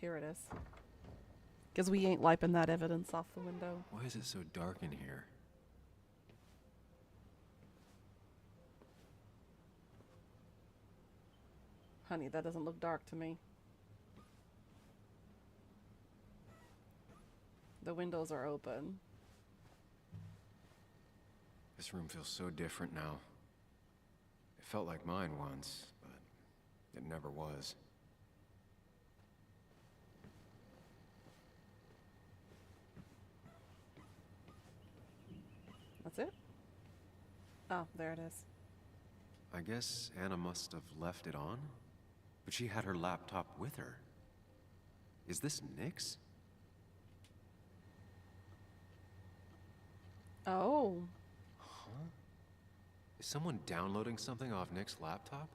Speaker 1: Here it is. Because we ain't wiping that evidence off the window.
Speaker 4: Why is it so dark in here?
Speaker 1: Honey, that doesn't look dark to me. The windows are open.
Speaker 4: This room feels so different now. It felt like mine once, but it never was.
Speaker 1: That's it? Oh, there it is.
Speaker 4: I guess Anna must have left it on, but she had her laptop with her. Is this Nick's?
Speaker 1: Oh.
Speaker 4: Huh? Is someone downloading something off Nick's laptop?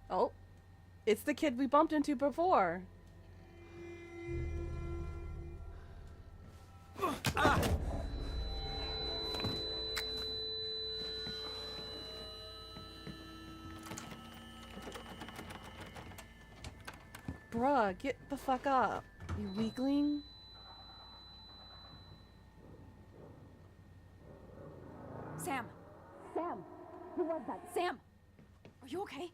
Speaker 1: Oh. It's the kid we bumped into before. Bruh, get the fuck up, you weakling.
Speaker 5: Sam! Sam! Who was that? Sam! Are you okay?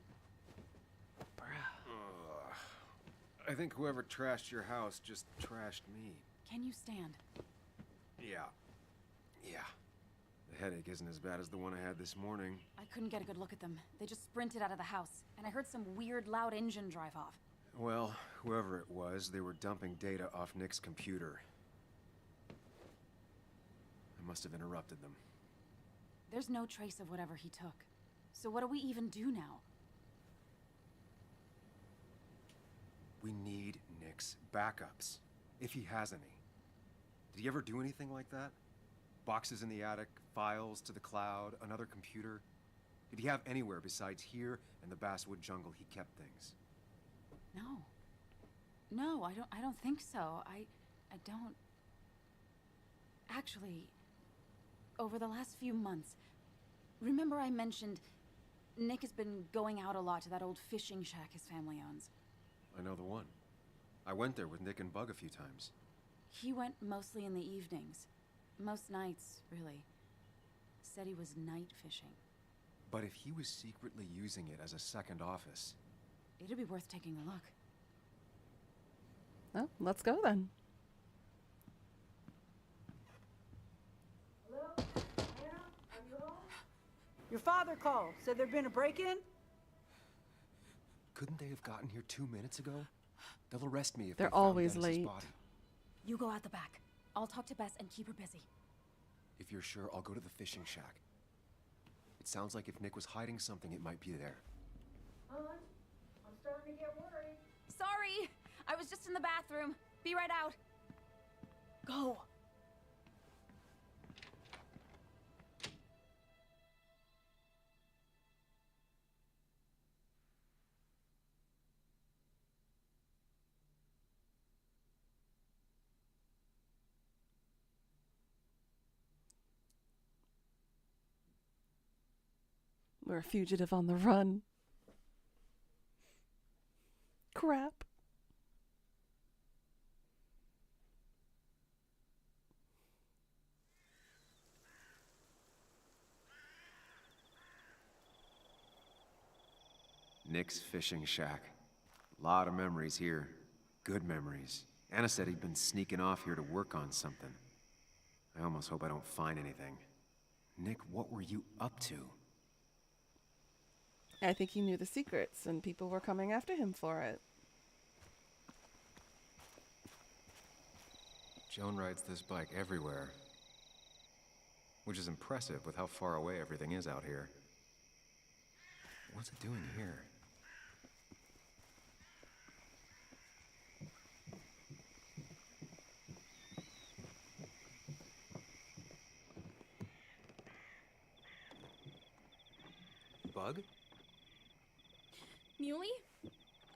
Speaker 7: I think whoever trashed your house just trashed me.
Speaker 5: Can you stand?
Speaker 7: Yeah. The headache isn't as bad as the one I had this morning.
Speaker 5: I couldn't get a good look at them. They just sprinted out of the house, and I heard some weird, loud engine drive off.
Speaker 7: Well, whoever it was, they were dumping data off Nick's computer. I must have interrupted them.
Speaker 5: There's no trace of whatever he took. So what do we even do now?
Speaker 7: We need Nick's backups, if he has any. Did he ever do anything like that? Boxes in the attic, files to the cloud, another computer? Did he have anywhere besides here and the Basswood jungle he kept things?
Speaker 5: No, I don't think so. I don't... Actually, over the last few months, remember I mentioned Nick has been going out a lot to that old fishing shack his family owns.
Speaker 7: I know the one. I went there with Nick and Bug a few times.
Speaker 5: He went mostly in the evenings. Most nights, really. Said he was night fishing.
Speaker 7: But if he was secretly using it as a second office...
Speaker 5: It'd be worth taking a look.
Speaker 1: Well, let's go then.
Speaker 8: Hello? Anna? Are you home? Your father called. Said there'd been a break-in?
Speaker 7: Couldn't they have gotten here 2 minutes ago? They'll arrest me if
Speaker 1: They're
Speaker 7: they found
Speaker 1: always
Speaker 7: Dennis's
Speaker 1: late.
Speaker 7: body.
Speaker 5: You go out the back. I'll talk to Bess and keep her busy.
Speaker 4: If you're sure, I'll go to the fishing shack. It sounds like if Nick was hiding something, it might be there.
Speaker 8: Hon, I'm starting to get worried.
Speaker 5: Sorry! I was just in the bathroom. Be right out. Go.
Speaker 1: We're a fugitive on the run. Crap.
Speaker 4: Nick's fishing shack. Lot of memories here. Good memories. Anna said he'd been sneaking off here to work on something. I almost hope I don't find anything. Nick, what were you up to?
Speaker 1: I think he knew the secrets, and people were coming after him for it.
Speaker 4: Joan rides this bike everywhere. Which is impressive with how far away everything is out here. What's it doing here? Bug?
Speaker 9: Muley?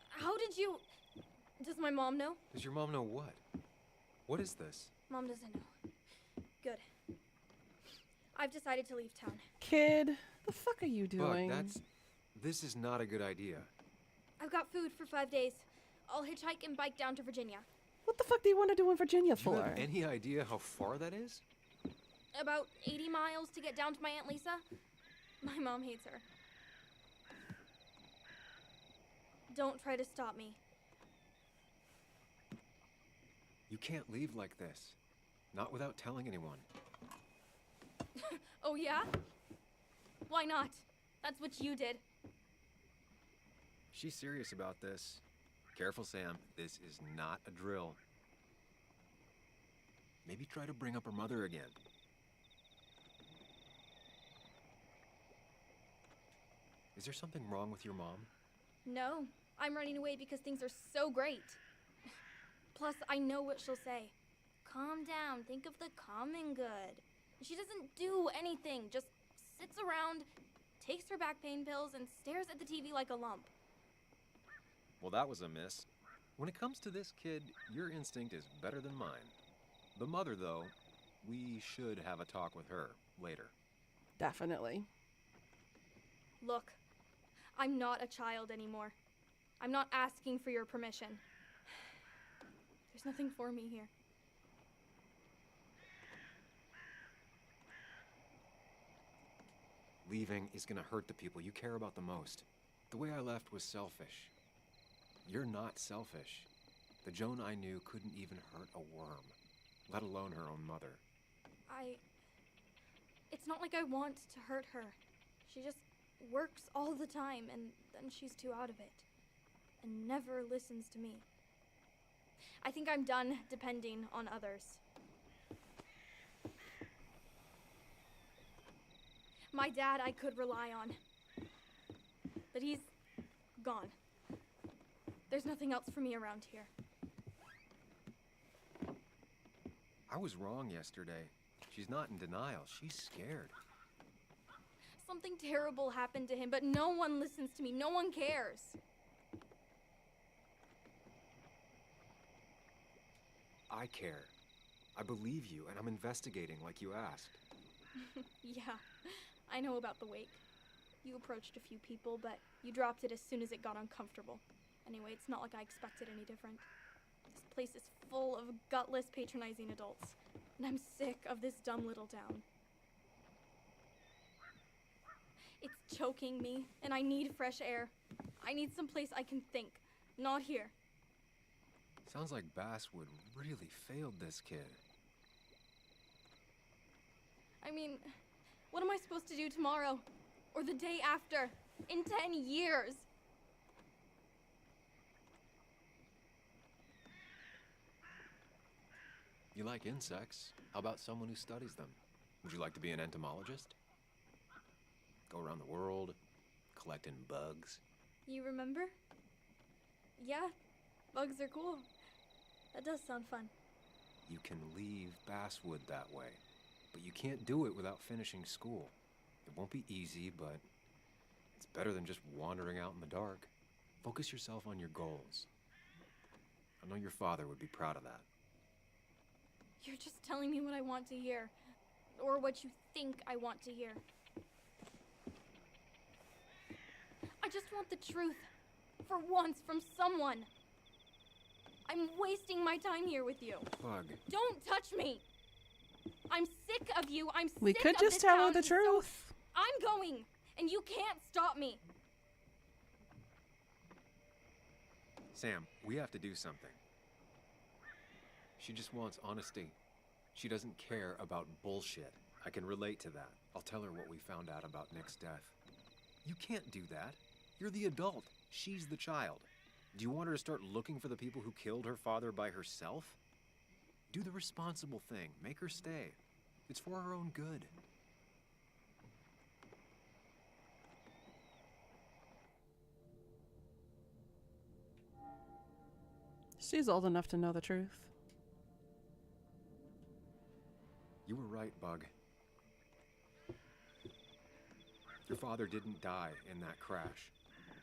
Speaker 9: How did you... Does my mom know?
Speaker 4: Does your mom know what? What is this?
Speaker 9: Mom doesn't know. Good. I've decided to leave town.
Speaker 1: Kid, the fuck are you doing?
Speaker 4: Bug, this is not a good idea.
Speaker 9: I've got food for 5 days. I'll hitchhike and bike down to Virginia.
Speaker 1: What the fuck do you want to do in Virginia
Speaker 4: Do you
Speaker 1: for?
Speaker 4: have any idea how far that is?
Speaker 9: About 80 miles to get down to my Aunt Lisa. My mom hates her. Don't try to stop me.
Speaker 4: You can't leave like this. Not without telling anyone.
Speaker 9: Oh, yeah? Why not? That's what you did.
Speaker 4: She's serious about this. Careful, Sam. This is not a drill. Maybe try to bring up her mother again. Is there something wrong with your mom?
Speaker 9: No, I'm running away because things are so great. Plus, I know what she'll say. Calm down, think of the common good. She doesn't do anything, just sits around, takes her back pain pills, and stares at the TV like a lump.
Speaker 4: Well, that was a miss. When it comes to this kid, your instinct is better than mine. The mother, though, we should have a talk with her later.
Speaker 1: Definitely.
Speaker 9: Look, I'm not a child anymore. I'm not asking for your permission. There's nothing for me here.
Speaker 4: Leaving is gonna hurt the people you care about the most. The way I left was selfish. You're not selfish. The Joan I knew couldn't even hurt a worm, let alone her own mother.
Speaker 9: It's not like I want to hurt her. She just works all the time, and then she's too out of it. And never listens to me. I think I'm done depending on others. My dad I could rely on. But he's gone. There's nothing else for me around here.
Speaker 4: I was wrong yesterday. She's not in denial. She's scared.
Speaker 9: Something terrible happened to him, but no one listens to me. No one cares.
Speaker 4: I care. I believe you, and I'm investigating like you asked.
Speaker 9: Yeah, I know about the wake. You approached a few people, but you dropped it as soon as it got uncomfortable. Anyway, it's not like I expected any different. This place is full of gutless, patronizing adults, and I'm sick of this dumb little town. It's choking me, and I need fresh air. I need someplace I can think, not here.
Speaker 4: Sounds like Basswood really failed this kid.
Speaker 9: I mean, what am I supposed to do tomorrow? Or the day after? In 10 years?
Speaker 4: You like insects. How about someone who studies them? Would you like to be an entomologist? Go around the world, collecting bugs?
Speaker 9: You remember? Yeah, bugs are cool. That does sound fun.
Speaker 4: You can leave Basswood that way, but you can't do it without finishing school. It won't be easy, but it's better than just wandering out in the dark. Focus yourself on your goals. I know your father would be proud of that.
Speaker 9: You're just telling me what I want to hear. Or what you think I want to hear. I just want the truth. For once, from someone. I'm wasting my time here with you.
Speaker 4: Bug.
Speaker 9: Don't touch me! I'm sick of you. I'm sick
Speaker 1: We could
Speaker 9: of
Speaker 1: just
Speaker 9: this
Speaker 1: tell
Speaker 9: town,
Speaker 1: her the
Speaker 9: and so
Speaker 1: truth.
Speaker 9: I'm going, and you can't stop me.
Speaker 4: Sam, we have to do something. She just wants honesty. She doesn't care about bullshit. I can relate to that. I'll tell her what we found out about Nick's death. You can't do that. You're the adult. She's the child. Do you want her to start looking for the people who killed her father by herself? Do the responsible thing. Make her stay. It's for her own good.
Speaker 1: She's old enough to know the truth.
Speaker 4: You were right, Bug. Your father didn't die in that crash.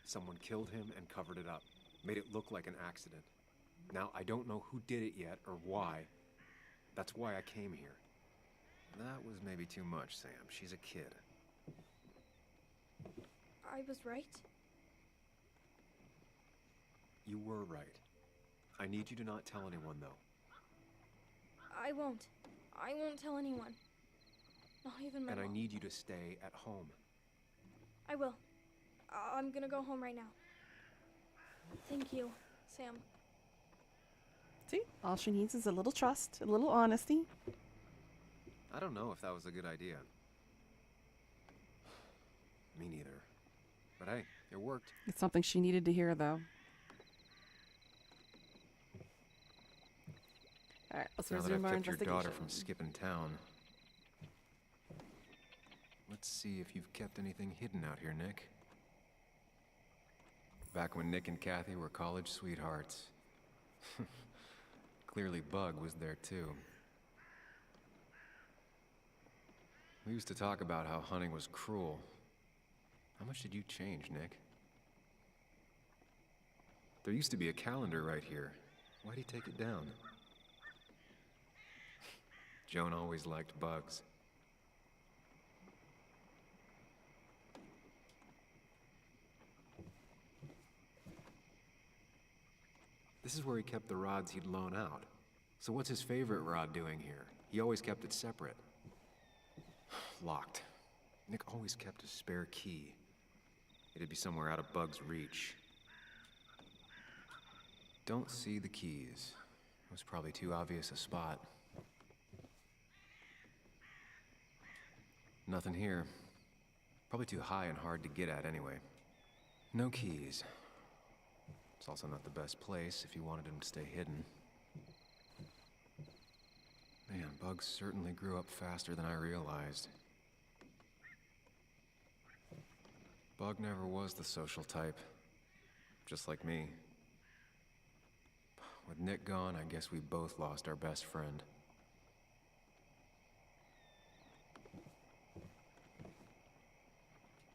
Speaker 4: Someone killed him and covered it up. Made it look like an accident. Now, I don't know who did it yet or why. That's why I came here. That was maybe too much, Sam. She's a kid.
Speaker 9: I was right.
Speaker 4: You were right. I need you to not tell anyone, though.
Speaker 9: I won't. I won't tell anyone. Not even my
Speaker 4: And I
Speaker 9: mom.
Speaker 4: need you to stay at home.
Speaker 9: I will. I'm gonna go home right now. Thank you, Sam.
Speaker 1: See? All she needs is a little trust, a little honesty.
Speaker 4: I don't know if that was a good idea. Me neither. But hey, it worked.
Speaker 1: It's something she needed to hear, though. Alright, let's
Speaker 4: Now that
Speaker 1: resume
Speaker 4: I've
Speaker 1: our
Speaker 4: kept your daughter
Speaker 1: investigation.
Speaker 4: from skipping town, let's see if you've kept anything hidden out here, Nick. Back when Nick and Kathy were college sweethearts. Clearly Bug was there too. We used to talk about how hunting was cruel. How much did you change, Nick? There used to be a calendar right here. Why'd he take it down? Joan always liked bugs. This is where he kept the rods he'd loan out. So what's his favorite rod doing here? He always kept it separate. Locked. Nick always kept a spare key. It'd be somewhere out of Bug's reach. Don't see the keys. It was probably too obvious a spot. Nothing here. Probably too high and hard to get at anyway. No keys. It's also not the best place if you wanted him to stay hidden. Man, Bug certainly grew up faster than I realized. Bug never was the social type. Just like me. With Nick gone, I guess we both lost our best friend.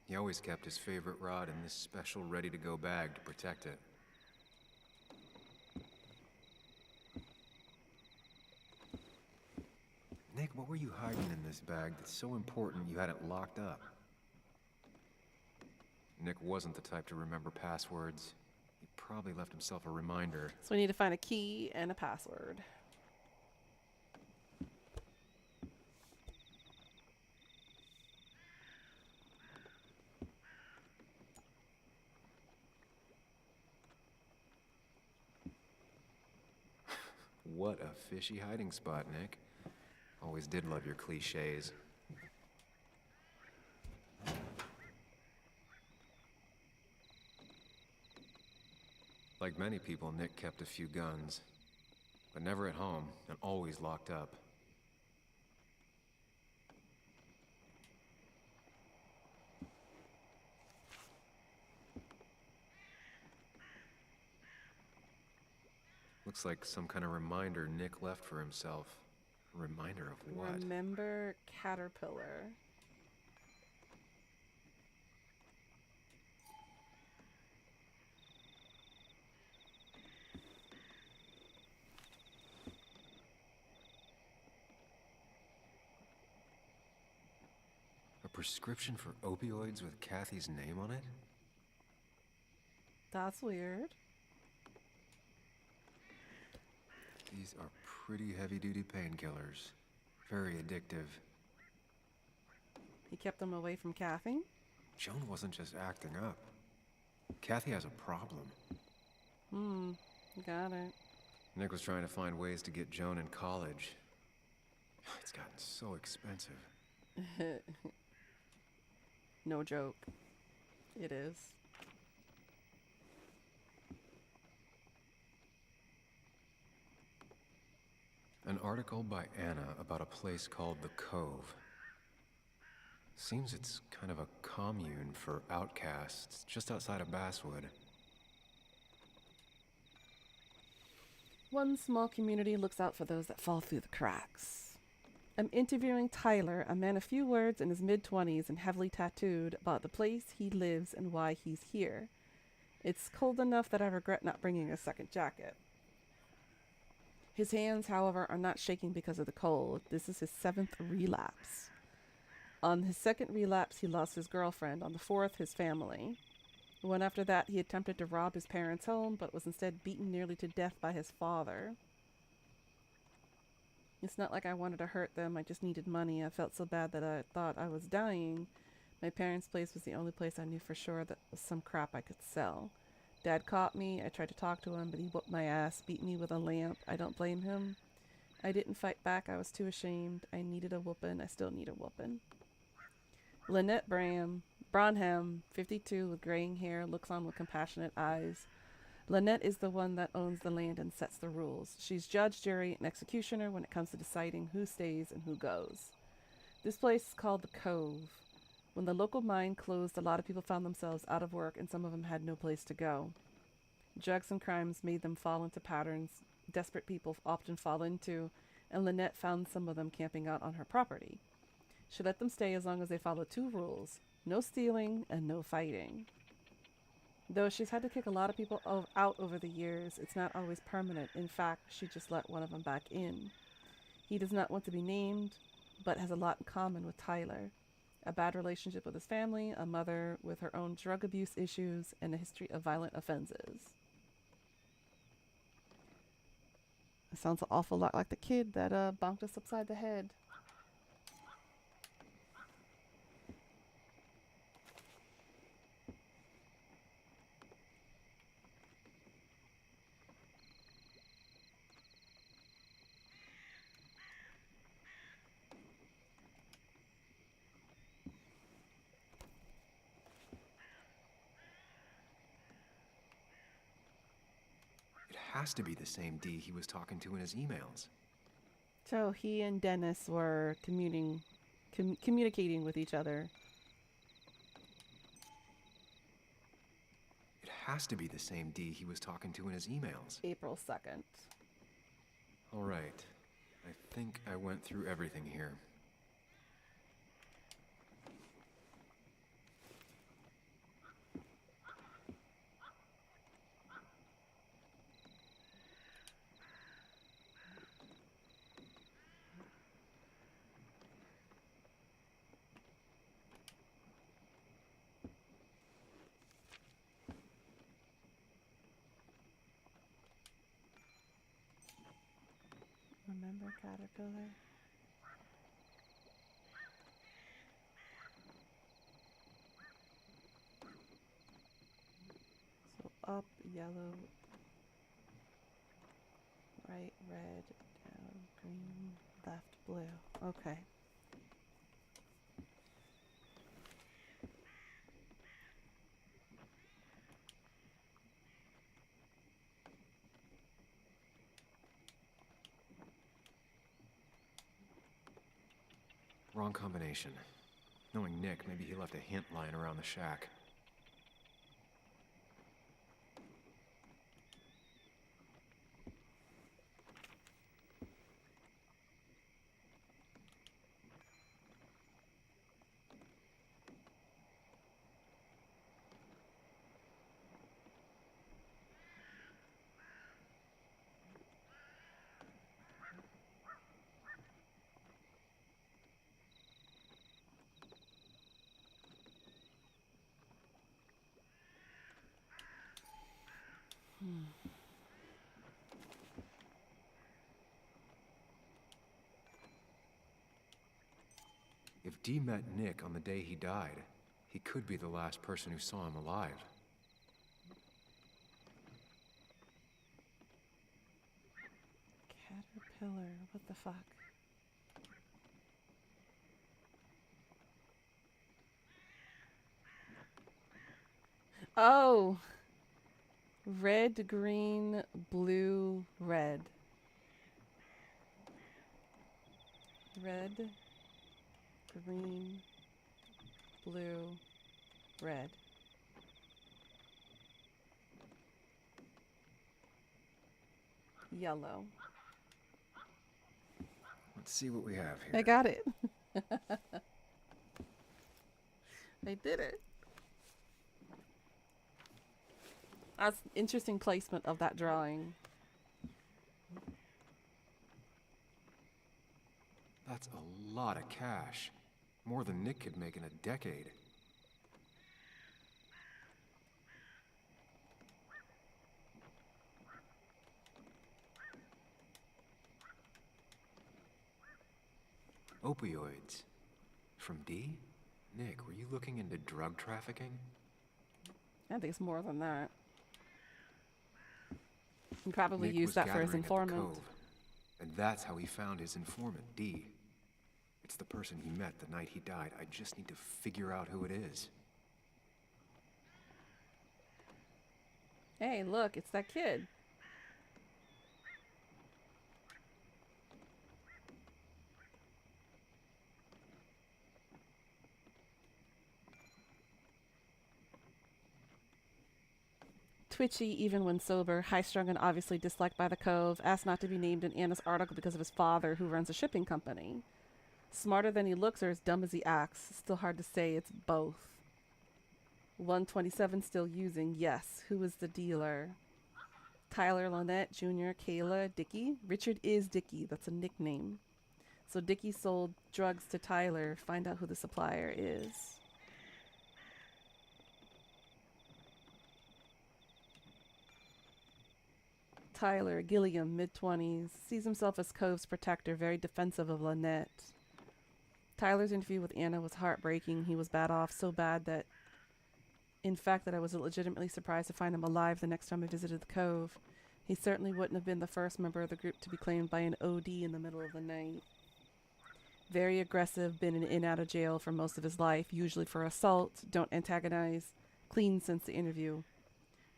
Speaker 4: He always kept his favorite rod in this special ready-to-go bag to protect it. Nick, what were you hiding in this bag that's so important you had it locked up? Nick wasn't the type to remember passwords. He probably left himself a reminder.
Speaker 1: So we need to find a key and a password.
Speaker 4: What a fishy hiding spot, Nick. Always did love your cliches. Like many people, Nick kept a few guns. but never at home and always locked up. Looks like some kind of reminder Nick left for himself. A reminder of what?
Speaker 1: Remember Caterpillar.
Speaker 4: A prescription for opioids with Kathy's name on it?
Speaker 1: That's weird.
Speaker 4: These are pretty heavy-duty painkillers. Very addictive.
Speaker 1: He kept them away from Kathy.
Speaker 4: Joan wasn't just acting up. Kathy has a problem.
Speaker 1: Got it.
Speaker 4: Nick was trying to find ways to get Joan in college. It's gotten so expensive.
Speaker 1: No joke. It is.
Speaker 4: An article by Anna about a place called the Cove. Seems it's kind of a commune for outcasts just outside of Basswood.
Speaker 1: One small community looks out for those that fall through the cracks. I'm interviewing Tyler, a man of few words in his mid-20s and heavily tattooed, about the place he lives and why he's here. It's cold enough that I regret not bringing a second jacket. His hands, however, are not shaking because of the cold. This is his 7th relapse. On his 2nd relapse, he lost his girlfriend. On the 4th, his family. The one after that, he attempted to rob his parents' home, but was instead beaten nearly to death by his father. It's not like I wanted to hurt them. I just needed money. I felt so bad that I thought I was dying. My parents' place was the only place I knew for sure that was some crap I could sell. Dad caught me. I tried to talk to him, but he whooped my ass, beat me with a lamp. I don't blame him. I didn't fight back. I was too ashamed. I needed a whooping. I still need a whooping. Lynette Branham, 52, with graying hair, looks on with compassionate eyes. Lynette is the one that owns the land and sets the rules. She's judge, jury, and executioner when it comes to deciding who stays and who goes. This place is called the Cove. When the local mine closed, a lot of people found themselves out of work, and some of them had no place to go. Drugs and crimes made them fall into patterns desperate people often fall into, and Lynette found some of them camping out on her property. She let them stay as long as they followed 2 rules: no stealing and no fighting. Though she's had to kick a lot of people out over the years, it's not always permanent. In fact, she just let one of them back in. He does not want to be named, but has a lot in common with Tyler. A bad relationship with his family, a mother with her own drug abuse issues, and a history of violent offenses. It sounds an awful lot like the kid that bonked us upside the head.
Speaker 4: It has to be the same D he was talking to in his emails.
Speaker 1: So he and Dennis were communicating with each other.
Speaker 4: It has to be the same D he was talking to in his emails.
Speaker 1: April 2nd.
Speaker 4: All right. I think I went through everything here.
Speaker 1: Remember Caterpillar? So up, yellow, right, red, down, green, left, blue. Okay.
Speaker 4: Wrong combination. Knowing Nick, maybe he left a hint lying around the shack. If Dee met Nick on the day he died, he could be the last person who saw him alive.
Speaker 1: Caterpillar. What the fuck? Oh! Red, green, blue, red. Red, green, blue, red. Yellow.
Speaker 4: Let's see what we have here.
Speaker 1: I got it. I did it. That's interesting placement of that drawing.
Speaker 4: That's a lot of cash. More than Nick could make in a decade. Opioids. From Dee? Nick, were you looking into drug trafficking?
Speaker 1: I think it's more than that. He probably
Speaker 4: Nick
Speaker 1: used
Speaker 4: was
Speaker 1: that for his
Speaker 4: gathering at the
Speaker 1: informant.
Speaker 4: Cove, and that's how he found his informant, Dee. It's the person he met the night he died. I just need to figure out who it is.
Speaker 1: Hey, look, it's that kid. Twitchy even when sober, high-strung and obviously disliked by the Cove, asked not to be named in Anna's article because of his father who runs a shipping company. Smarter than he looks or as dumb as he acts? Still hard to say, it's both. 127 still using, yes. Who is the dealer? Tyler, Lynette, Jr., Kayla, Dickie? Richard is Dickie, that's a nickname. So Dickie sold drugs to Tyler, find out who the supplier is. Tyler, Gilliam, mid-20s, sees himself as Cove's protector, very defensive of Lynette. Tyler's interview with Anna was heartbreaking. He was bad off, so bad that, in fact, that I was legitimately surprised to find him alive the next time I visited the Cove. He certainly wouldn't have been the first member of the group to be claimed by an OD in the middle of the night. Very aggressive, been in and out of jail for most of his life, usually for assault, don't antagonize, clean since the interview.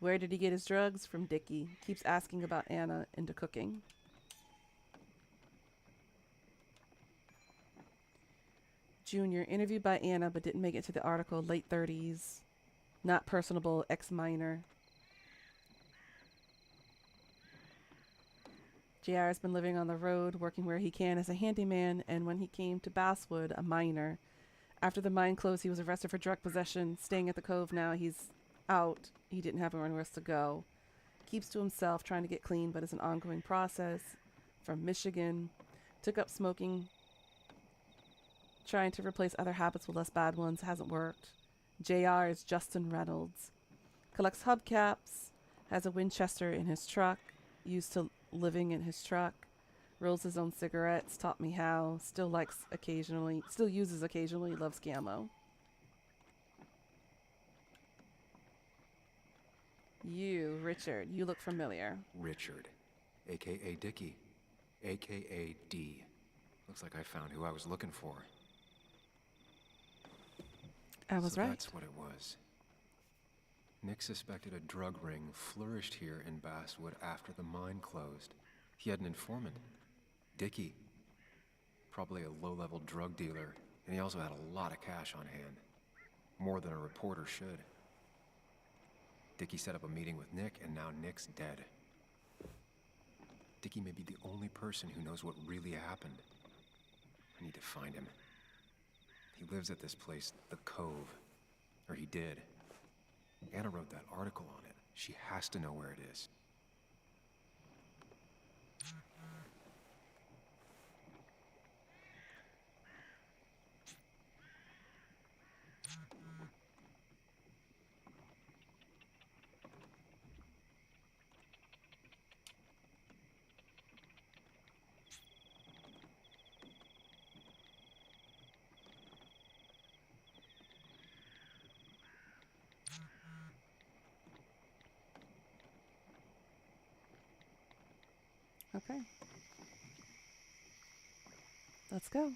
Speaker 1: Where did he get his drugs? From Dickie. Keeps asking about Anna, into cooking. Junior, interviewed by Anna but didn't make it to the article, late 30s. Not personable, ex-minor. JR has been living on the road, working where he can as a handyman, and when he came to Basswood, a minor. After the mine closed, he was arrested for drug possession. Staying at the Cove now, he's out. He didn't have anywhere else to go. Keeps to himself, trying to get clean, but it's an ongoing process. From Michigan. Took up smoking. Trying to replace other habits with less bad ones. Hasn't worked. JR is Justin Reynolds. Collects hubcaps. Has a Winchester in his truck. Used to living in his truck. Rolls his own cigarettes. Taught me how. Still uses occasionally. Loves Gammo. You, Richard, you look familiar.
Speaker 4: Richard, a.k.a. Dickie, a.k.a. D. Looks like I found who I was looking for.
Speaker 1: I was right.
Speaker 4: That's what it was. Nick suspected a drug ring flourished here in Basswood after the mine closed. He had an informant. Dickie. Probably a low-level drug dealer. And he also had a lot of cash on hand. More than a reporter should. Dickie set up a meeting with Nick, and now Nick's dead. Dickie may be the only person who knows what really happened. I need to find him. He lives at this place, the Cove. Or he did. Anna wrote that article on it. She has to know where it is.
Speaker 1: Okay. Let's go.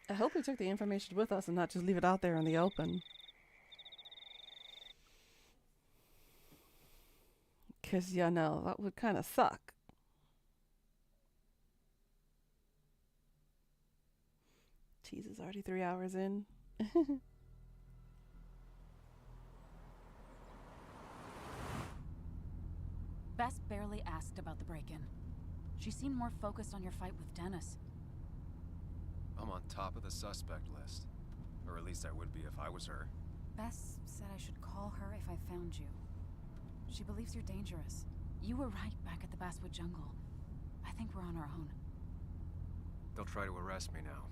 Speaker 1: I hope we took the information with us and not just leave it out there in the open. Because, you know, that would kind of suck. Jesus, already 3 hours in.
Speaker 5: Bess barely asked about the break-in. She seemed more focused on your fight with Dennis.
Speaker 4: I'm on top of the suspect list. Or at least I would be if I was her.
Speaker 5: Bess said I should call her if I found you. She believes you're dangerous. You were right back at the Basswood Jungle. I think we're on our own.
Speaker 4: They'll try to arrest me now.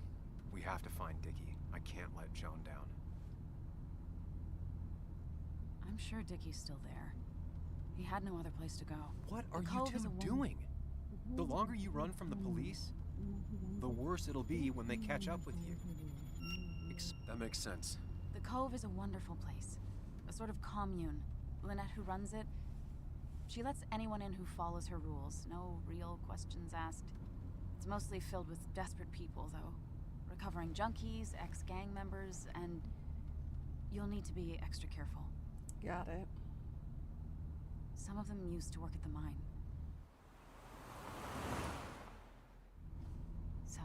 Speaker 4: We have to find Dickie. I can't let Joan down.
Speaker 5: I'm sure Dickie's still there. He had no other place to go.
Speaker 4: What are
Speaker 5: The
Speaker 4: you
Speaker 5: Cove is
Speaker 4: two
Speaker 5: a
Speaker 4: doing? The longer you run from the police, the worse it'll be when they catch up with you. That makes sense.
Speaker 5: The Cove is a wonderful place. A sort of commune. Lynette, who runs it, she lets anyone in who follows her rules. No real questions asked. It's mostly filled with desperate people, though. Recovering junkies, ex-gang members, and you'll need to be extra careful.
Speaker 1: Got it.
Speaker 5: Some of them used to work at the mine. So,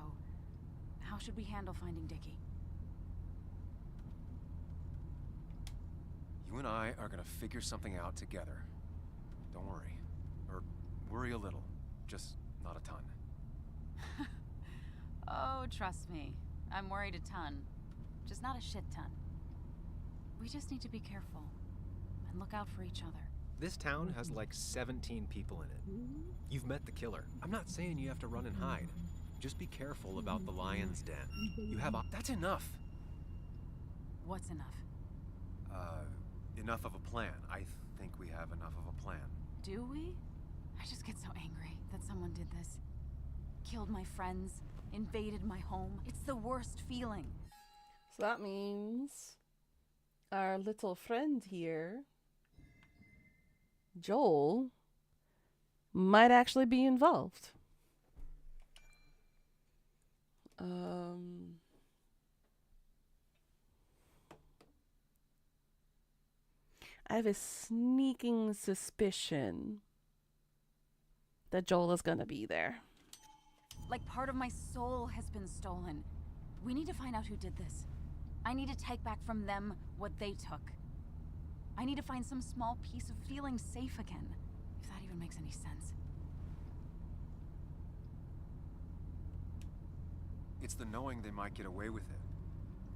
Speaker 5: how should we handle finding Dickie?
Speaker 4: You and I are gonna figure something out together. Don't worry. Or worry a little. Just not a ton.
Speaker 5: Oh, trust me. I'm worried a ton. Just not a shit ton. We just need to be careful. And look out for each other.
Speaker 4: This town has like 17 people in it. You've met the killer. I'm not saying you have to run and hide. Just be careful about the lion's den. You have that's enough.
Speaker 5: What's enough?
Speaker 4: Enough of a plan. I think we have enough of a plan.
Speaker 5: Do we? I just get so angry that someone did this. Killed my friends, invaded my home. It's the worst feeling.
Speaker 1: So that means our little friend here, Joel, might actually be involved. I have a sneaking suspicion that Joel is gonna be there.
Speaker 5: Like part of my soul has been stolen. We need to find out who did this. I need to take back from them what they took. I need to find some small piece of feeling safe again, if that even makes any sense.
Speaker 4: It's the knowing they might get away with it.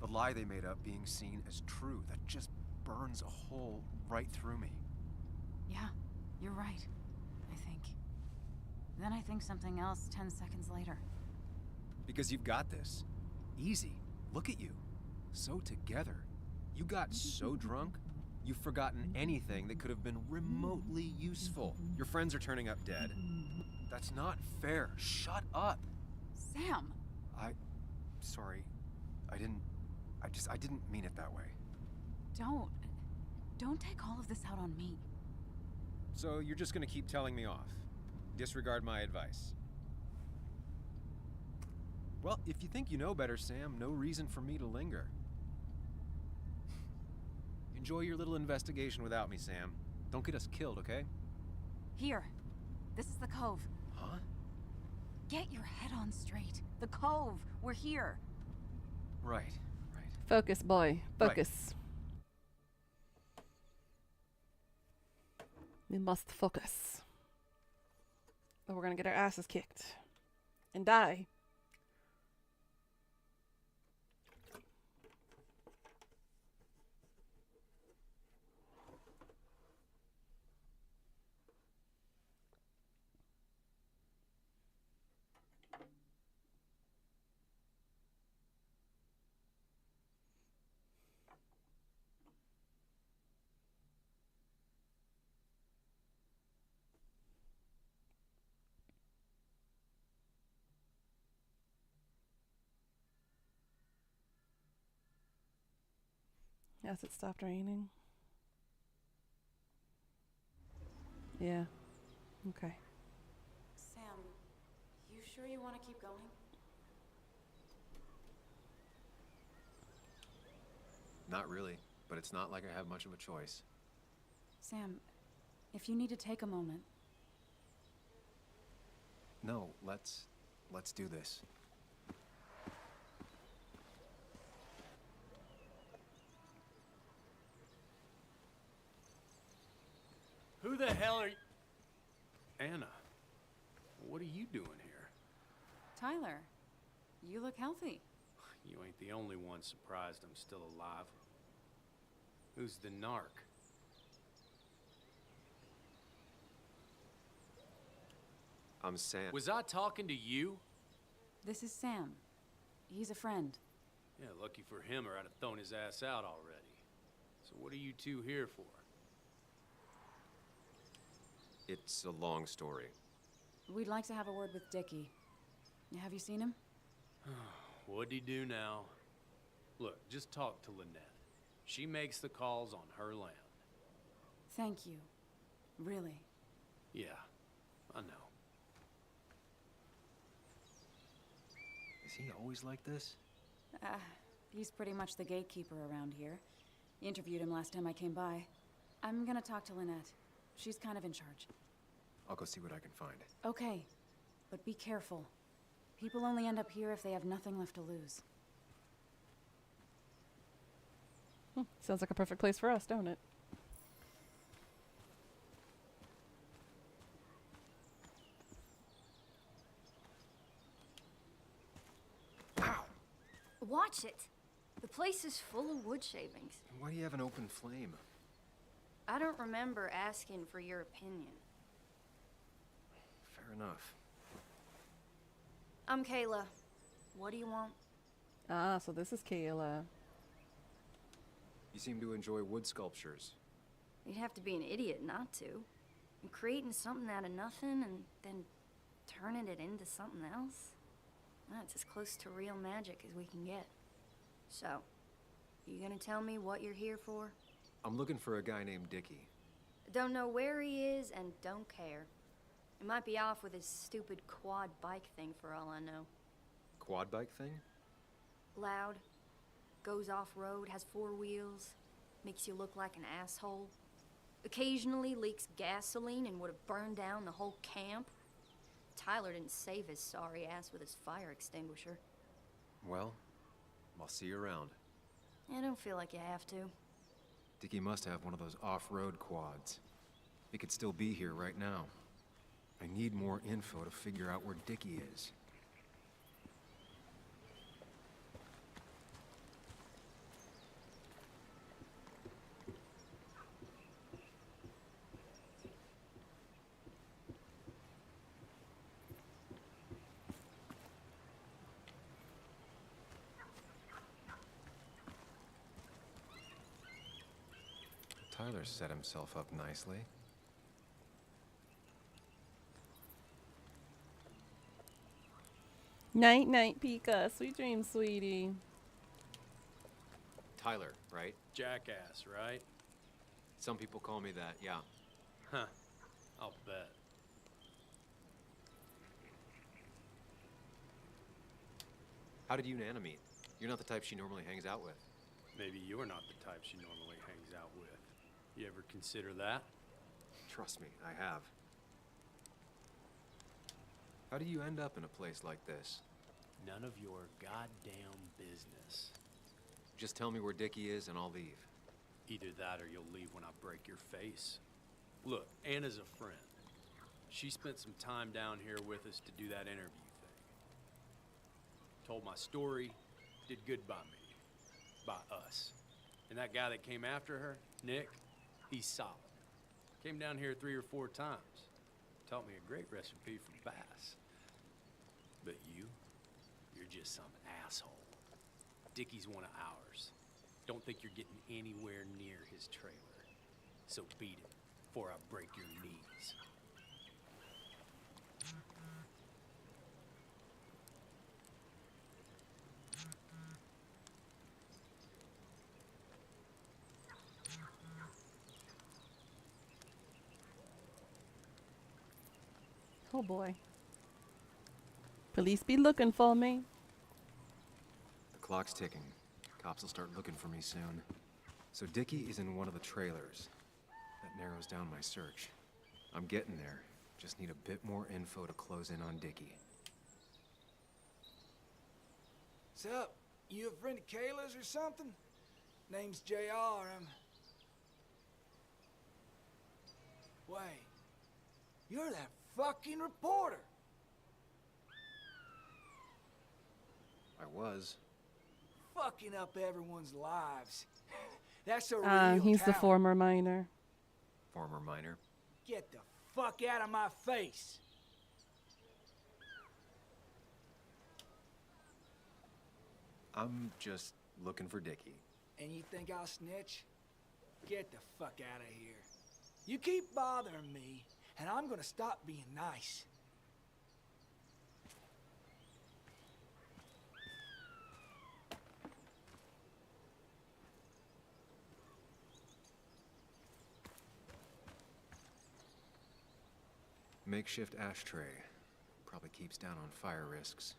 Speaker 4: The lie they made up being seen as true that just burns a hole right through me.
Speaker 5: Yeah, you're right, I think. Then I think something else 10 seconds later.
Speaker 4: Because you've got this. Easy. Look at you. So together. You got so drunk, you've forgotten anything that could have been remotely useful. Your friends are turning up dead. That's not fair. Shut up.
Speaker 5: Sam!
Speaker 4: Sorry. I didn't mean it that way.
Speaker 5: Don't take all of this out on me.
Speaker 4: So you're just gonna keep telling me off? Disregard my advice? Well, if you think you know better, Sam, no reason for me to linger. Enjoy your little investigation without me, Sam. Don't get us killed, okay?
Speaker 5: Here, This is the Cove.
Speaker 7: Huh?
Speaker 5: Get your head on straight. The Cove. We're here.
Speaker 7: Right.
Speaker 1: Focus, boy. Focus. We must focus. Or we're gonna get our asses kicked. And die. Yes, it stopped raining. Yeah. Okay.
Speaker 5: Sam, you sure you want to keep going?
Speaker 4: Not really, but it's not like I have much of a choice.
Speaker 5: Sam, if you need to take a moment.
Speaker 4: No, let's do this.
Speaker 10: Who the hell are you? Anna, what are you doing here?
Speaker 5: Tyler, you look healthy.
Speaker 10: You ain't the only one surprised I'm still alive. Who's the narc?
Speaker 4: I'm Sam.
Speaker 10: Was I talking to you?
Speaker 5: This is Sam. He's a friend.
Speaker 10: Yeah, lucky for him or I'd have thrown his ass out already. So what are you two here for?
Speaker 4: It's a long story.
Speaker 5: We'd like to have a word with Dickie. Have you seen him?
Speaker 10: What'd he do now? Look, just talk to Lynette. She makes the calls on her land.
Speaker 5: Thank you. Really.
Speaker 10: Yeah, I know.
Speaker 4: Is he always like this?
Speaker 5: He's pretty much the gatekeeper around here. Interviewed him last time I came by. I'm gonna talk to Lynette. She's kind of in charge.
Speaker 4: I'll go see what I can find.
Speaker 5: Okay, but be careful. People only end up here if they have nothing left to lose.
Speaker 1: Sounds like a perfect place for us, don't it?
Speaker 9: Watch it. The place is full of wood shavings.
Speaker 4: Why do you have an open flame?
Speaker 9: I don't remember asking for your opinion.
Speaker 4: Fair enough.
Speaker 9: I'm Kayla. What do you want?
Speaker 1: Ah, so this is Kayla.
Speaker 4: You seem to enjoy wood sculptures.
Speaker 9: You'd have to be an idiot not to. And creating something out of nothing and then turning it into something else? That's as close to real magic as we can get. So, you gonna tell me what you're here for?
Speaker 4: I'm looking for a guy named Dickie.
Speaker 9: Don't know where he is and don't care. He might be off with his stupid quad bike thing for all I know.
Speaker 4: Quad bike thing?
Speaker 9: Loud, goes off-road, has 4 wheels, makes you look like an asshole. Occasionally leaks gasoline and would have burned down the whole camp. Tyler didn't save his sorry ass with his fire extinguisher.
Speaker 4: Well, I'll see you around.
Speaker 9: I don't feel like you have to.
Speaker 4: Dickie must have one of those off-road quads. He could still be here right now. I need more info to figure out where Dickie is. Tyler set himself up nicely.
Speaker 1: Night, night, Pika. Sweet dreams, sweetie.
Speaker 4: Tyler, right?
Speaker 10: Jackass, right?
Speaker 4: Some people call me that, yeah.
Speaker 10: Huh. I'll bet.
Speaker 4: How did you and Anna meet? You're not the type she normally hangs out with.
Speaker 10: Maybe you're not the type she normally hangs out with. You ever consider that?
Speaker 4: Trust me, I have. How do you end up in a place like this?
Speaker 10: None of your goddamn business.
Speaker 4: Just tell me where Dickie is and I'll leave.
Speaker 10: Either that or you'll leave when I break your face. Look, Anna's a friend. She spent some time down here with us to do that interview thing. Told my story, did good by me. By us. And that guy that came after her, Nick, he's solid. Came down here 3 or 4 times. Taught me a great recipe for bass. But you're just some asshole. Dickie's one of ours. Don't think you're getting anywhere near his trailer. So beat it, before I break your knees.
Speaker 1: Oh boy. Police be looking for me.
Speaker 4: The clock's ticking. Cops will start looking for me soon. So Dickie is in one of the trailers. That narrows down my search. I'm getting there. Just need a bit more info to close in on Dickie.
Speaker 11: What's up? You a friend of Kayla's or something? Name's JR. Wait. You're that fucking reporter.
Speaker 4: I was.
Speaker 11: Fucking up everyone's lives. That's a real
Speaker 1: He's the
Speaker 11: talent.
Speaker 1: former miner.
Speaker 4: Former miner.
Speaker 11: Get the fuck out of my face.
Speaker 4: I'm just looking for Dickie.
Speaker 11: And you think I'll snitch? Get the fuck out of here. You keep bothering me, and I'm gonna stop being nice.
Speaker 4: Makeshift ashtray. Probably keeps down on fire risks.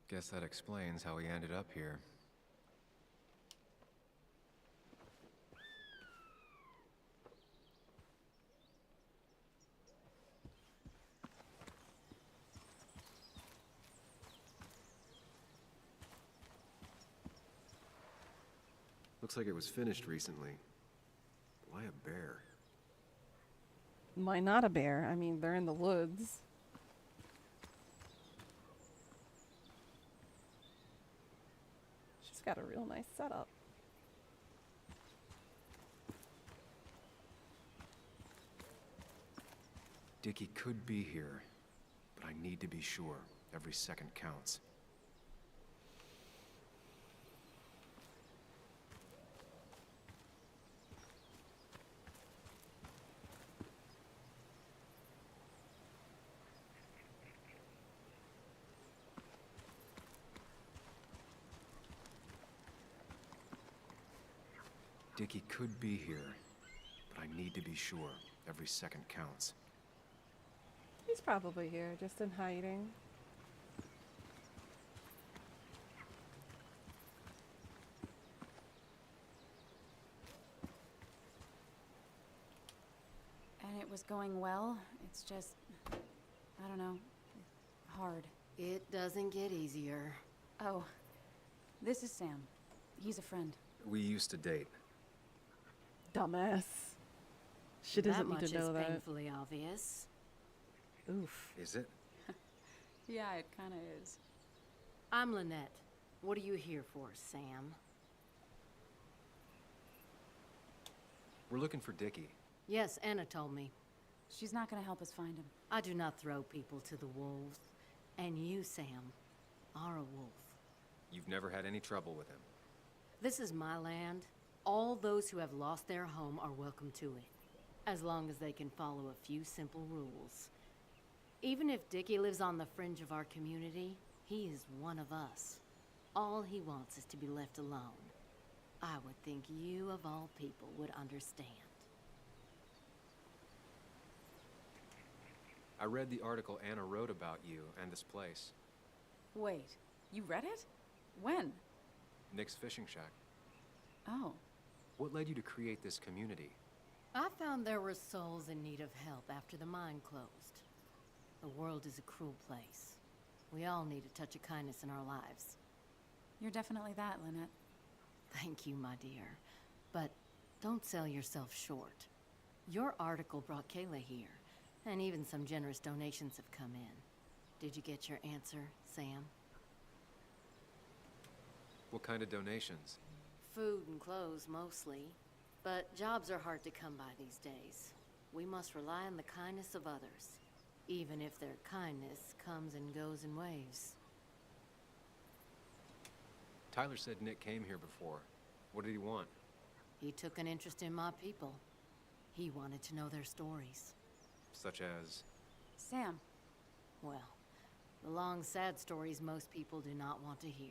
Speaker 4: Guess that explains how he ended up here. Looks like it was finished recently. Why a bear?
Speaker 1: Why not a bear? I mean, they're in the woods. She's got a real nice setup.
Speaker 4: Dickie could be here, but I need to be sure. Every second counts. Dickie could be here, but I need to be sure. Every second counts.
Speaker 1: He's probably here, just in hiding.
Speaker 5: And it was going well. It's just, I don't know, hard.
Speaker 12: It doesn't get easier.
Speaker 5: Oh, this is Sam. He's a friend.
Speaker 4: We used to date.
Speaker 1: Dumbass. She doesn't need to know
Speaker 12: That much is
Speaker 1: that.
Speaker 12: painfully obvious.
Speaker 1: Oof.
Speaker 4: Is it?
Speaker 5: Yeah, it kind of is.
Speaker 12: I'm Lynette. What are you here for, Sam?
Speaker 4: We're looking for Dickie.
Speaker 12: Yes, Anna told me.
Speaker 5: She's not going to help us find him.
Speaker 12: I do not throw people to the wolves. And you, Sam, are a wolf.
Speaker 4: You've never had any trouble with him.
Speaker 12: This is my land. All those who have lost their home are welcome to it, as long as they can follow a few simple rules. Even if Dickie lives on the fringe of our community, he is one of us. All he wants is to be left alone. I would think you, of all people, would understand.
Speaker 4: I read the article Anna wrote about you and this place.
Speaker 5: Wait, you read it? When?
Speaker 4: Nick's fishing shack.
Speaker 5: Oh.
Speaker 4: What led you to create this community?
Speaker 12: I found there were souls in need of help after the mine closed. The world is a cruel place. We all need a touch of kindness in our lives.
Speaker 5: You're definitely that, Lynette.
Speaker 12: Thank you, my dear. But don't sell yourself short. Your article brought Kayla here, and even some generous donations have come in. Did you get your answer, Sam?
Speaker 4: What kind of donations?
Speaker 12: Food and clothes, mostly. But jobs are hard to come by these days. We must rely on the kindness of others, even if their kindness comes and goes in waves.
Speaker 4: Tyler said Nick came here before. What did he want?
Speaker 12: He took an interest in my people. He wanted to know their stories.
Speaker 4: Such as?
Speaker 5: Sam.
Speaker 12: Well, the long, sad stories most people do not want to hear.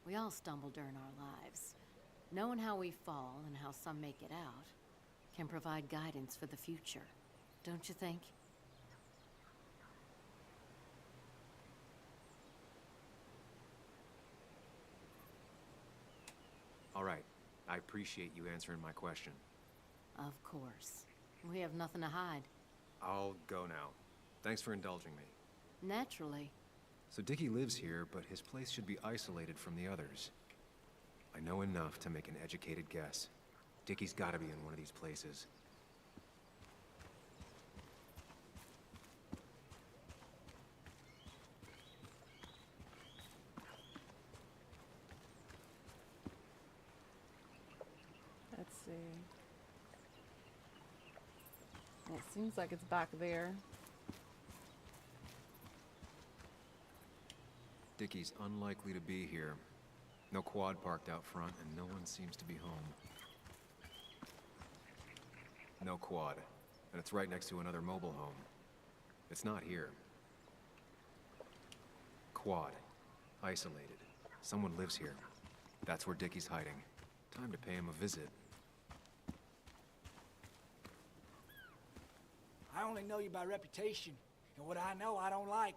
Speaker 12: We all stumble during our lives. Knowing how we fall and how some make it out can provide guidance for the future, don't you think?
Speaker 4: All right. I appreciate you answering my question.
Speaker 12: Of course. We have nothing to hide.
Speaker 4: I'll go now. Thanks for indulging me.
Speaker 12: Naturally.
Speaker 4: So Dickie lives here, but his place should be isolated from the others. I know enough to make an educated guess. Dickie's gotta be in one of these places.
Speaker 1: Let's see. It seems like it's back there.
Speaker 4: Dickie's unlikely to be here. No quad parked out front, and no one seems to be home. No quad. And it's right next to another mobile home. It's not here. Quad. Isolated. Someone lives here. That's where Dickie's hiding. Time to pay him a visit.
Speaker 11: I only know you by reputation, and what I know I don't like.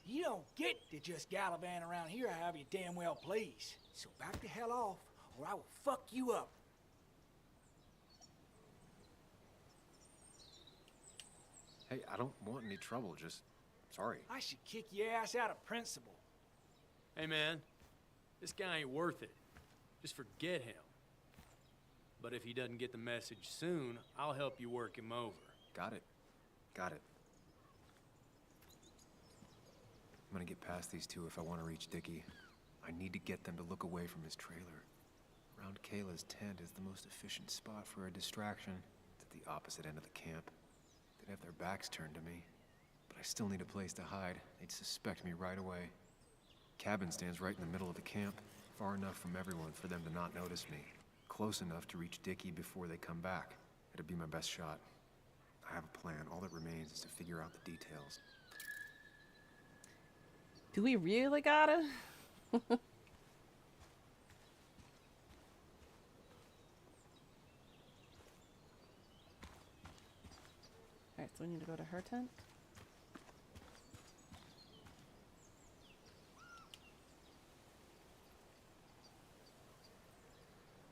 Speaker 11: You don't get to just gallivant around here however you damn well please. So back the hell off, or I will fuck you up.
Speaker 4: Hey, I don't want any trouble, just... sorry.
Speaker 11: I should kick your ass out of principle.
Speaker 10: Hey, man. This guy ain't worth it. Just forget him. But if he doesn't get the message soon, I'll help you work him over.
Speaker 4: Got it. Got it. I'm gonna get past these two if I want to reach Dickie. I need to get them to look away from his trailer. Around Kayla's tent is the most efficient spot for a distraction. It's at the opposite end of the camp. They'd have their backs turned to me. But I still need a place to hide. They'd suspect me right away. Cabin stands right in the middle of the camp, far enough from everyone for them to not notice me. Close enough to reach Dickie before they come back. It'd be my best shot. I have a plan. All that remains is to figure out the details.
Speaker 1: Do we really gotta? Alright, so we need to go to her tent?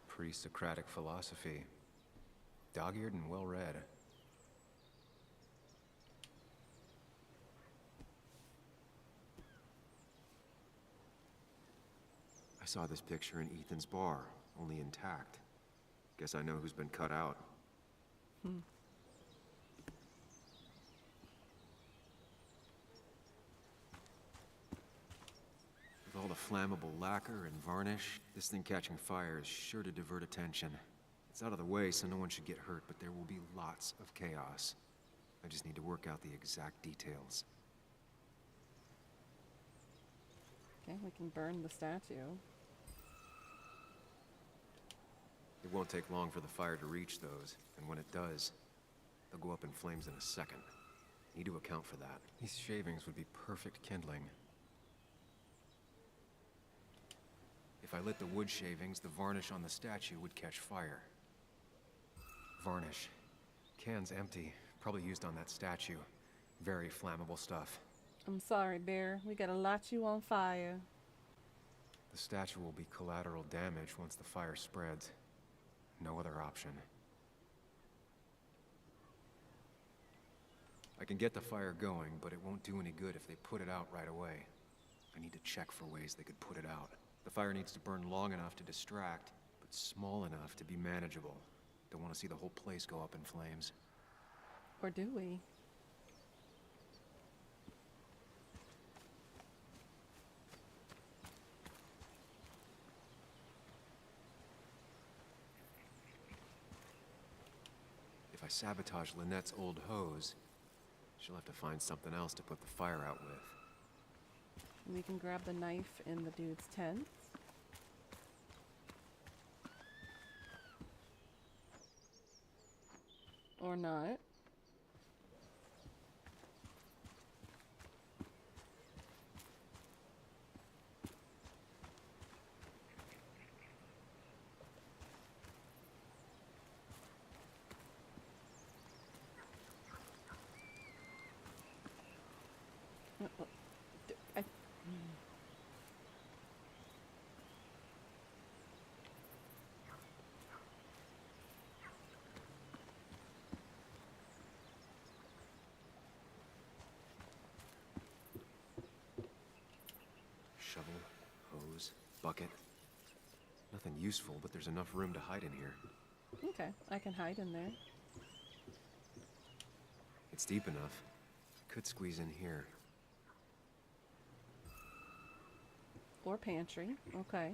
Speaker 4: Pre-Socratic philosophy. Dog-eared and well-read. I saw this picture in Ethan's bar, only intact. Guess I know who's been cut out.
Speaker 1: Hmm.
Speaker 4: With all the flammable lacquer and varnish, this thing catching fire is sure to divert attention. It's out of the way, so no one should get hurt, but there will be lots of chaos. I just need to work out the exact details.
Speaker 1: Okay, we can burn the statue.
Speaker 4: It won't take long for the fire to reach those, and when it does, they'll go up in flames in a second. Need to account for that. These shavings would be perfect kindling. If I lit the wood shavings, the varnish on the statue would catch fire. Varnish. Can's empty. Probably used on that statue. Very flammable stuff.
Speaker 1: I'm sorry, Bear. We gotta light you on fire.
Speaker 4: The statue will be collateral damage once the fire spreads. No other option. I can get the fire going, but it won't do any good if they put it out right away. I need to check for ways they could put it out. The fire needs to burn long enough to distract, but small enough to be manageable. Don't want to see the whole place go up in flames.
Speaker 1: Or do we?
Speaker 4: If I sabotage Lynette's old hose, she'll have to find something else to put the fire out with.
Speaker 1: We can grab the knife in the dude's tent. Or not.
Speaker 4: Shovel, hose, bucket. Nothing useful, but there's enough room to hide in here.
Speaker 1: Okay, I can hide in there.
Speaker 4: It's deep enough. Could squeeze in here.
Speaker 1: Or pantry. Okay.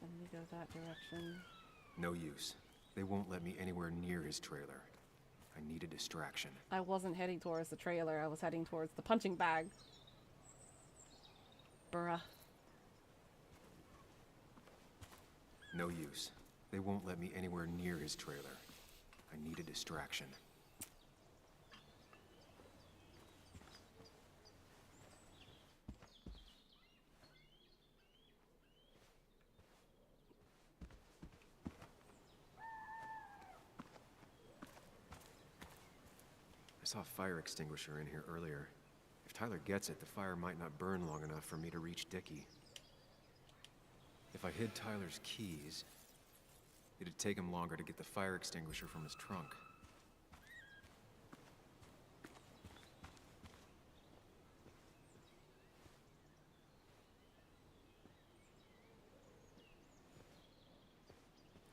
Speaker 1: Let me go that direction.
Speaker 4: No use. They won't let me anywhere near his trailer. I need a distraction.
Speaker 1: I wasn't heading towards the trailer. I was heading towards the punching bag. Bruh.
Speaker 4: No use. They won't let me anywhere near his trailer. I need a distraction. I saw a fire extinguisher in here earlier. If Tyler gets it, the fire might not burn long enough for me to reach Dickie. If I hid Tyler's keys, it'd take him longer to get the fire extinguisher from his trunk.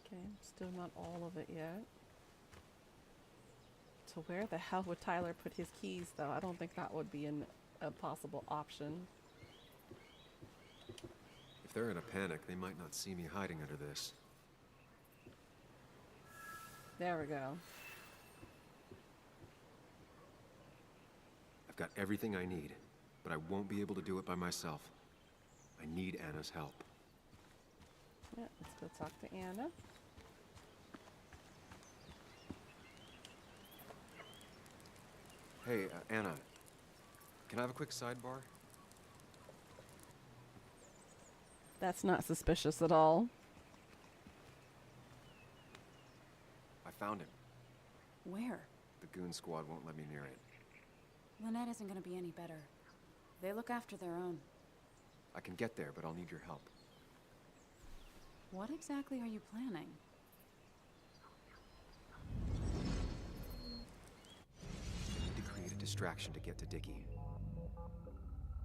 Speaker 1: Okay, still not all of it yet. So where the hell would Tyler put his keys, though? I don't think that would be a possible option.
Speaker 4: If they're in a panic, they might not see me hiding under this.
Speaker 1: There we go.
Speaker 4: I've got everything I need, but I won't be able to do it by myself. I need Anna's help.
Speaker 1: Yeah, let's go talk to Anna.
Speaker 4: Hey, Anna, can I have a quick sidebar?
Speaker 1: That's not suspicious at all.
Speaker 4: I found him.
Speaker 5: Where?
Speaker 4: The goon squad won't let me near it.
Speaker 5: Lynette isn't gonna be any better. They look after their own.
Speaker 4: I can get there, but I'll need your help.
Speaker 5: What exactly are you planning?
Speaker 4: I need to create a distraction to get to Dickie.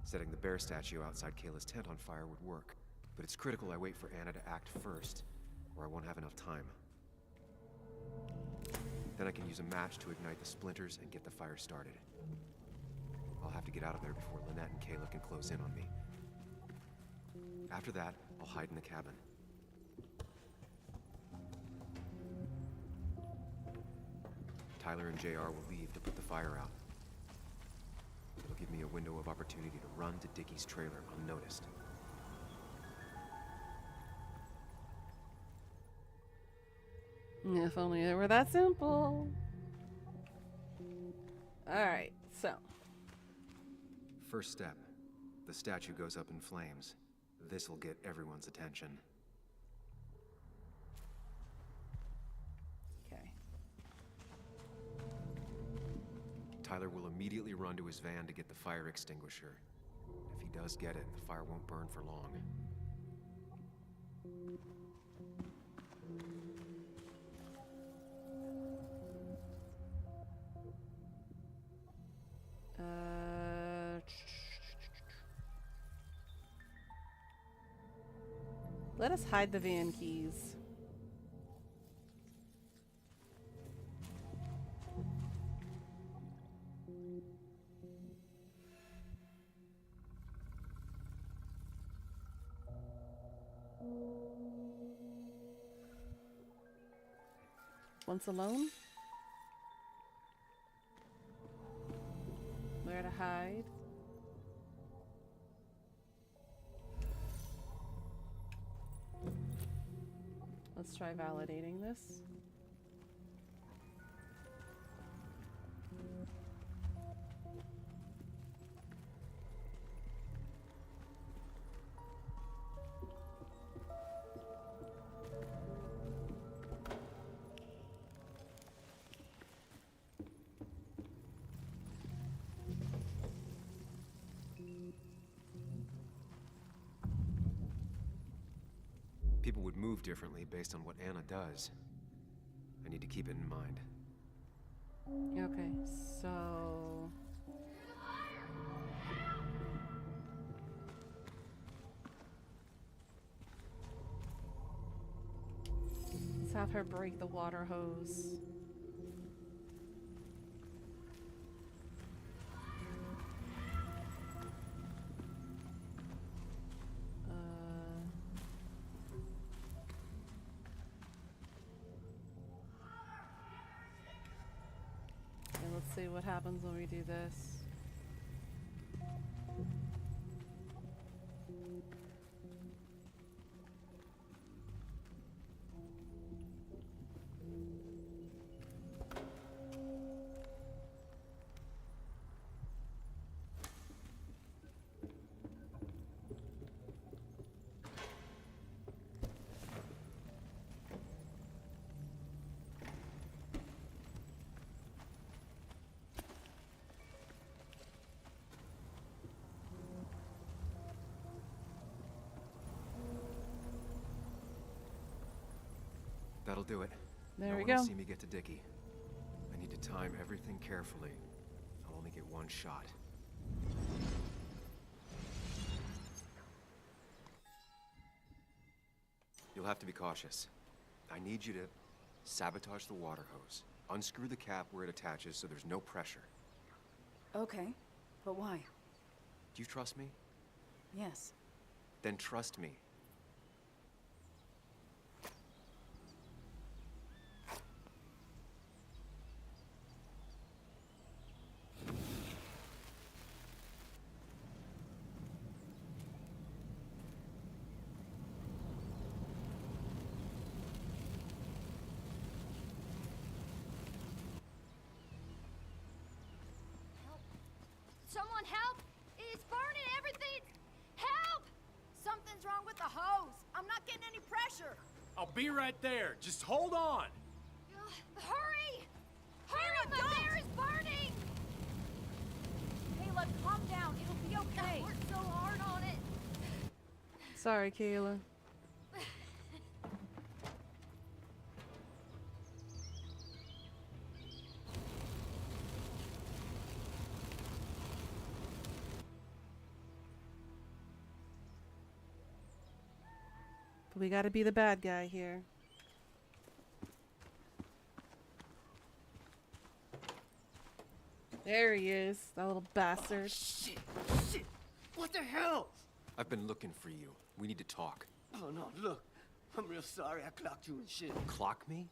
Speaker 4: Setting the bear statue outside Kayla's tent on fire would work, but it's critical I wait for Anna to act first, or I won't have enough time. Then I can use a match to ignite the splinters and get the fire started. I'll have to get out of there before Lynette and Kayla can close in on me. After that, I'll hide in the cabin. Tyler and JR will leave to put the fire out. It'll give me a window of opportunity to run to Dickie's trailer unnoticed.
Speaker 1: If only it were that simple. Alright, so.
Speaker 4: First step. The statue goes up in flames. This'll get everyone's attention.
Speaker 1: Okay.
Speaker 4: Tyler will immediately run to his van to get the fire extinguisher. If he does get it, the fire won't burn for long.
Speaker 1: Let us hide the van keys. Once alone? Where to hide? Let's try validating this.
Speaker 4: People would move differently based on what Anna does. I need to keep it in mind.
Speaker 1: Okay, so... let's have her break the water hose. Let's see what happens when we do this.
Speaker 4: That'll do it.
Speaker 1: There
Speaker 4: no
Speaker 1: we
Speaker 4: one will
Speaker 1: go.
Speaker 4: see me get to Dickie. I need to time everything carefully. I'll only get one shot. You'll have to be cautious. I need you to sabotage the water hose. Unscrew the cap where it attaches so there's no pressure.
Speaker 5: Okay, but why?
Speaker 4: Do you trust me?
Speaker 5: Yes.
Speaker 4: Then trust me.
Speaker 9: Someone help! It's burning everything! Help! Something's wrong with the hose. I'm not getting any pressure.
Speaker 10: I'll be right there. Just hold on.
Speaker 9: Hurry! Hurry! My bear is burning!
Speaker 5: Kayla, calm down. It'll be okay.
Speaker 9: I worked so hard on it.
Speaker 1: Sorry, Kayla. But we gotta be the bad guy here. There he is, that little bastard.
Speaker 13: Shit! Shit! What the hell?
Speaker 4: I've been looking for you. We need to talk.
Speaker 13: Oh no, look. I'm real sorry I clocked you and shit.
Speaker 4: Clock me?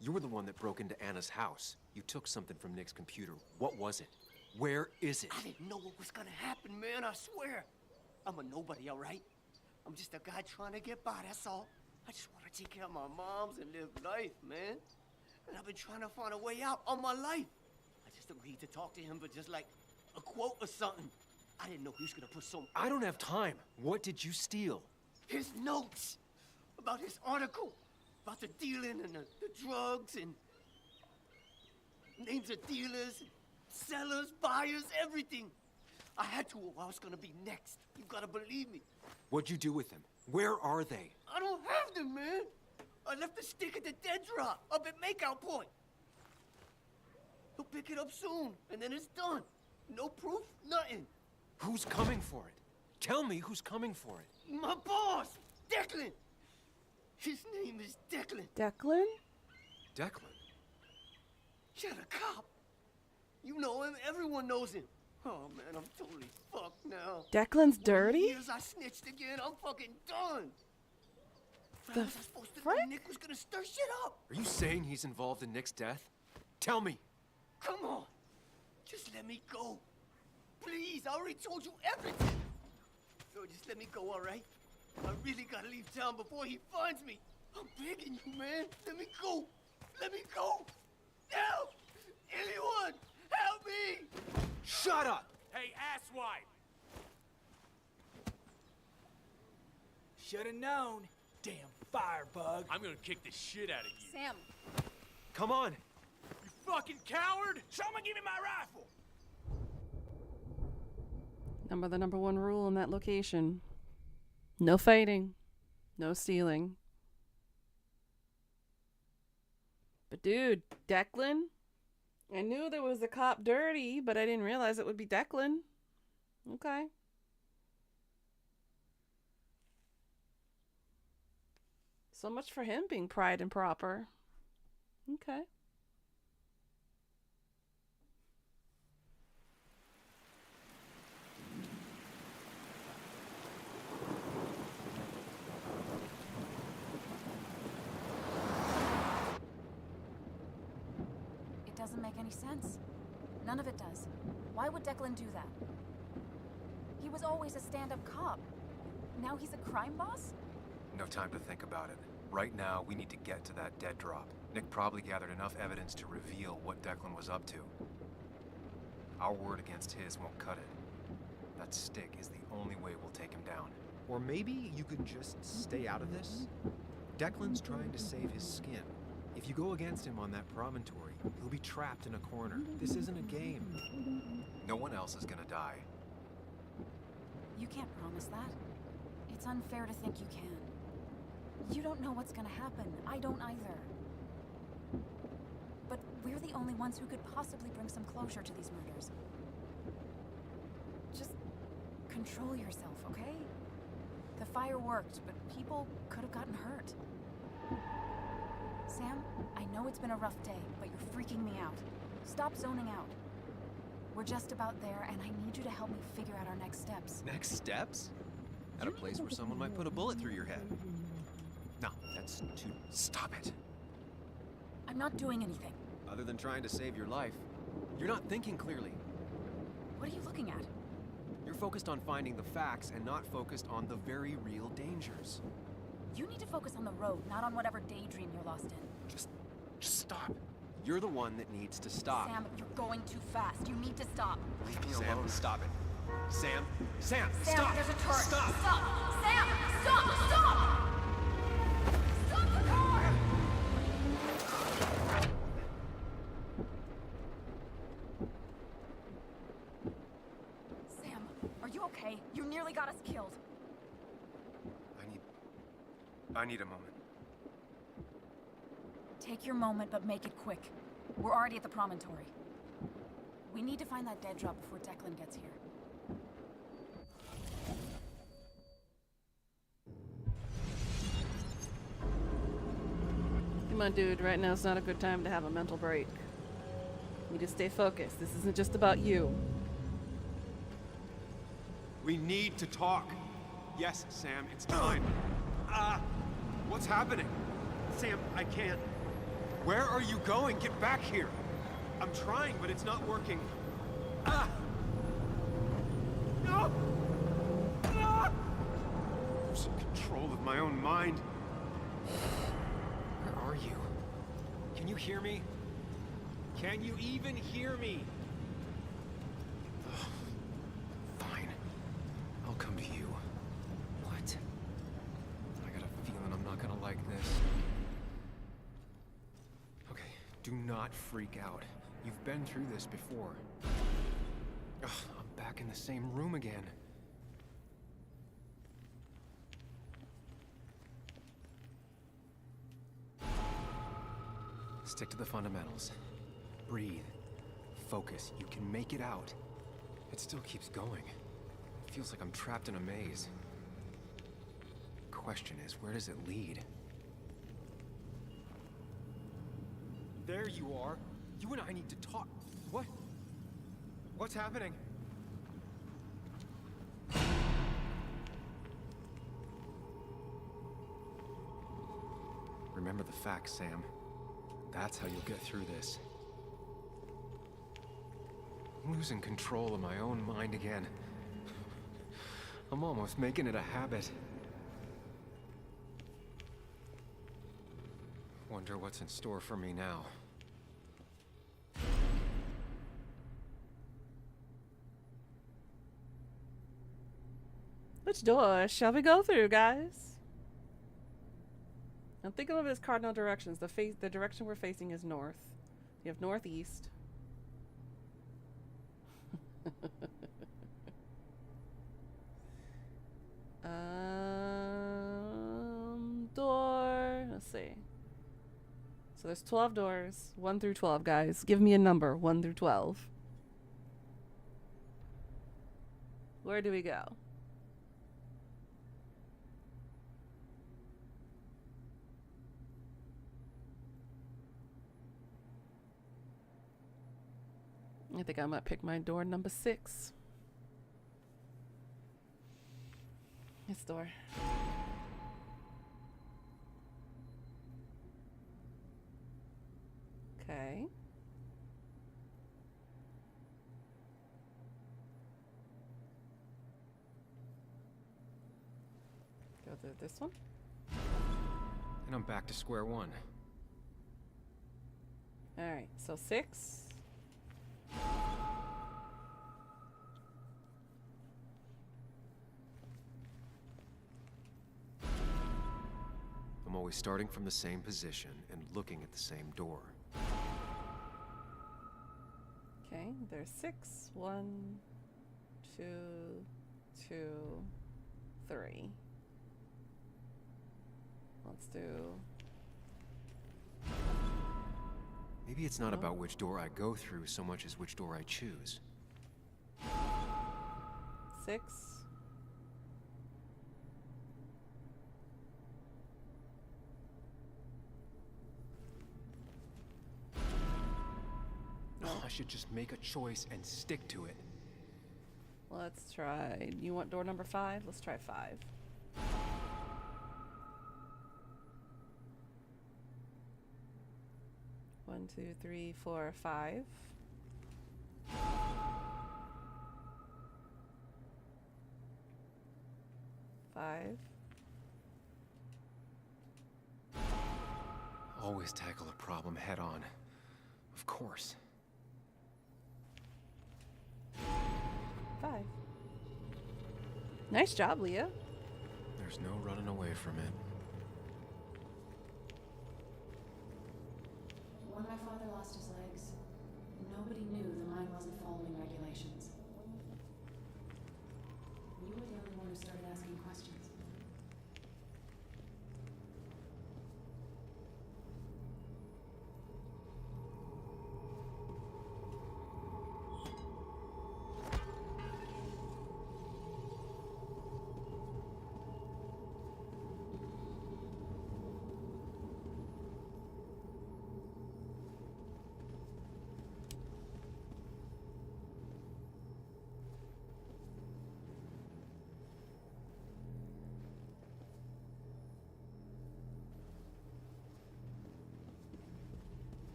Speaker 4: You were the one that broke into Anna's house. You took something from Nick's computer. What was it? Where is it?
Speaker 13: I didn't know what was gonna happen, man, I swear. I'm a nobody, all right? I'm just a guy trying to get by, that's all. I just want to take care of my moms and live life, man. And I've been trying to find a way out all my life. I just agreed to talk to him for just like a quote or something. I didn't know he was gonna put some...
Speaker 4: I don't have time. What did you steal?
Speaker 13: His notes about his article, about the dealing and the drugs and names of dealers, sellers, buyers, everything. I had to, or I was gonna be next. You gotta believe me.
Speaker 4: What'd you do with them? Where are they?
Speaker 13: I don't have them, man. I left the stick at the dead drop up at Makeout Point. He'll pick it up soon, and then it's done. No proof, nothing.
Speaker 4: Who's coming for it? Tell me who's coming for it.
Speaker 13: My boss, Declan. His name is Declan.
Speaker 1: Declan?
Speaker 4: Declan?
Speaker 13: You're a cop. You know him. Everyone knows him. Oh, man, I'm totally fucked now.
Speaker 1: Declan's dirty?
Speaker 13: Years I snitched again. I'm fucking done.
Speaker 1: The
Speaker 13: How was I supposed to know Nick was gonna stir shit up?
Speaker 4: Are you saying he's involved in Nick's death? Tell me.
Speaker 13: Come on. Just let me go. Please, I already told you everything. Yo, just let me go, all right? I really gotta leave town before he finds me. I'm begging you, man. Let me go. Let me go. Help! Anyone! Help me!
Speaker 4: Shut up!
Speaker 11: Hey, asswipe! Should've known. Damn firebug.
Speaker 10: I'm gonna kick the shit out of you.
Speaker 3: Sam,
Speaker 4: Come on!
Speaker 10: You fucking coward!
Speaker 11: Someone give me my rifle!
Speaker 1: The number one rule in that location. No fighting. No stealing. But dude, Declan? I knew there was a cop dirty, but I didn't realize it would be Declan. Okay. So much for him being pride and proper. Okay.
Speaker 5: It doesn't make any sense. None of it does. Why would Declan do that? He was always a stand-up cop. Now he's a crime boss?
Speaker 4: No time to think about it. Right now, we need to get to that dead drop. Nick probably gathered enough evidence to reveal what Declan was up to. Our word against his won't cut it. That stick is the only way we'll take him down.
Speaker 7: Or maybe you could just stay out of this? Declan's trying to save his skin. If you go against him on that promontory, he'll be trapped in a corner. This isn't a game.
Speaker 4: No one else is gonna die.
Speaker 5: You can't promise that. It's unfair to think you can. You don't know what's gonna happen. I don't either. But we're the only ones who could possibly bring some closure to these murders. Just control yourself, okay? The fire worked, but people could have gotten hurt. Sam, I know it's been a rough day, but you're freaking me out. Stop zoning out. We're just about there, and I need you to help me figure out our next steps.
Speaker 7: Next steps? At a place where someone might put a bullet through your head. No, that's too...
Speaker 4: Stop it.
Speaker 5: I'm not doing anything.
Speaker 7: Other than trying to save your life,
Speaker 4: You're not thinking clearly.
Speaker 5: What are you looking at?
Speaker 4: You're focused on finding the facts and not focused on the very real dangers.
Speaker 5: You need to focus on the road, not on whatever daydream you're lost in.
Speaker 4: Just stop. You're the one that needs to stop.
Speaker 5: Sam, you're going too fast. You need to stop.
Speaker 4: Leave me alone. Stop it. Sam,
Speaker 5: Sam,
Speaker 4: stop.
Speaker 5: there's a turret.
Speaker 4: Stop.
Speaker 5: Stop. Sam, stop. Stop. Stop the car. Sam, are you okay? You nearly got us killed.
Speaker 4: I need a moment.
Speaker 5: Take your moment, but make it quick. We're already at the promontory. We need to find that dead drop before Declan gets here.
Speaker 1: Come on, dude. Right now is not a good time to have a mental break. You need to stay focused. This isn't just about you.
Speaker 4: We need to talk. Yes, Sam, it's time. What's happening? Sam, I can't. Where are you going? Get back here. I'm trying, but it's not working. No! Losing control of my own mind. Where are you? Can you hear me? Can you even hear me? Fine. I'll come to you. What? I got a feeling I'm not gonna like this. Okay, do not freak out. You've been through this before. Ugh, I'm back in the same room again. Stick to the fundamentals. Breathe. Focus. You can make it out. It still keeps going. It feels like I'm trapped in a maze. Question is, where does it lead? There you are. You and I need to talk. What? What's happening? Remember the facts, Sam. That's how you'll get through this. I'm losing control of my own mind again. I'm almost making it a habit. Wonder what's in store for me now.
Speaker 1: Which door shall we go through, guys? I'm thinking of it as cardinal directions. The direction we're facing is north. You have northeast. Door. Let's see. So there's 12 doors, 1 through 12, guys. Give me a number, 1 through 12. Where do we go? I think I might pick my door number 6. This door. Okay. Go through this one.
Speaker 4: And I'm back to square one.
Speaker 1: Alright, so 6.
Speaker 4: I'm always starting from the same position and looking at the same door.
Speaker 1: Okay, there's 6. 1, 2, 2, 3. Let's do...
Speaker 4: Maybe it's not about which door I go through so much as which door I choose.
Speaker 1: 6.
Speaker 4: Oh, I should just make a choice and stick to it.
Speaker 1: Let's try... You want door number 5? Let's try 5. One, 2, 3, 4, 5.
Speaker 4: Always tackle a problem head on. Of course.
Speaker 1: 5. Nice job, Leah.
Speaker 4: There's no running away from it.
Speaker 5: When my father lost his legs, nobody knew the mine wasn't following regulations. You were the only one who started asking questions.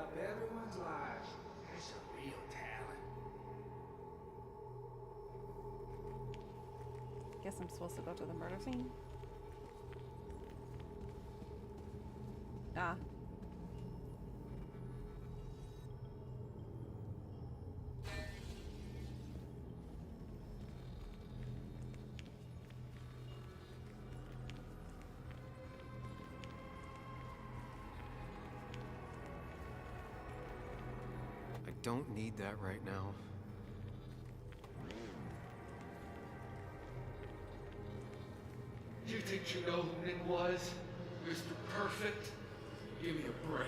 Speaker 11: up everyone's lives. That's a real talent.
Speaker 1: Guess I'm supposed to go to the murder scene. Ah.
Speaker 4: I don't need that right now.
Speaker 14: You think you know who Nick was? Mr. Perfect? Give me a break.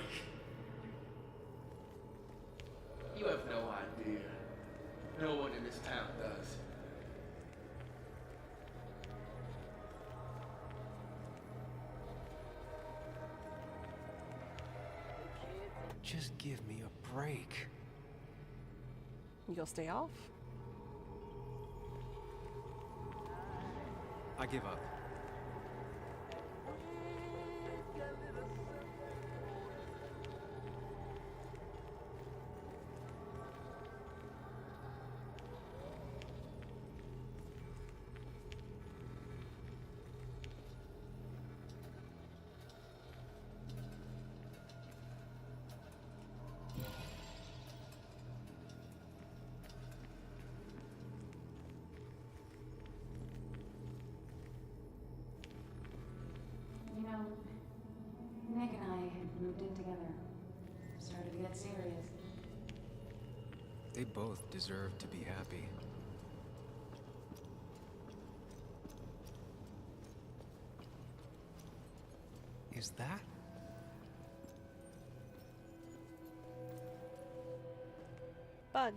Speaker 14: You have no idea. No one in this town does.
Speaker 4: Just give me a break.
Speaker 1: You gonna stay off?
Speaker 4: I give up.
Speaker 5: You know, Nick and I had moved in together. Started to get serious.
Speaker 4: They both deserve to be happy. Is that?
Speaker 1: Bug.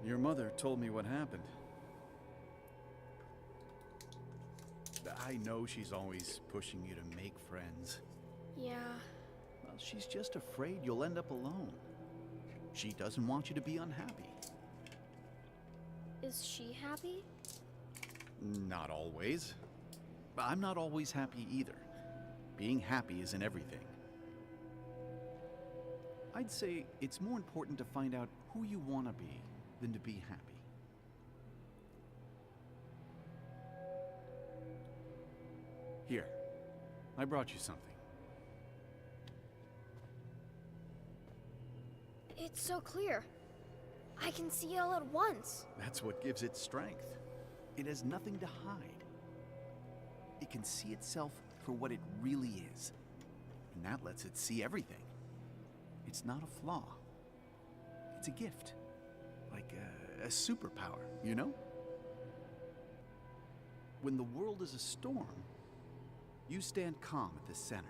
Speaker 15: Your mother told me what happened. I know she's always pushing you to make friends.
Speaker 9: Yeah.
Speaker 15: Well, she's just afraid you'll end up alone. She doesn't want you to be unhappy.
Speaker 9: Is she happy?
Speaker 15: Not always. I'm not always happy either. Being happy isn't everything. I'd say it's more important to find out who you want to be than to be happy. Here, I brought you something.
Speaker 9: It's so clear. I can see it all at once.
Speaker 15: That's what gives it strength. It has nothing to hide. It can see itself for what it really is. And that lets it see everything. It's not a flaw. It's a gift. Like a superpower, you know? When the world is a storm, you stand calm at the center.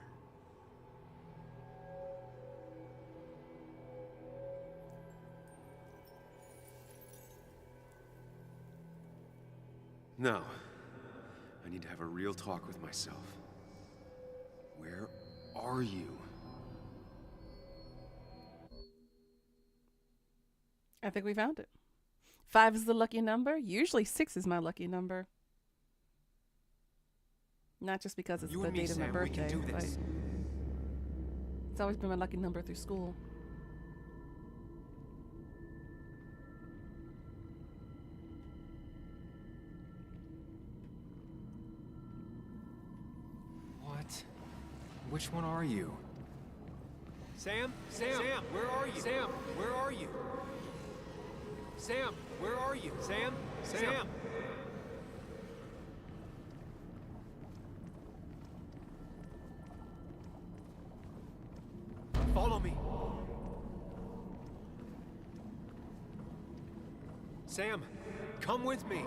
Speaker 4: No. I need to have a real talk with myself. Where are you?
Speaker 1: I think we found it. 5 is the lucky number. Usually 6 is my lucky number. Not just because it's
Speaker 4: You
Speaker 1: the
Speaker 4: and me,
Speaker 1: date of my
Speaker 4: Sam, we can
Speaker 1: birthday,
Speaker 4: do
Speaker 1: but
Speaker 4: this.
Speaker 1: it's always been my lucky number through school.
Speaker 4: What? Which one are you?
Speaker 10: Sam? Sam? Sam, where are you? Sam, where are you? Sam, where are you? Sam? Sam? Follow me. Sam, come with me.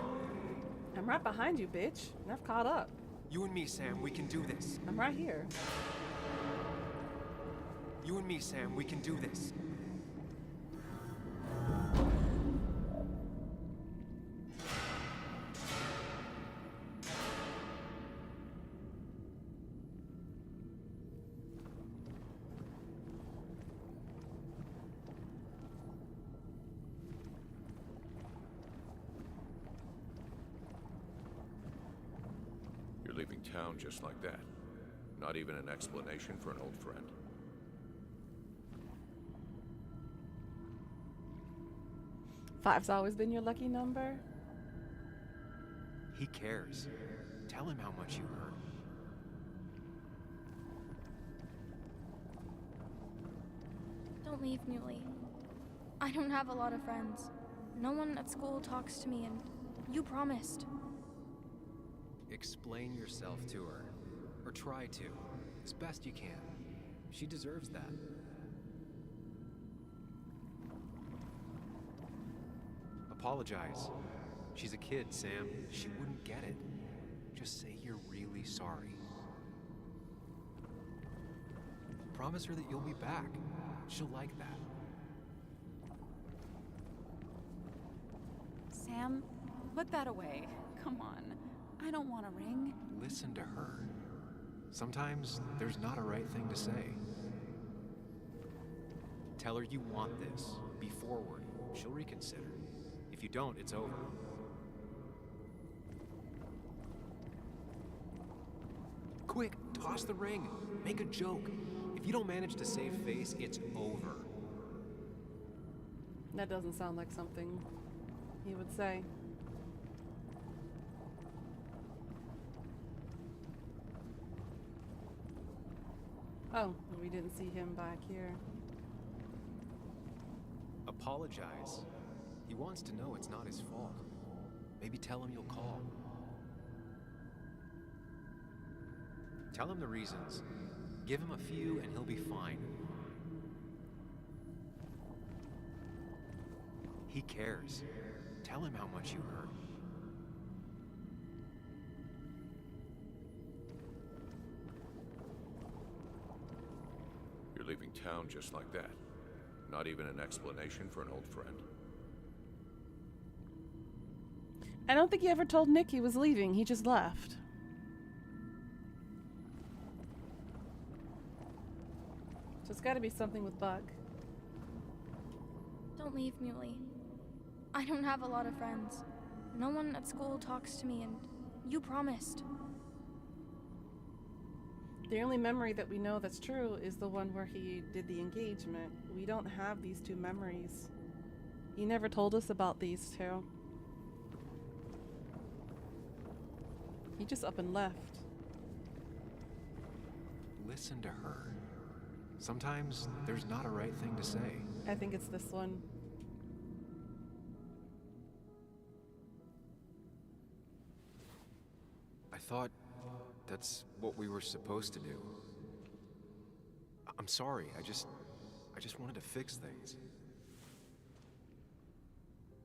Speaker 1: I'm right behind you, bitch. And I've caught up.
Speaker 4: You and me, Sam, we can do this.
Speaker 1: I'm right here.
Speaker 4: You and me, Sam, we can do this.
Speaker 6: town just like that. Not even an explanation for an old friend.
Speaker 1: Five's always been your lucky number?
Speaker 4: He cares. Tell him how much you hurt.
Speaker 9: Don't leave, Muley. I don't have a lot of friends. No one at school talks to me, and you promised.
Speaker 4: Explain yourself to her. Or try to. As best you can. She deserves that. Apologize. She's a kid, Sam. She wouldn't get it. Just say you're really sorry. Promise her that you'll be back. She'll like that.
Speaker 5: Sam, put that away. Come on. I don't want a ring.
Speaker 4: Listen to her. Sometimes there's not a right thing to say. Tell her you want this. Be forward. She'll reconsider. If you don't, it's over. Quick, toss the ring. Make a joke. If you don't manage to save face, it's over.
Speaker 1: That doesn't sound like something he would say. Oh, we didn't see him back here.
Speaker 4: Apologize. He wants to know it's not his fault. Maybe tell him you'll call. Tell him the reasons. Give him a few and he'll be fine. He cares. Tell him how much you hurt.
Speaker 6: You're leaving town just like that. Not even an explanation for an old friend.
Speaker 1: I don't think he ever told Nick he was leaving. He just left. So it's got to be something with Buck.
Speaker 9: Don't leave, Muley. I don't have a lot of friends. No one at school talks to me, and you promised.
Speaker 1: The only memory that we know that's true is the one where he did the engagement. We don't have these two memories. He never told us about these two. He just up and left.
Speaker 4: Listen to her. Sometimes there's not a right thing to say.
Speaker 1: I think it's this one.
Speaker 4: I thought that's what we were supposed to do. I'm sorry. I just wanted to fix things.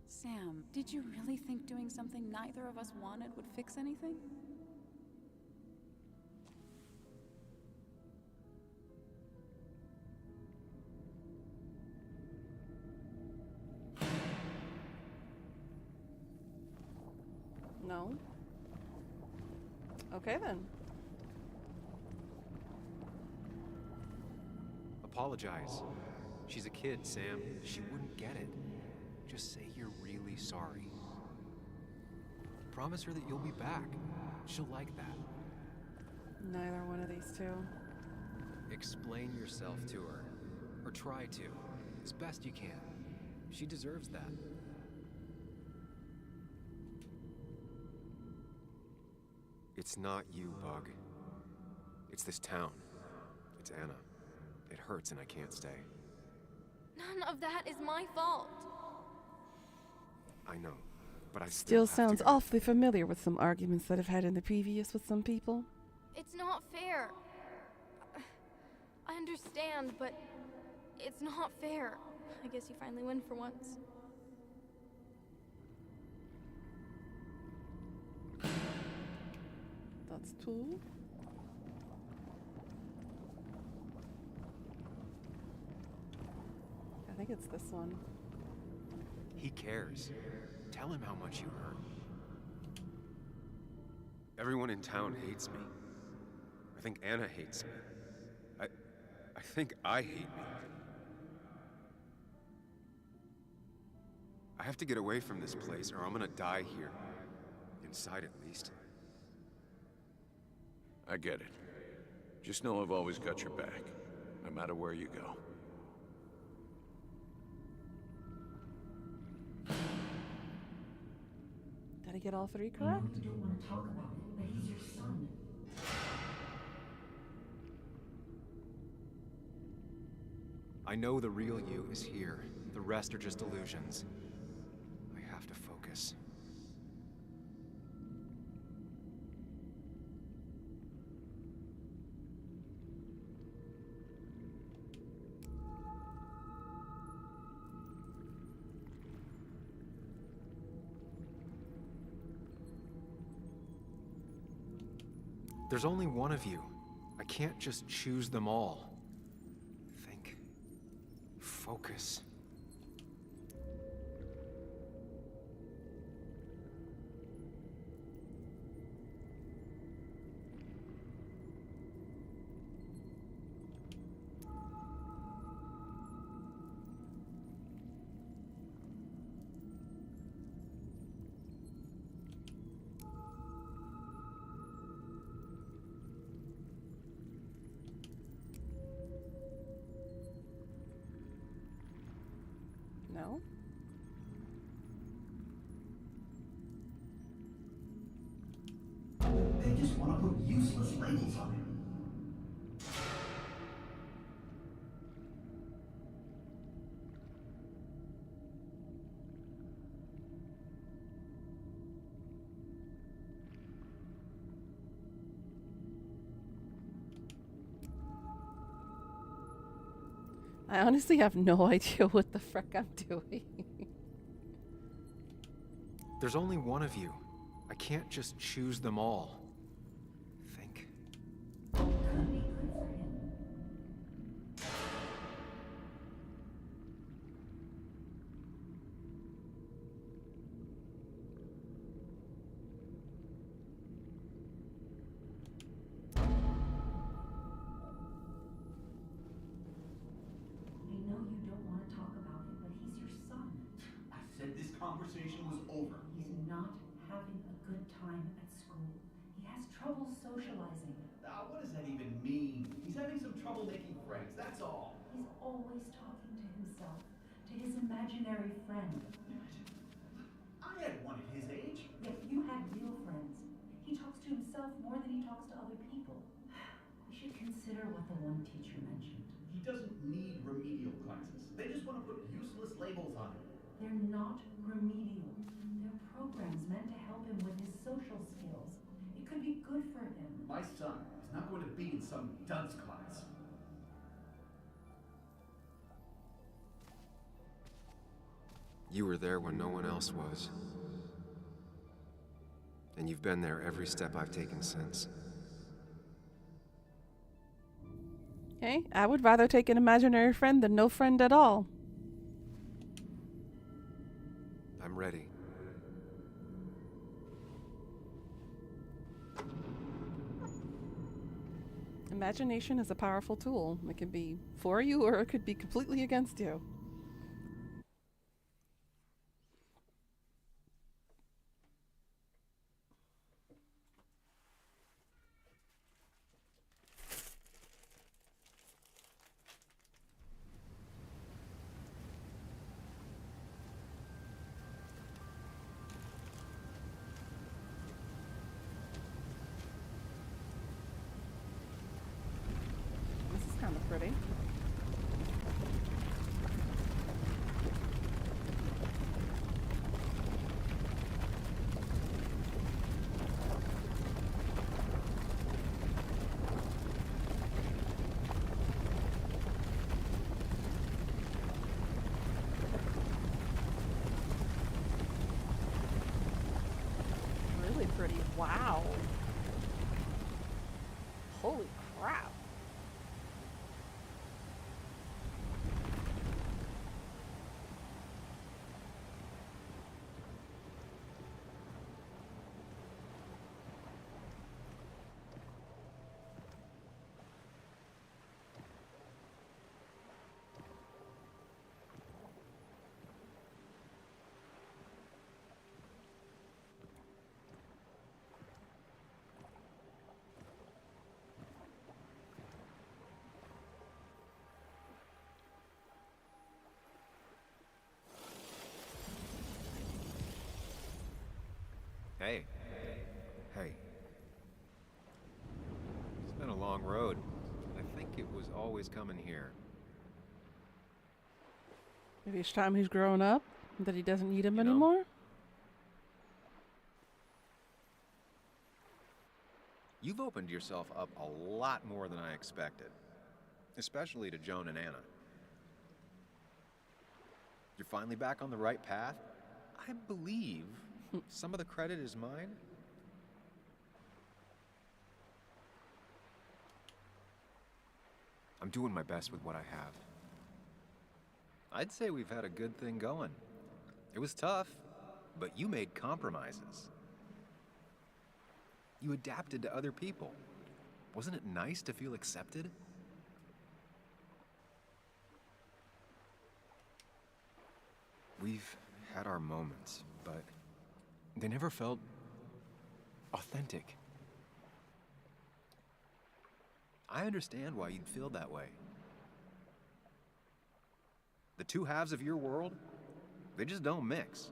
Speaker 5: Sam, did you really think doing something neither of us wanted would fix anything?
Speaker 1: No? Okay then.
Speaker 4: Apologize. She's a kid, Sam. She wouldn't get it. Just say you're really sorry. Promise her that you'll be back. She'll like that.
Speaker 1: Neither one of these two.
Speaker 4: Explain yourself to her. Or try to. As best you can. She deserves that. It's not you, Bug. It's this town. It's Anna. It hurts and I can't stay.
Speaker 9: None of that is my fault.
Speaker 4: I know, but I
Speaker 1: Still
Speaker 4: have
Speaker 1: sounds
Speaker 4: to go.
Speaker 1: awfully familiar with some arguments that I've had in the previous with some people.
Speaker 9: It's not fair. I understand, but it's not fair. I guess you finally win for once.
Speaker 1: That's two. I think it's this one.
Speaker 4: He cares. Tell him how much you hurt. Everyone in town hates me. I think Anna hates me. I think I hate me. I have to get away from this place or I'm gonna die here. Inside at least.
Speaker 16: I get it. Just know I've always got your back, no matter where you go.
Speaker 1: Did I get all three correct?
Speaker 17: You don't want to talk about it, but he's your son.
Speaker 7: I know the real you is here. The rest are just illusions. I have to focus. There's only one of you. I can't just choose them all. Think. Focus.
Speaker 1: No?
Speaker 17: They just want to put useless labels on him.
Speaker 1: I honestly have no idea what the frick I'm doing.
Speaker 7: There's only one of you. I can't just choose them all. Think.
Speaker 17: Could be good for him. I know you don't want to talk about it, but he's your son.
Speaker 15: I said this conversation was over.
Speaker 17: He's not having a good time at school. He has trouble socializing.
Speaker 15: Ah, what does that even mean? He's having some trouble making friends, that's all.
Speaker 17: He's always talking to himself, to his imaginary friend.
Speaker 15: I had one at his age.
Speaker 17: Yet you had real friends. He talks to himself more than he talks to other people. We should consider what the one teacher mentioned.
Speaker 15: He doesn't need remedial classes. They just want to put useless labels on him.
Speaker 17: They're not remedial. They're programs meant to help him with his social skills. It could be good for him.
Speaker 15: My son is not going to be in some dunce class.
Speaker 4: You were there when no one else was. And you've been there every step I've taken since.
Speaker 1: Okay, I would rather take an imaginary friend than no friend at all.
Speaker 4: I'm ready.
Speaker 1: Imagination is a powerful tool. It can be for you or it could be completely against you. This is kind of pretty. Really pretty. Wow. Holy crap.
Speaker 7: Hey. Hey. It's been a long road. I think it was always coming here.
Speaker 1: Maybe it's time he's grown up, that he doesn't need him
Speaker 7: You know?
Speaker 1: anymore.
Speaker 7: You've opened yourself up a lot more than I expected. Especially to Joan and Anna. You're finally back on the right path? I believe some of the credit is mine. I'm doing my best with what I have. I'd say we've had a good thing going. It was tough, but you made compromises. You adapted to other people. Wasn't it nice to feel accepted? We've had our moments, but they never felt authentic. I understand why you'd feel that way. The two halves of your world, they just don't mix.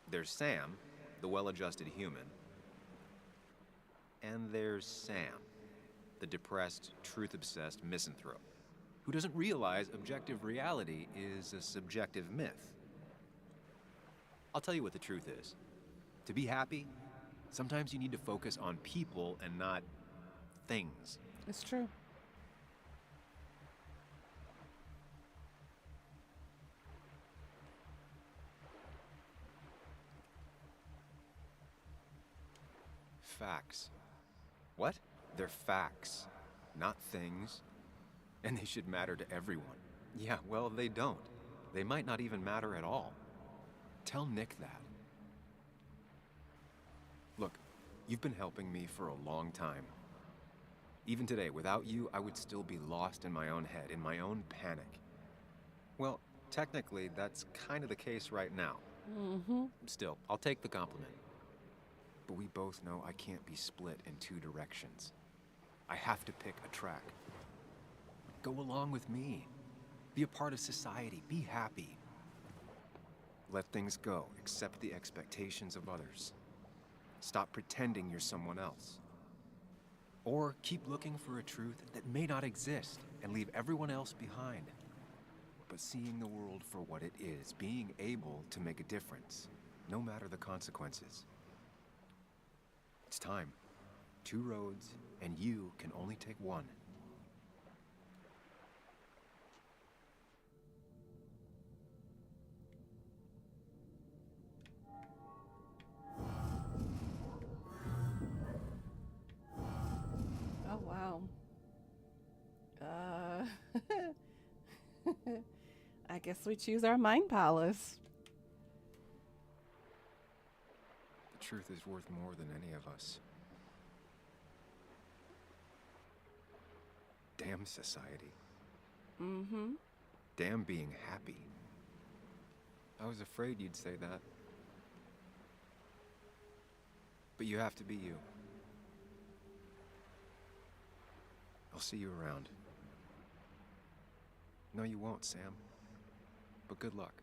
Speaker 7: There's Sam, the well-adjusted human, and there's Sam, the depressed, truth-obsessed misanthrope, who doesn't realize objective reality is a subjective myth. I'll tell you what the truth is. To be happy, sometimes you need to focus on people and not things.
Speaker 1: It's true.
Speaker 7: Facts. What? They're facts, not things. And they should matter to everyone. Yeah, well, they don't. They might not even matter at all. Tell Nick that. Look, you've been helping me for a long time. Even today, without you, I would still be lost in my own head, in my own panic. Well, technically, that's kind of the case right now.
Speaker 1: Mm-hmm.
Speaker 7: Still, I'll take the compliment. But we both know I can't be split in two directions. I have to pick a track. Go along with me. Be a part of society. Be happy. Let things go. Accept the expectations of others. Stop pretending you're someone else. Or keep looking for a truth that may not exist and leave everyone else behind. But seeing the world for what it is, being able to make a difference, no matter the consequences. It's time. Two roads, and you can only take one.
Speaker 1: Oh, wow. I guess we choose our mind palace.
Speaker 7: The truth is worth more than any of us. Damn society.
Speaker 1: Mm-hmm.
Speaker 7: Damn being happy. I was afraid you'd say that. But you have to be you. I'll see you around. No, you won't, Sam. But good luck.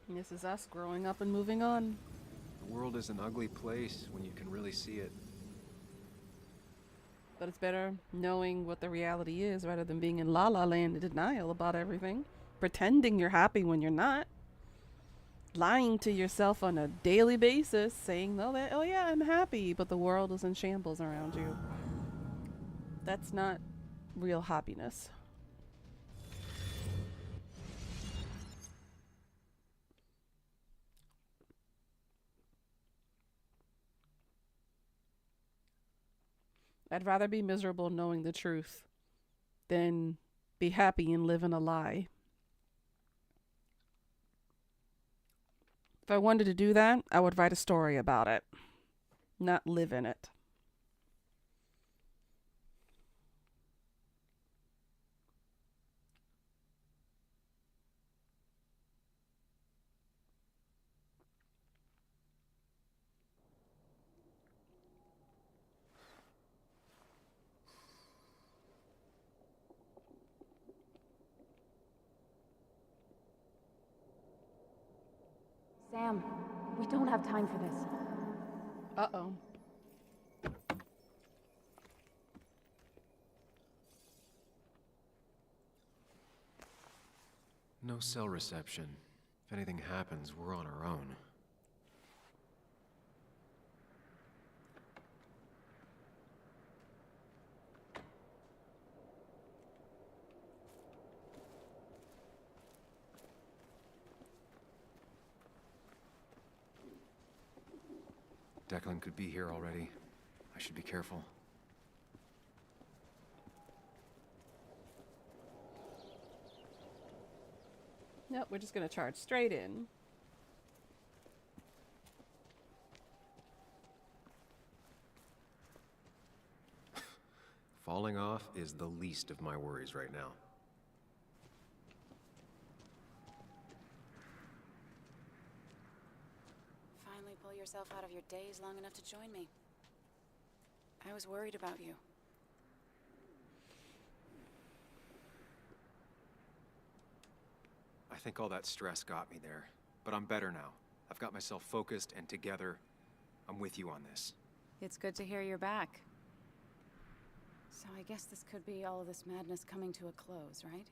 Speaker 1: And this is us growing up and moving on.
Speaker 7: The world is an ugly place when you can really see it.
Speaker 1: But it's better knowing what the reality is rather than being in la la land in denial about everything. Pretending you're happy when you're not. Lying to yourself on a daily basis, saying, oh yeah, I'm happy, but the world is in shambles around you. That's not real happiness. I'd rather be miserable knowing the truth than be happy and live in a lie. If I wanted to do that, I would write a story about it, not live in it.
Speaker 5: Sam, we don't have time for this.
Speaker 1: Uh-oh.
Speaker 4: No cell reception. If anything happens, we're on our own. Declan could be here already. I should be careful.
Speaker 1: Nope, we're just gonna charge straight in.
Speaker 4: Falling off is the least of my worries right now.
Speaker 5: Finally pull yourself out of your daze long enough to join me. I was worried about you.
Speaker 4: I think all that stress got me there, but I'm better now. I've got myself focused and together. I'm with you on this.
Speaker 5: It's good to hear you're back. So I guess this could be all of this madness coming to a close, right?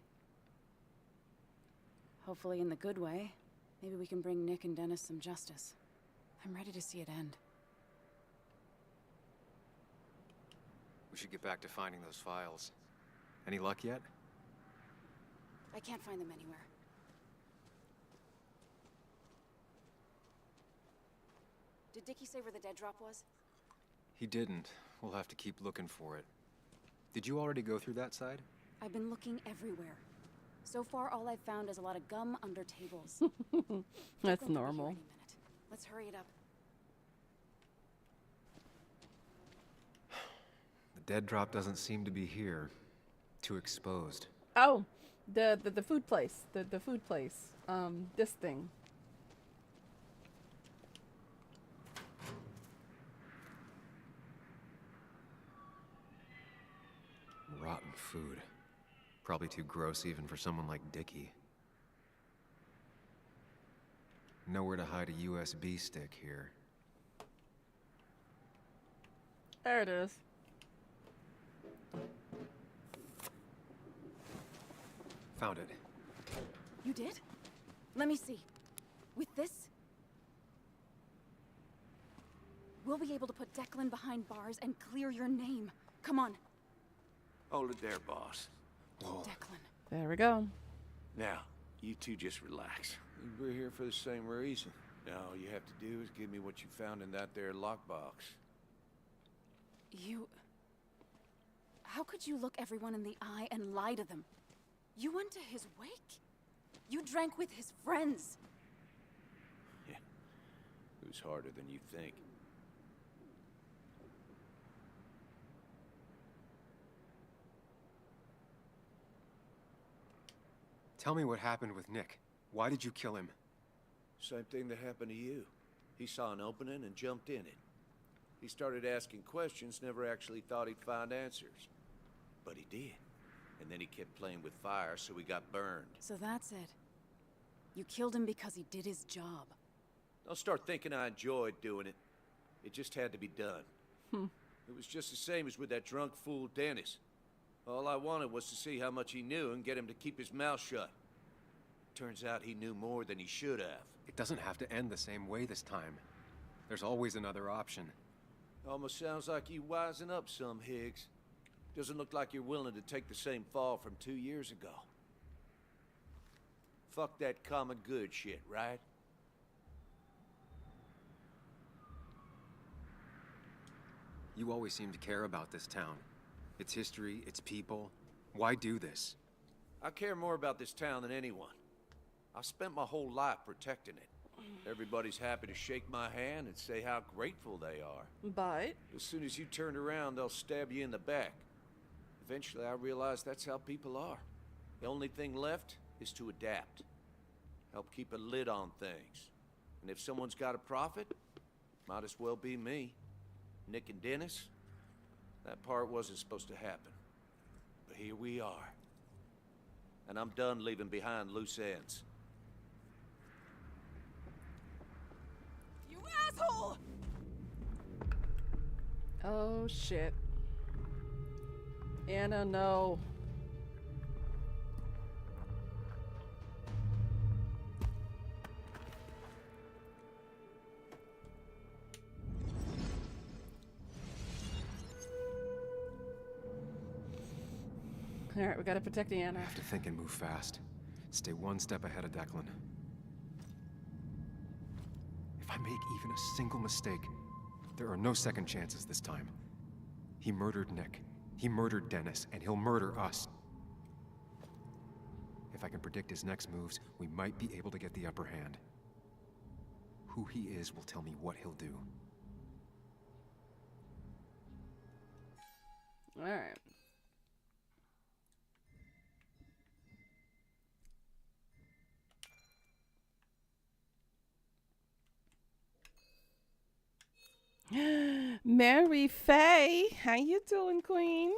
Speaker 5: Hopefully in the good way. Maybe we can bring Nick and Dennis some justice. I'm ready to see it end.
Speaker 4: We should get back to finding those files. Any luck yet?
Speaker 5: I can't find them anywhere. Did Dickie say where the dead drop was?
Speaker 4: He didn't. We'll have to keep looking for it. Did you already go through that side?
Speaker 5: I've been looking everywhere. So far, all I've found is a lot of gum under tables.
Speaker 1: That's normal.
Speaker 5: Let's hurry it up.
Speaker 4: The dead drop doesn't seem to be here. Too exposed.
Speaker 1: Oh, the food place. The food place. This thing.
Speaker 4: Rotten food. Probably too gross even for someone like Dickie. Nowhere to hide a USB stick here.
Speaker 1: There it is.
Speaker 4: Found it.
Speaker 5: You did? Let me see. With this, we'll be able to put Declan behind bars and clear your name. Come on.
Speaker 16: Hold it there, boss.
Speaker 5: Declan.
Speaker 1: There we go.
Speaker 16: Now, you two just relax. We're here for the same reason. Now, all you have to do is give me what you found in that there lockbox.
Speaker 5: You... How could you look everyone in the eye and lie to them? You went to his wake? You drank with his friends.
Speaker 16: Yeah. It was harder than you think.
Speaker 4: Tell me what happened with Nick. Why did you kill him?
Speaker 16: Same thing that happened to you. He saw an opening and jumped in it. He started asking questions, never actually thought he'd find answers. But he did. And then he kept playing with fire, so he got burned.
Speaker 5: So that's it. You killed him because he did his job.
Speaker 16: Don't start thinking I enjoyed doing it. It just had to be done. It was just the same as with that drunk fool Dennis. All I wanted was to see how much he knew and get him to keep his mouth shut. Turns out he knew more than he should have.
Speaker 4: It doesn't have to end the same way this time. There's always another option.
Speaker 16: Almost sounds like you wising up some, Higgs. Doesn't look like you're willing to take the same fall from 2 years ago. Fuck that common good shit, right?
Speaker 4: You always seem to care about this town. Its history, its people. Why do this?
Speaker 16: I care more about this town than anyone. I've spent my whole life protecting it. Everybody's happy to shake my hand and say how grateful they are.
Speaker 1: But
Speaker 16: as soon as you turn around, they'll stab you in the back. Eventually, I realized that's how people are. The only thing left is to adapt. Help keep a lid on things. And if someone's got a profit, might as well be me. Nick and Dennis, that part wasn't supposed to happen. But here we are. And I'm done leaving behind loose ends.
Speaker 1: Oh shit. Anna, no. Alright, we gotta protect Anna.
Speaker 4: I have to think and move fast. Stay one step ahead of Declan. If I make even a single mistake, there are no second chances this time. He murdered Nick. He murdered Dennis, and he'll murder us. If I can predict his next moves, we might be able to get the upper hand. Who he is will tell me what he'll do.
Speaker 1: Alright. Mary Faye, how you doing, Queen?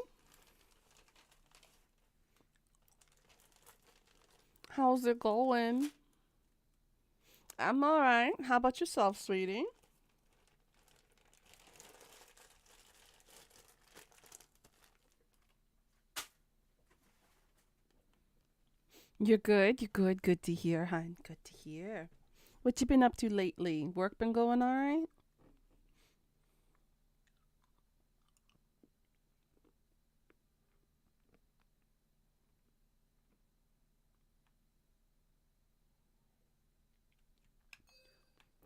Speaker 1: How's it going? I'm alright. How about yourself, sweetie? You're good? You're good? Good to hear, hon. Good to hear. What you been up to lately? Work been going alright?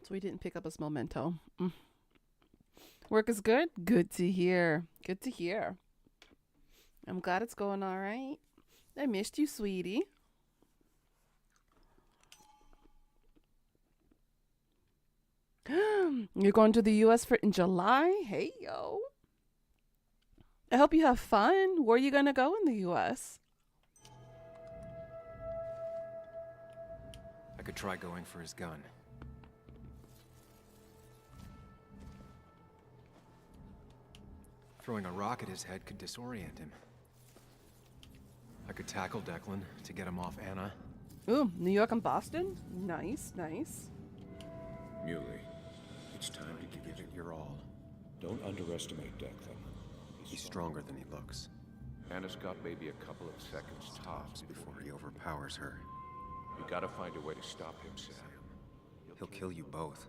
Speaker 1: So we didn't pick up his memento. Work is good? Good to hear. Good to hear. I'm glad it's going all right. I missed you, sweetie. You're going to the U.S. in July? Hey, yo. I hope you have fun. Where are you going to go in the U.S.?
Speaker 4: I could try going for his gun. Throwing a rock at his head could disorient him. I could tackle Declan to get him off Anna.
Speaker 1: Ooh, New York and Boston? Nice, nice.
Speaker 16: Muley, it's time to give it your all. Don't underestimate Declan.
Speaker 4: He's stronger than he looks.
Speaker 16: Anna's got maybe a couple of seconds tops
Speaker 4: Before he overpowers her.
Speaker 16: You gotta find a way to stop him, Sam.
Speaker 4: He'll kill you both.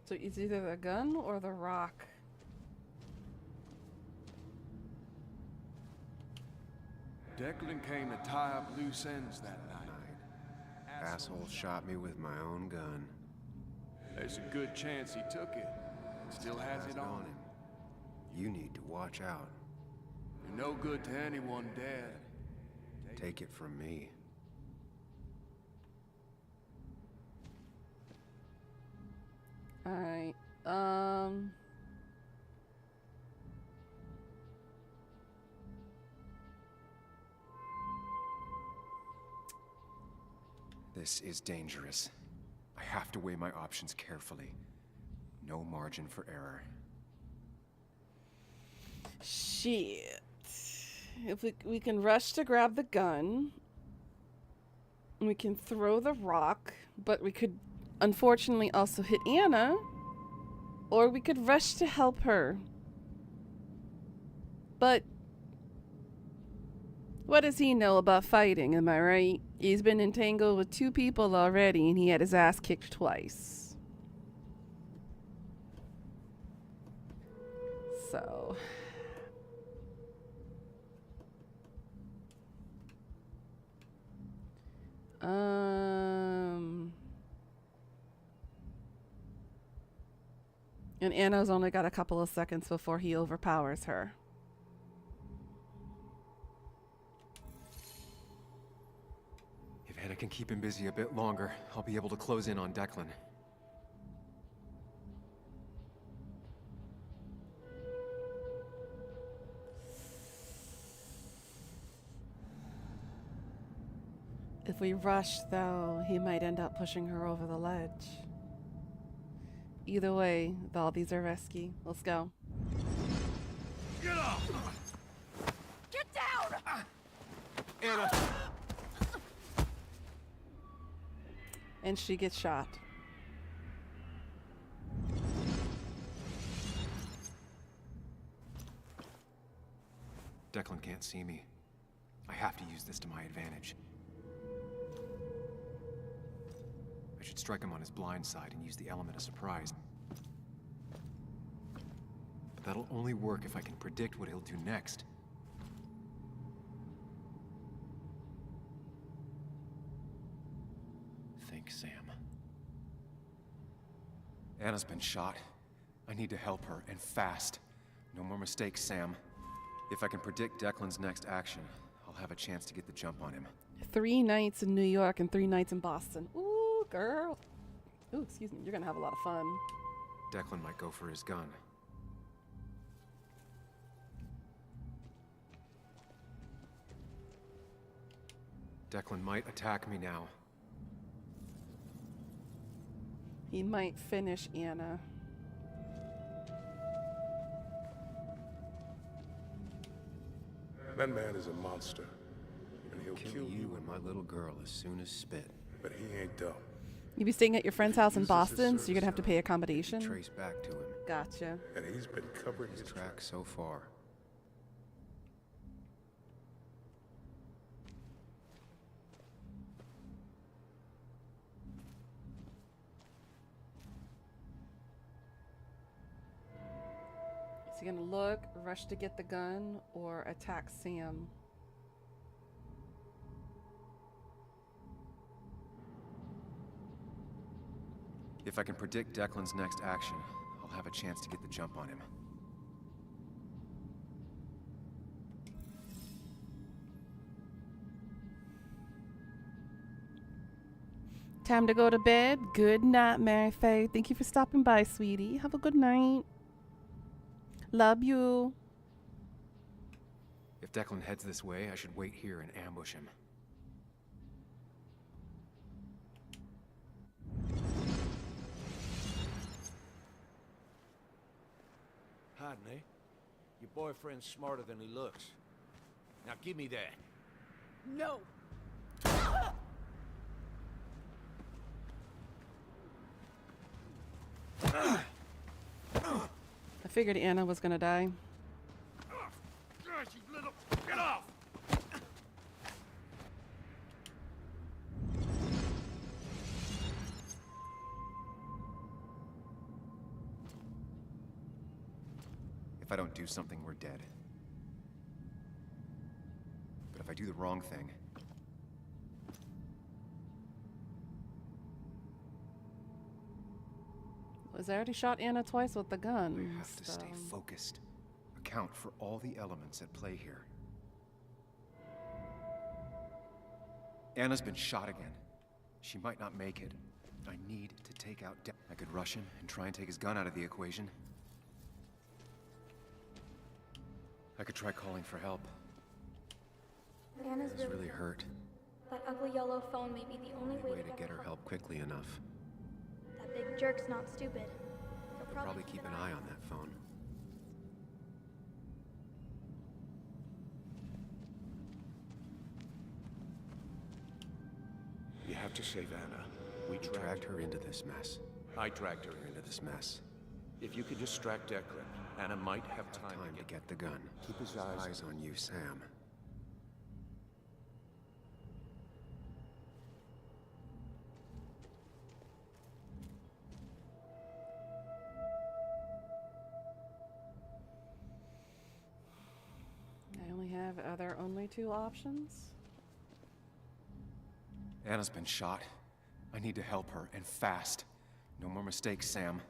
Speaker 1: So it's either the gun or the rock.
Speaker 18: Declan came to tie up loose ends that night.
Speaker 4: Asshole shot me with my own gun.
Speaker 18: There's a good chance he took it. Still has it on him.
Speaker 4: You need to watch out.
Speaker 18: You're no good to anyone dead.
Speaker 4: Take it from me.
Speaker 1: Alright.
Speaker 4: This is dangerous. I have to weigh my options carefully. No margin for error.
Speaker 1: Shit. If we can rush to grab the gun. We can throw the rock, but we could unfortunately also hit Anna. Or we could rush to help her. But what does he know about fighting, am I right? He's been entangled with 2 people already and he had his ass kicked twice. So... And Anna's only got a couple of seconds before he overpowers her.
Speaker 4: If Anna can keep him busy a bit longer, I'll be able to close in on Declan.
Speaker 1: If we rush, though, he might end up pushing her over the ledge. Either way, all these are risky. Let's go.
Speaker 16: Get off!
Speaker 9: Get down!
Speaker 16: Anna!
Speaker 1: And she gets shot.
Speaker 4: Declan can't see me. I have to use this to my advantage. I should strike him on his blind side and use the element of surprise. But that'll only work if I can predict what he'll do next. Think, Sam. Anna's been shot. I need to help her, and fast. No more mistakes, Sam. If I can predict Declan's next action, I'll have a chance to get the jump on him.
Speaker 1: 3 nights in New York and 3 nights in Boston. Ooh, girl. Ooh, excuse me. You're gonna have a lot of fun.
Speaker 4: Declan might go for his gun. Declan might attack me now.
Speaker 1: He might finish Anna.
Speaker 6: That man is a monster. And he'll
Speaker 4: Kill you and my little girl as soon as spit.
Speaker 6: But he ain't dumb.
Speaker 1: You be staying at your friend's house in Boston, so you're gonna have to pay accommodation?
Speaker 4: Trace back to him.
Speaker 1: Gotcha.
Speaker 6: And he's been covering
Speaker 4: his tracks so far.
Speaker 1: Is he gonna look, rush to get the gun, or attack Sam?
Speaker 4: If I can predict Declan's next action, I'll have a chance to get the jump on him.
Speaker 1: Time to go to bed. Good night, Mary Faye. Thank you for stopping by, sweetie. Have a good night. Love you.
Speaker 4: If Declan heads this way, I should wait here and ambush him.
Speaker 16: Rodney, your boyfriend's smarter than he looks. Now give me that.
Speaker 9: No.
Speaker 1: I figured Anna was gonna die.
Speaker 16: Gosh, you little... Get off!
Speaker 4: If I don't do something, we're dead. But if I do the wrong thing...
Speaker 1: Was I already shot Anna twice with the gun?
Speaker 4: I have to stay focused. Account for all the elements at play here. Anna's been shot again. She might not make it. I need to take out I could rush him and try and take his gun out of the equation. I could try calling for help.
Speaker 9: Anna's
Speaker 4: She's really hurt.
Speaker 9: That ugly yellow phone may be the only way
Speaker 4: To get her help quickly enough.
Speaker 9: That big jerk's not stupid. He'll
Speaker 4: I'll probably keep an eye on that phone.
Speaker 16: You have to save Anna. We
Speaker 4: dragged her into this mess.
Speaker 16: I dragged her
Speaker 4: into this mess.
Speaker 16: If you could distract Declan, Anna might have time
Speaker 4: to get the gun.
Speaker 16: Keep his
Speaker 4: Eyes on you, Sam.
Speaker 1: Are there only 2 options?
Speaker 4: Anna's been shot. I need to help her, and fast. No more mistakes, Sam.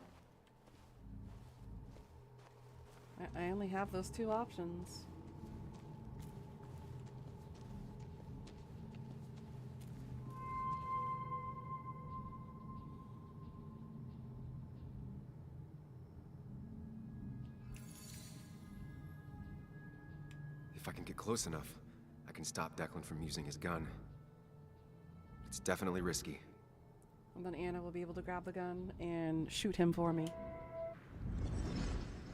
Speaker 1: I only have those 2 options.
Speaker 4: If I can get close enough, I can stop Declan from using his gun. It's definitely risky.
Speaker 1: And then Anna will be able to grab the gun and shoot him for me.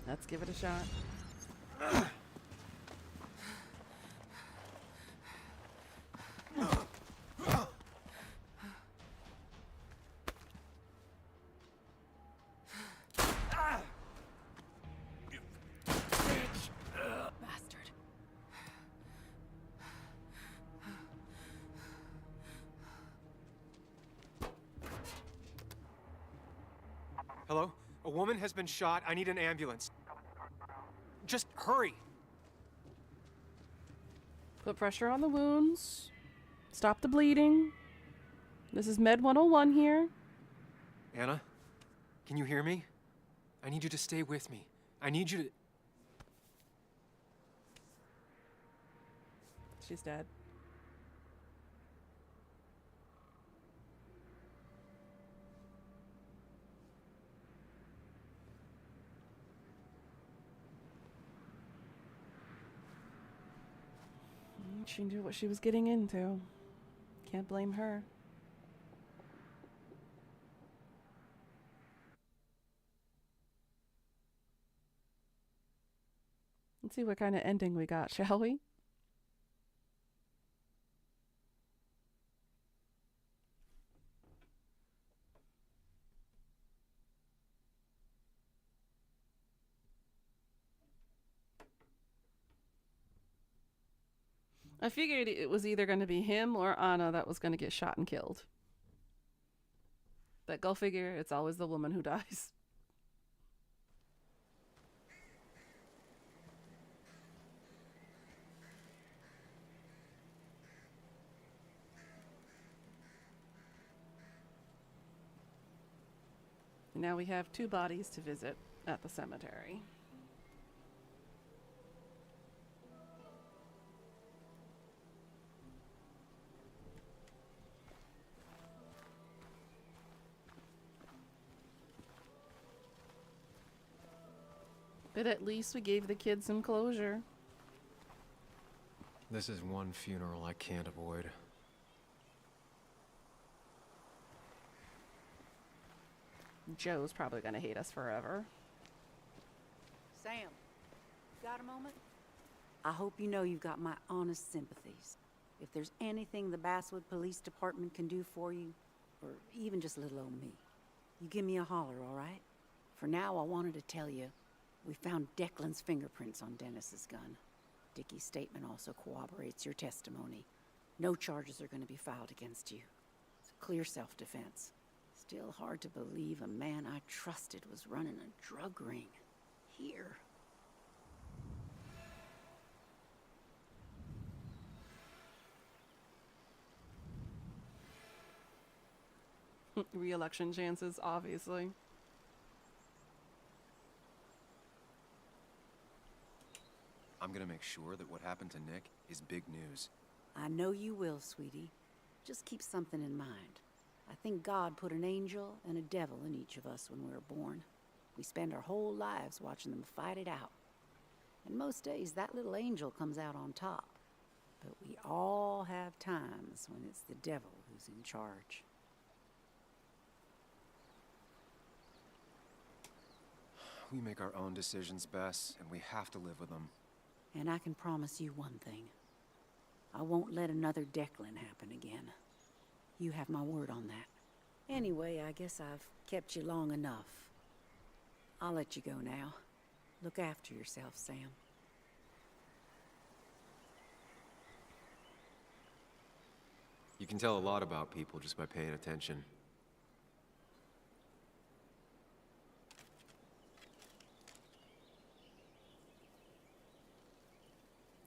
Speaker 1: Let's give it a shot.
Speaker 5: Bastard.
Speaker 4: Hello? A woman has been shot. I need an ambulance. Just hurry.
Speaker 1: Put pressure on the wounds. Stop the bleeding. This is Med 101 here.
Speaker 4: Anna, can you hear me? I need you to stay with me. I need you to...
Speaker 1: She's dead. She knew what she was getting into. Can't blame her. Let's see what kind of ending we got, shall we? I figured it was either going to be him or Anna that was going to get shot and killed. But go figure, it's always the woman who dies. Now we have 2 bodies to visit at the cemetery. But at least we gave the kids some closure.
Speaker 4: This is one funeral I can't avoid.
Speaker 1: Joe's probably gonna hate us forever.
Speaker 8: Sam, got a moment? I hope you know you've got my honest sympathies. If there's anything the Basswood Police Department can do for you, or even just little old me, you give me a holler, all right? For now, I wanted to tell you, we found Declan's fingerprints on Dennis's gun. Dickie's statement also corroborates your testimony. No charges are going to be filed against you. It's clear self-defense. Still hard to believe a man I trusted was running a drug ring. Here.
Speaker 1: Re-election chances, obviously.
Speaker 4: I'm gonna make sure that what happened to Nick is big news.
Speaker 8: I know you will, sweetie. Just keep something in mind. I think God put an angel and a devil in each of us when we were born. We spend our whole lives watching them fight it out. And most days, that little angel comes out on top. But we all have times when it's the devil who's in charge.
Speaker 4: We make our own decisions, Bess, and we have to live with them.
Speaker 8: And I can promise you one thing. I won't let another Declan happen again. You have my word on that. Anyway, I guess I've kept you long enough. I'll let you go now. Look after yourself, Sam.
Speaker 4: You can tell a lot about people just by paying attention.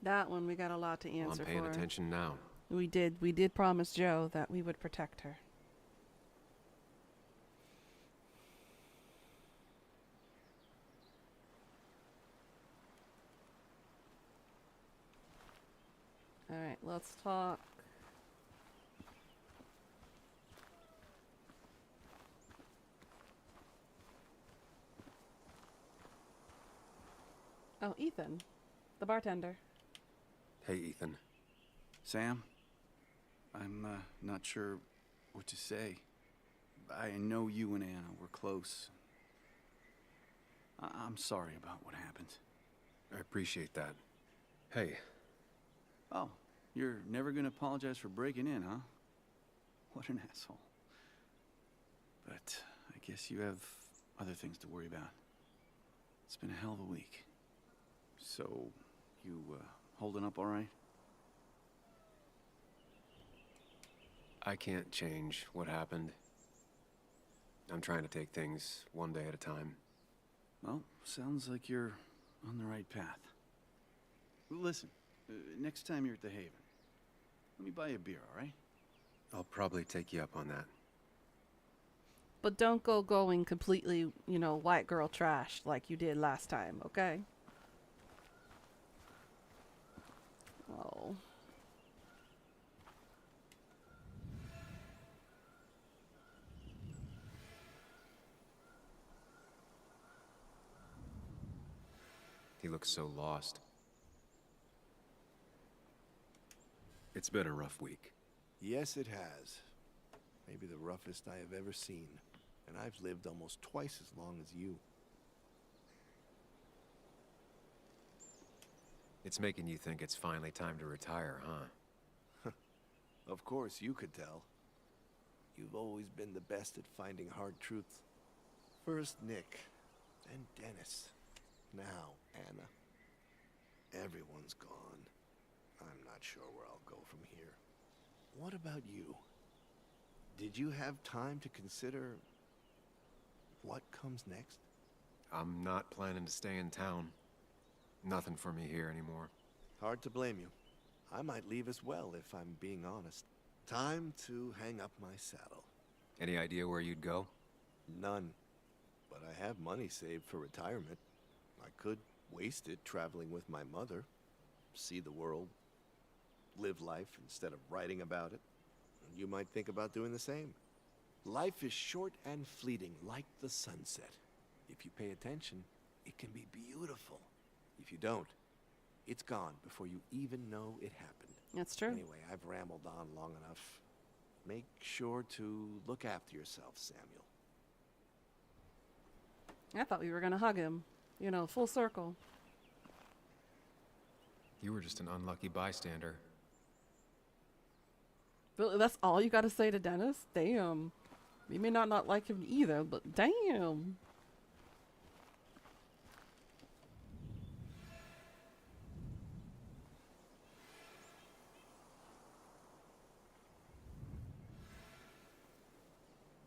Speaker 1: That one we got a lot to
Speaker 4: Well,
Speaker 1: answer
Speaker 4: I'm paying
Speaker 1: for.
Speaker 4: attention now.
Speaker 1: We did promise Joe that we would protect her. All right, let's talk. Oh, Ethan, the bartender.
Speaker 4: Hey, Ethan.
Speaker 15: Sam, I'm not sure what to say. I know you and Anna were close. I'm sorry about what happened.
Speaker 4: I appreciate that. Hey.
Speaker 15: Oh, you're never gonna apologize for breaking in, huh? What an asshole. But I guess you have other things to worry about. It's been a hell of a week. So, you, holding up all right?
Speaker 4: I can't change what happened. I'm trying to take things one day at a time.
Speaker 15: Well, sounds like you're on the right path. Listen, next time you're at the Haven, let me buy you a beer, all right?
Speaker 4: I'll probably take you up on that.
Speaker 1: But don't go going completely, you know, white girl trash like you did last time, okay? Oh.
Speaker 4: He looks so lost. It's been a rough week.
Speaker 19: Yes, it has. Maybe the roughest I have ever seen. And I've lived almost twice as long as you.
Speaker 4: It's making you think it's finally time to retire, huh?
Speaker 19: Of course, you could tell. You've always been the best at finding hard truths. First Nick, then Dennis, now Anna. Everyone's gone. I'm not sure where I'll go from here. What about you? Did you have time to consider what comes next?
Speaker 4: I'm not planning to stay in town. Nothing for me here anymore.
Speaker 19: Hard to blame you. I might leave as well, if I'm being honest. Time to hang up my saddle.
Speaker 4: Any idea where you'd go?
Speaker 19: None. But I have money saved for retirement. I could waste it traveling with my mother. See the world. Live life instead of writing about it. You might think about doing the same. Life is short and fleeting, like the sunset. If you pay attention, it can be beautiful. If you don't, it's gone before you even know it happened.
Speaker 1: That's true.
Speaker 19: Anyway, I've rambled on long enough. Make sure to look after yourself, Samuel.
Speaker 1: I thought we were going to hug him. You know, full circle.
Speaker 4: You were just an unlucky bystander.
Speaker 1: Really, that's all you got to say to Dennis? Damn. You may not like him either, but damn.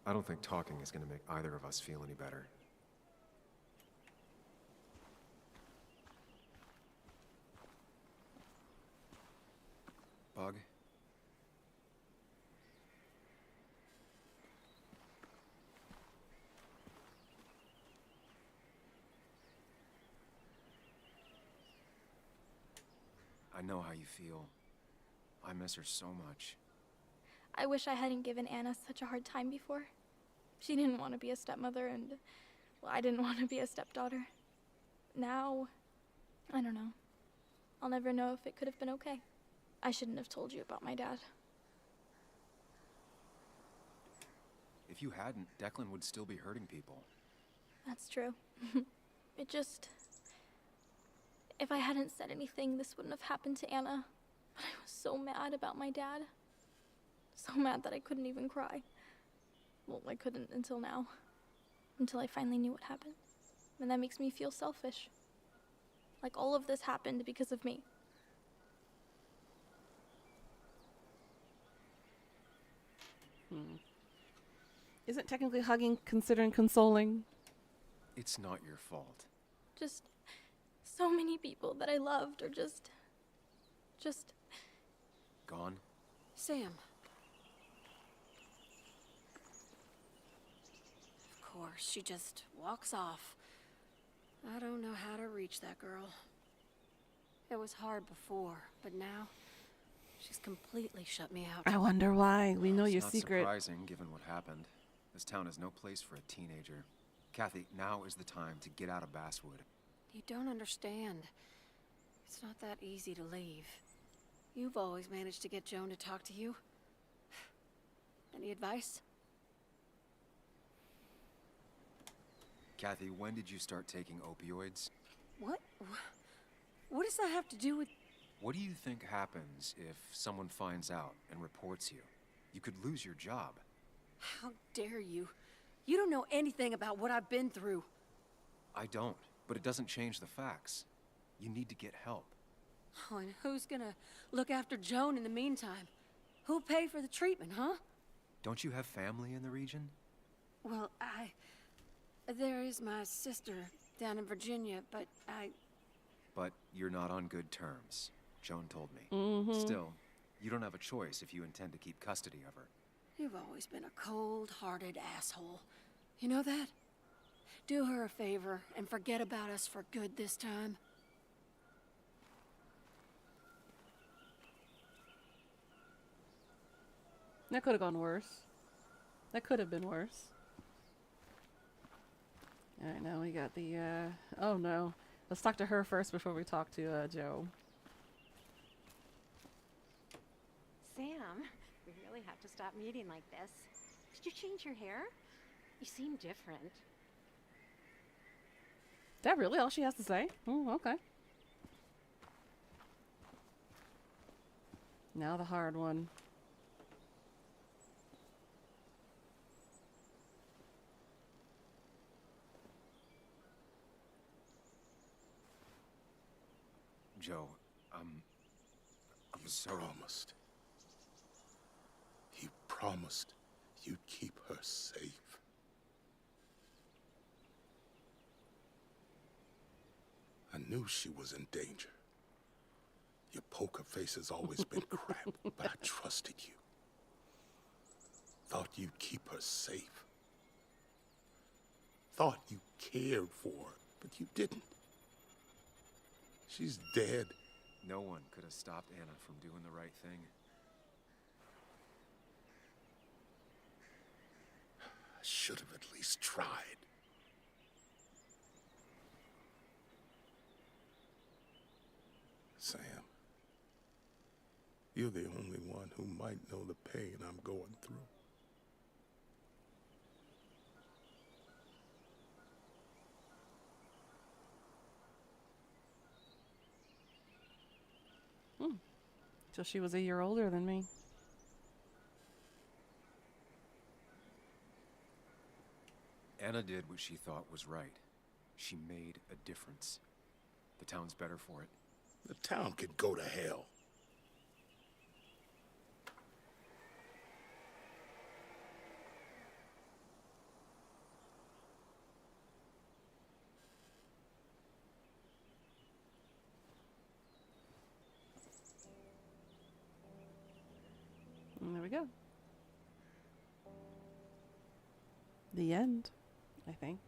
Speaker 4: I don't think talking is going to make either of us feel any better. Bug? I know how you feel. I miss her so much.
Speaker 9: I wish I hadn't given Anna such a hard time before. She didn't want to be a stepmother, and, well, I didn't want to be a stepdaughter. Now, I don't know. I'll never know if it could have been okay. I shouldn't have told you about my dad.
Speaker 4: If you hadn't, Declan would still be hurting people.
Speaker 9: That's true. It just... If I hadn't said anything, this wouldn't have happened to Anna. But I was so mad about my dad. So mad that I couldn't even cry. Well, I couldn't until now. Until I finally knew what happened. And that makes me feel selfish. Like all of this happened because of me.
Speaker 1: Isn't technically hugging considered consoling?
Speaker 4: It's not your fault.
Speaker 9: Just so many people that I loved are just...
Speaker 4: Gone?
Speaker 12: Sam. Of course, she just walks off. I don't know how to reach that girl. It was hard before, but now she's completely shut me out.
Speaker 1: I wonder why. We know your
Speaker 4: It's not
Speaker 1: secret.
Speaker 4: surprising, given what happened. This town is no place for a teenager. Kathy, now is the time to get out of Basswood.
Speaker 12: You don't understand. It's not that easy to leave. You've always managed to get Joan to talk to you. Any advice?
Speaker 4: Kathy, when did you start taking opioids?
Speaker 12: What?
Speaker 8: What does that have to do with...
Speaker 4: What do you think happens if someone finds out and reports you? You could lose your job.
Speaker 8: How dare you? You don't know anything about what I've been through.
Speaker 4: I don't, but it doesn't change the facts. You need to get help.
Speaker 8: Oh, and who's gonna look after Joan in the meantime? Who'll pay for the treatment, huh?
Speaker 4: Don't you have family in the region?
Speaker 8: Well, there is my sister down in Virginia, but
Speaker 4: But you're not on good terms, Joan told me.
Speaker 1: Mm-hmm.
Speaker 4: Still, you don't have a choice if you intend to keep custody of her.
Speaker 8: You've always been a cold-hearted asshole. You know that? Do her a favor and forget about us for good this time.
Speaker 1: That could have gone worse. That could have been worse. Alright, now we got the, oh no. Let's talk to her first before we talk to, Joe.
Speaker 20: Sam, we really have to stop meeting like this. Did you change your hair? You seem different.
Speaker 1: Is that really all she has to say? Oh, okay. Now the hard one.
Speaker 4: Joe, I'm so...
Speaker 6: promised. You promised you'd keep her safe. I knew she was in danger. Your poker face has always been crap, but I trusted you. Thought you'd keep her safe. Thought you cared for her, but you didn't. She's dead.
Speaker 4: No one could have stopped Anna from doing the right thing.
Speaker 6: I should have at least tried. Sam, you're the only one who might know the pain I'm going through.
Speaker 1: So she was a year older than me.
Speaker 4: Anna did what she thought was right. She made a difference. The town's better for it.
Speaker 6: The town could go to hell.
Speaker 1: And there we go. The end, I think.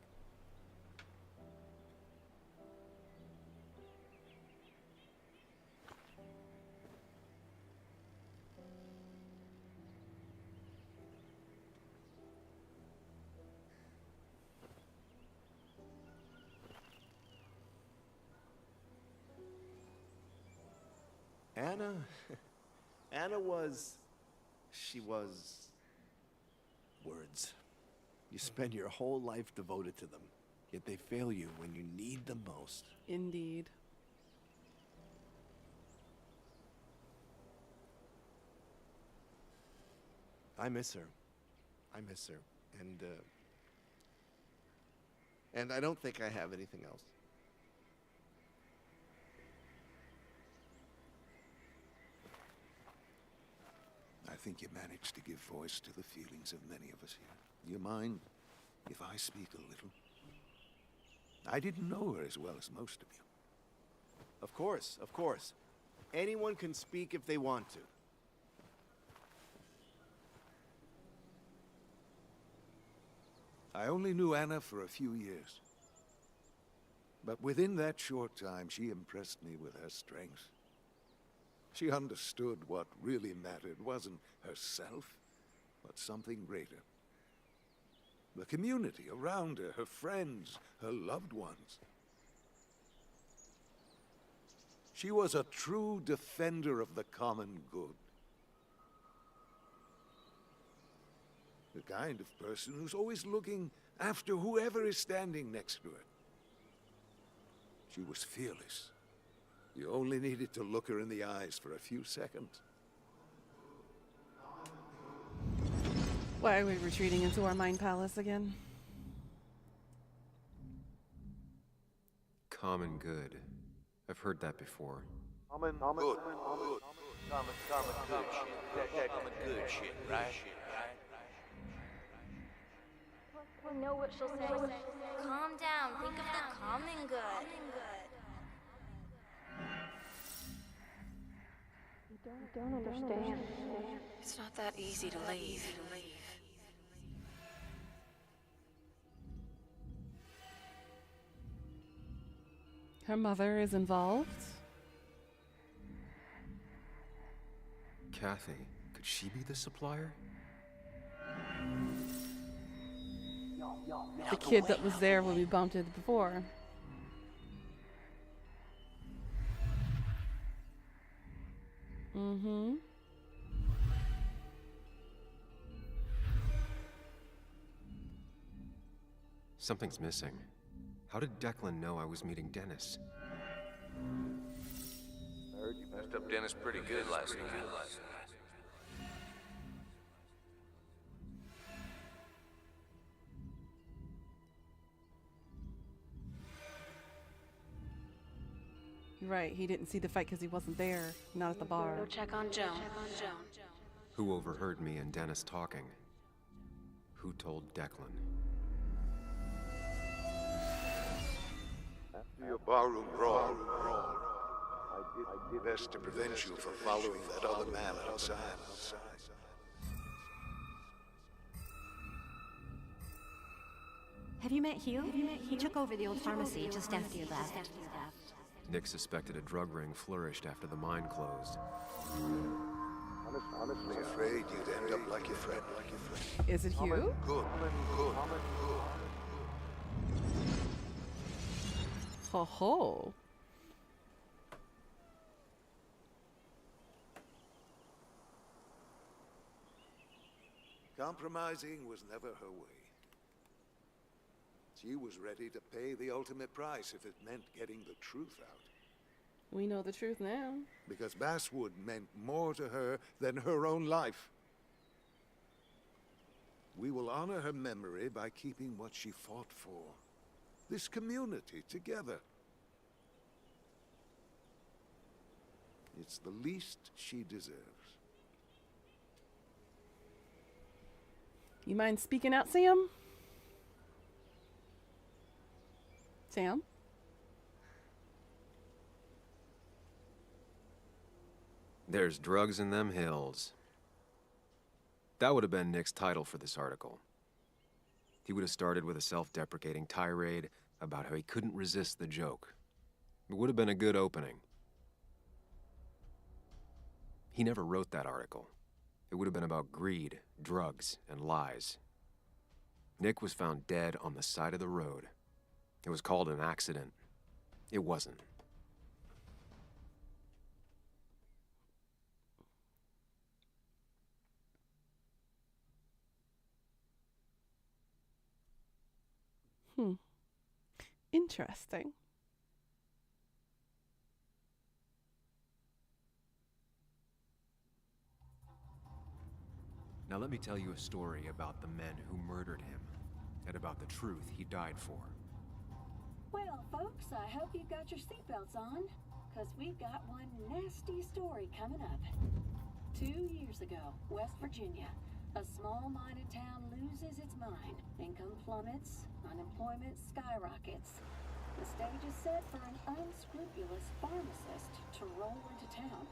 Speaker 19: Anna was... She was... words. You spend your whole life devoted to them, yet they fail you when you need them most.
Speaker 1: Indeed.
Speaker 19: I miss her. And I don't think I have anything else.
Speaker 18: I think you managed to give voice to the feelings of many of us here. You mind if I speak a little? I didn't know her as well as most of you.
Speaker 19: Of course, of course. Anyone can speak if they want to.
Speaker 18: I only knew Anna for a few years. But within that short time, she impressed me with her strength. She understood what really mattered wasn't herself, but something greater. The community around her, her friends, her loved ones. She was a true defender of the common good. The kind of person who's always looking after whoever is standing next to her. She was fearless, You only needed to look her in the eyes for a few seconds.
Speaker 1: Why are we retreating into our mind palace again?
Speaker 4: Common good. I've heard that before.
Speaker 16: Common good shit, right?
Speaker 9: I know what she'll say. Calm down. Think of the common good.
Speaker 5: You don't understand. It's not that easy to leave.
Speaker 1: Her mother is involved.
Speaker 4: Kathy, could she be the supplier?
Speaker 1: The kid that was there when we bumped it before. Mm-hmm.
Speaker 4: Something's missing. How did Declan know I was meeting Dennis?
Speaker 16: I heard you messed up Dennis pretty good last night.
Speaker 1: You're right, he didn't see the fight because he wasn't there, not at the bar.
Speaker 12: Go check on Joan.
Speaker 4: Who overheard me and Dennis talking? Who told Declan?
Speaker 18: After your barroom brawl, I did best to prevent you from following that other man outside.
Speaker 20: Have you met Hugh? He took over the old pharmacy just after you left.
Speaker 4: Nick suspected a drug ring flourished after the mine closed.
Speaker 18: Honestly, afraid you'd end up like your friend.
Speaker 1: Is it Hugh?
Speaker 18: Good.
Speaker 1: Ho ho.
Speaker 18: Compromising was never her way. She was ready to pay the ultimate price if it meant getting the truth out.
Speaker 1: We know the truth now.
Speaker 18: Because Basswood meant more to her than her own life. We will honor her memory by keeping what she fought for. This community together. It's the least she deserves.
Speaker 1: You mind speaking out, Sam? Sam?
Speaker 4: There's drugs in them hills. That would have been Nick's title for this article. He would have started with a self-deprecating tirade about how he couldn't resist the joke. It would have been a good opening. He never wrote that article. It would have been about greed, drugs, and lies. Nick was found dead on the side of the road. It was called an accident. It wasn't.
Speaker 1: Interesting.
Speaker 4: Now let me tell you a story about the men who murdered him, and about the truth he died for.
Speaker 17: Well, folks, I hope you've got your seatbelts on, because we've got one nasty story coming up. 2 years ago, West Virginia, a small mining town loses its mind. Income plummets, unemployment skyrockets. The stage is set for an unscrupulous pharmacist to roll into town.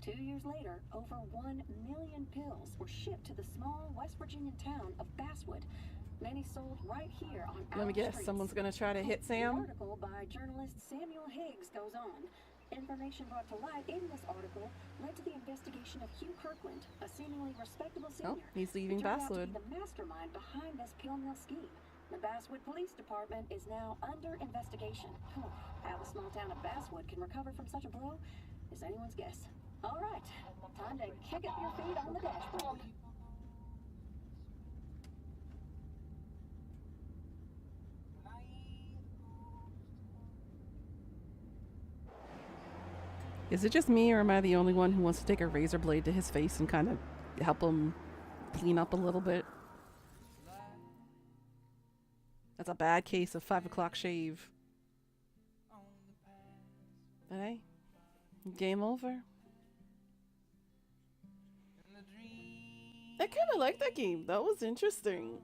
Speaker 17: Two years later, over 1 million pills were shipped to the small West Virginian town of Basswood. Many sold right here on our
Speaker 1: Let me guess,
Speaker 17: streets.
Speaker 1: someone's gonna try to hit
Speaker 17: The
Speaker 1: Sam?
Speaker 17: article by journalist Samuel Higgs goes on. Information brought to light in this article led to the investigation of Hugh Kirkland, a seemingly respectable senior.
Speaker 1: He's leaving
Speaker 17: who turned out to
Speaker 1: Basswood.
Speaker 17: be the mastermind behind this pill mill scheme. The Basswood Police Department is now under investigation. How the small town of Basswood can recover from such a blow is anyone's guess. All right, time to kick up your feet on the dashboard.
Speaker 1: Is it just me, or am I the only one who wants to take a razor blade to his face and kind of help him clean up a little bit? That's a bad case of 5 o'clock shave. But hey, game over. I kind of like that game. That was interesting.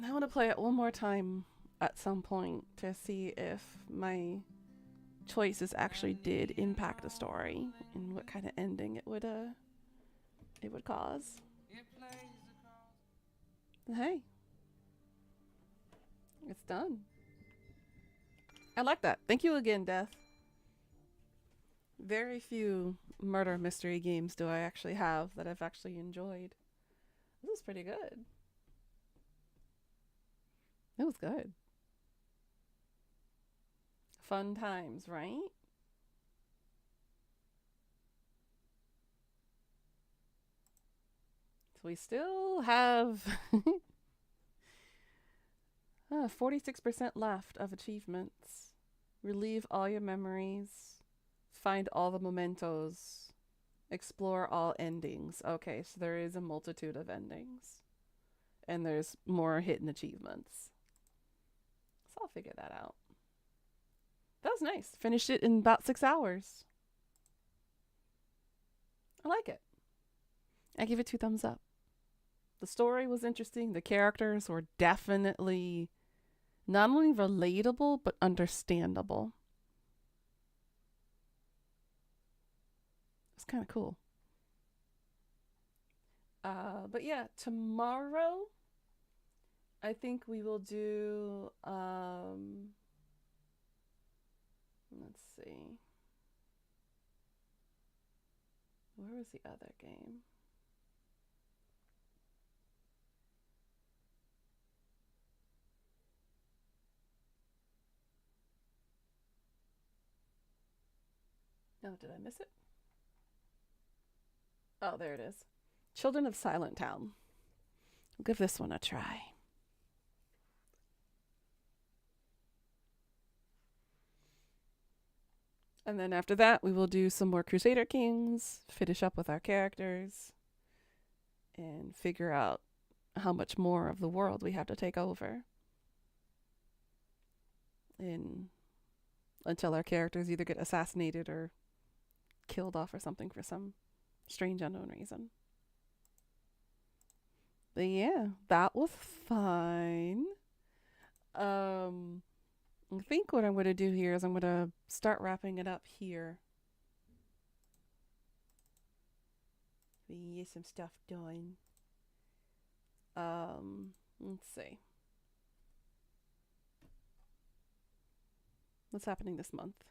Speaker 1: I want to play it one more time at some point to see if my choices actually did impact the story and what kind of ending it would cause. Hey, it's done. I like that. Thank you again, Death. Very few murder mystery games do I actually have that I've actually enjoyed. This was pretty good. It was good. Fun times, right? So we still have 46% left of achievements. Relive all your memories. Find all the mementos. Explore all endings. Okay, so there is a multitude of endings. And there's more hidden achievements. So I'll figure that out. That was nice. Finished it in about 6 hours. I like it. I give it 2 thumbs up. The story was interesting. The characters were definitely not only relatable, but understandable. It's kind of cool. But yeah, tomorrow, I think we will do, let's see. Where was the other game? Oh, did I miss it? Oh, there it is. Children of Silent Town. I'll give this one a try. And then after that, we will do some more Crusader Kings, finish up with our characters, and figure out how much more of the world we have to take over. Until our characters either get assassinated or killed off or something for some strange unknown reason. But yeah, that was fine. I think what I'm going to do here is I'm going to start wrapping it up here. We can get some stuff done. Let's see. What's happening this month?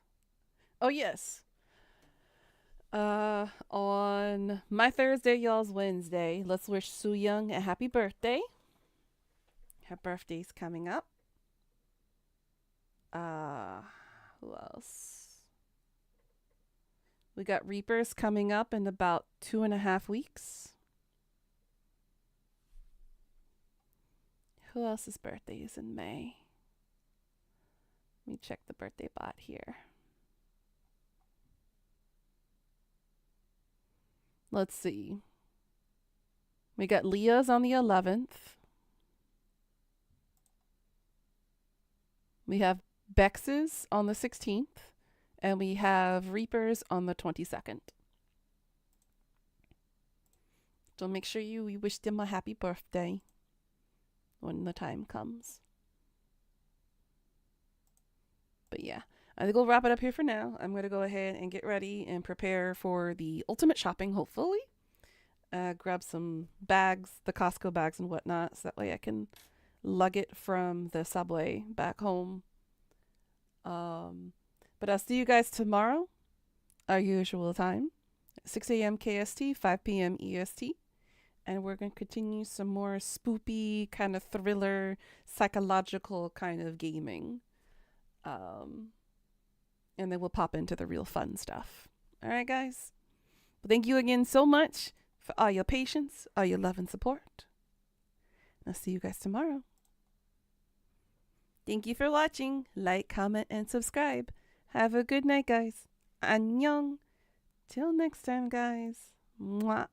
Speaker 1: Oh, yes. On my Thursday, y'all's Wednesday, let's wish Soo Young a happy birthday. Her birthday's coming up. Who else? We got Reapers coming up in about 2.5 weeks. Who else's birthday is in May? Let me check the birthday bot here. Let's see. We got Leah's on the 11th. We have Bex's on the 16th. And we have Reapers on the 22nd. So make sure you wish them a happy birthday when the time comes. But yeah, I think we'll wrap it up here for now. I'm going to go ahead and get ready and prepare for the ultimate shopping, hopefully. Grab some bags, the Costco bags and whatnot, so that way I can lug it from the subway back home. But I'll see you guys tomorrow, our usual time, 6 a.m. KST, 5 p.m. EST. And we're going to continue some more spoopy, kind of thriller, psychological kind of gaming. And then we'll pop into the real fun stuff. All right, guys? But thank you again so much for all your patience, all your love and support. I'll see you guys tomorrow. Thank you for watching. Like, comment, and subscribe. Have a good night, guys. Annyeong. Till next time, guys. Mwah.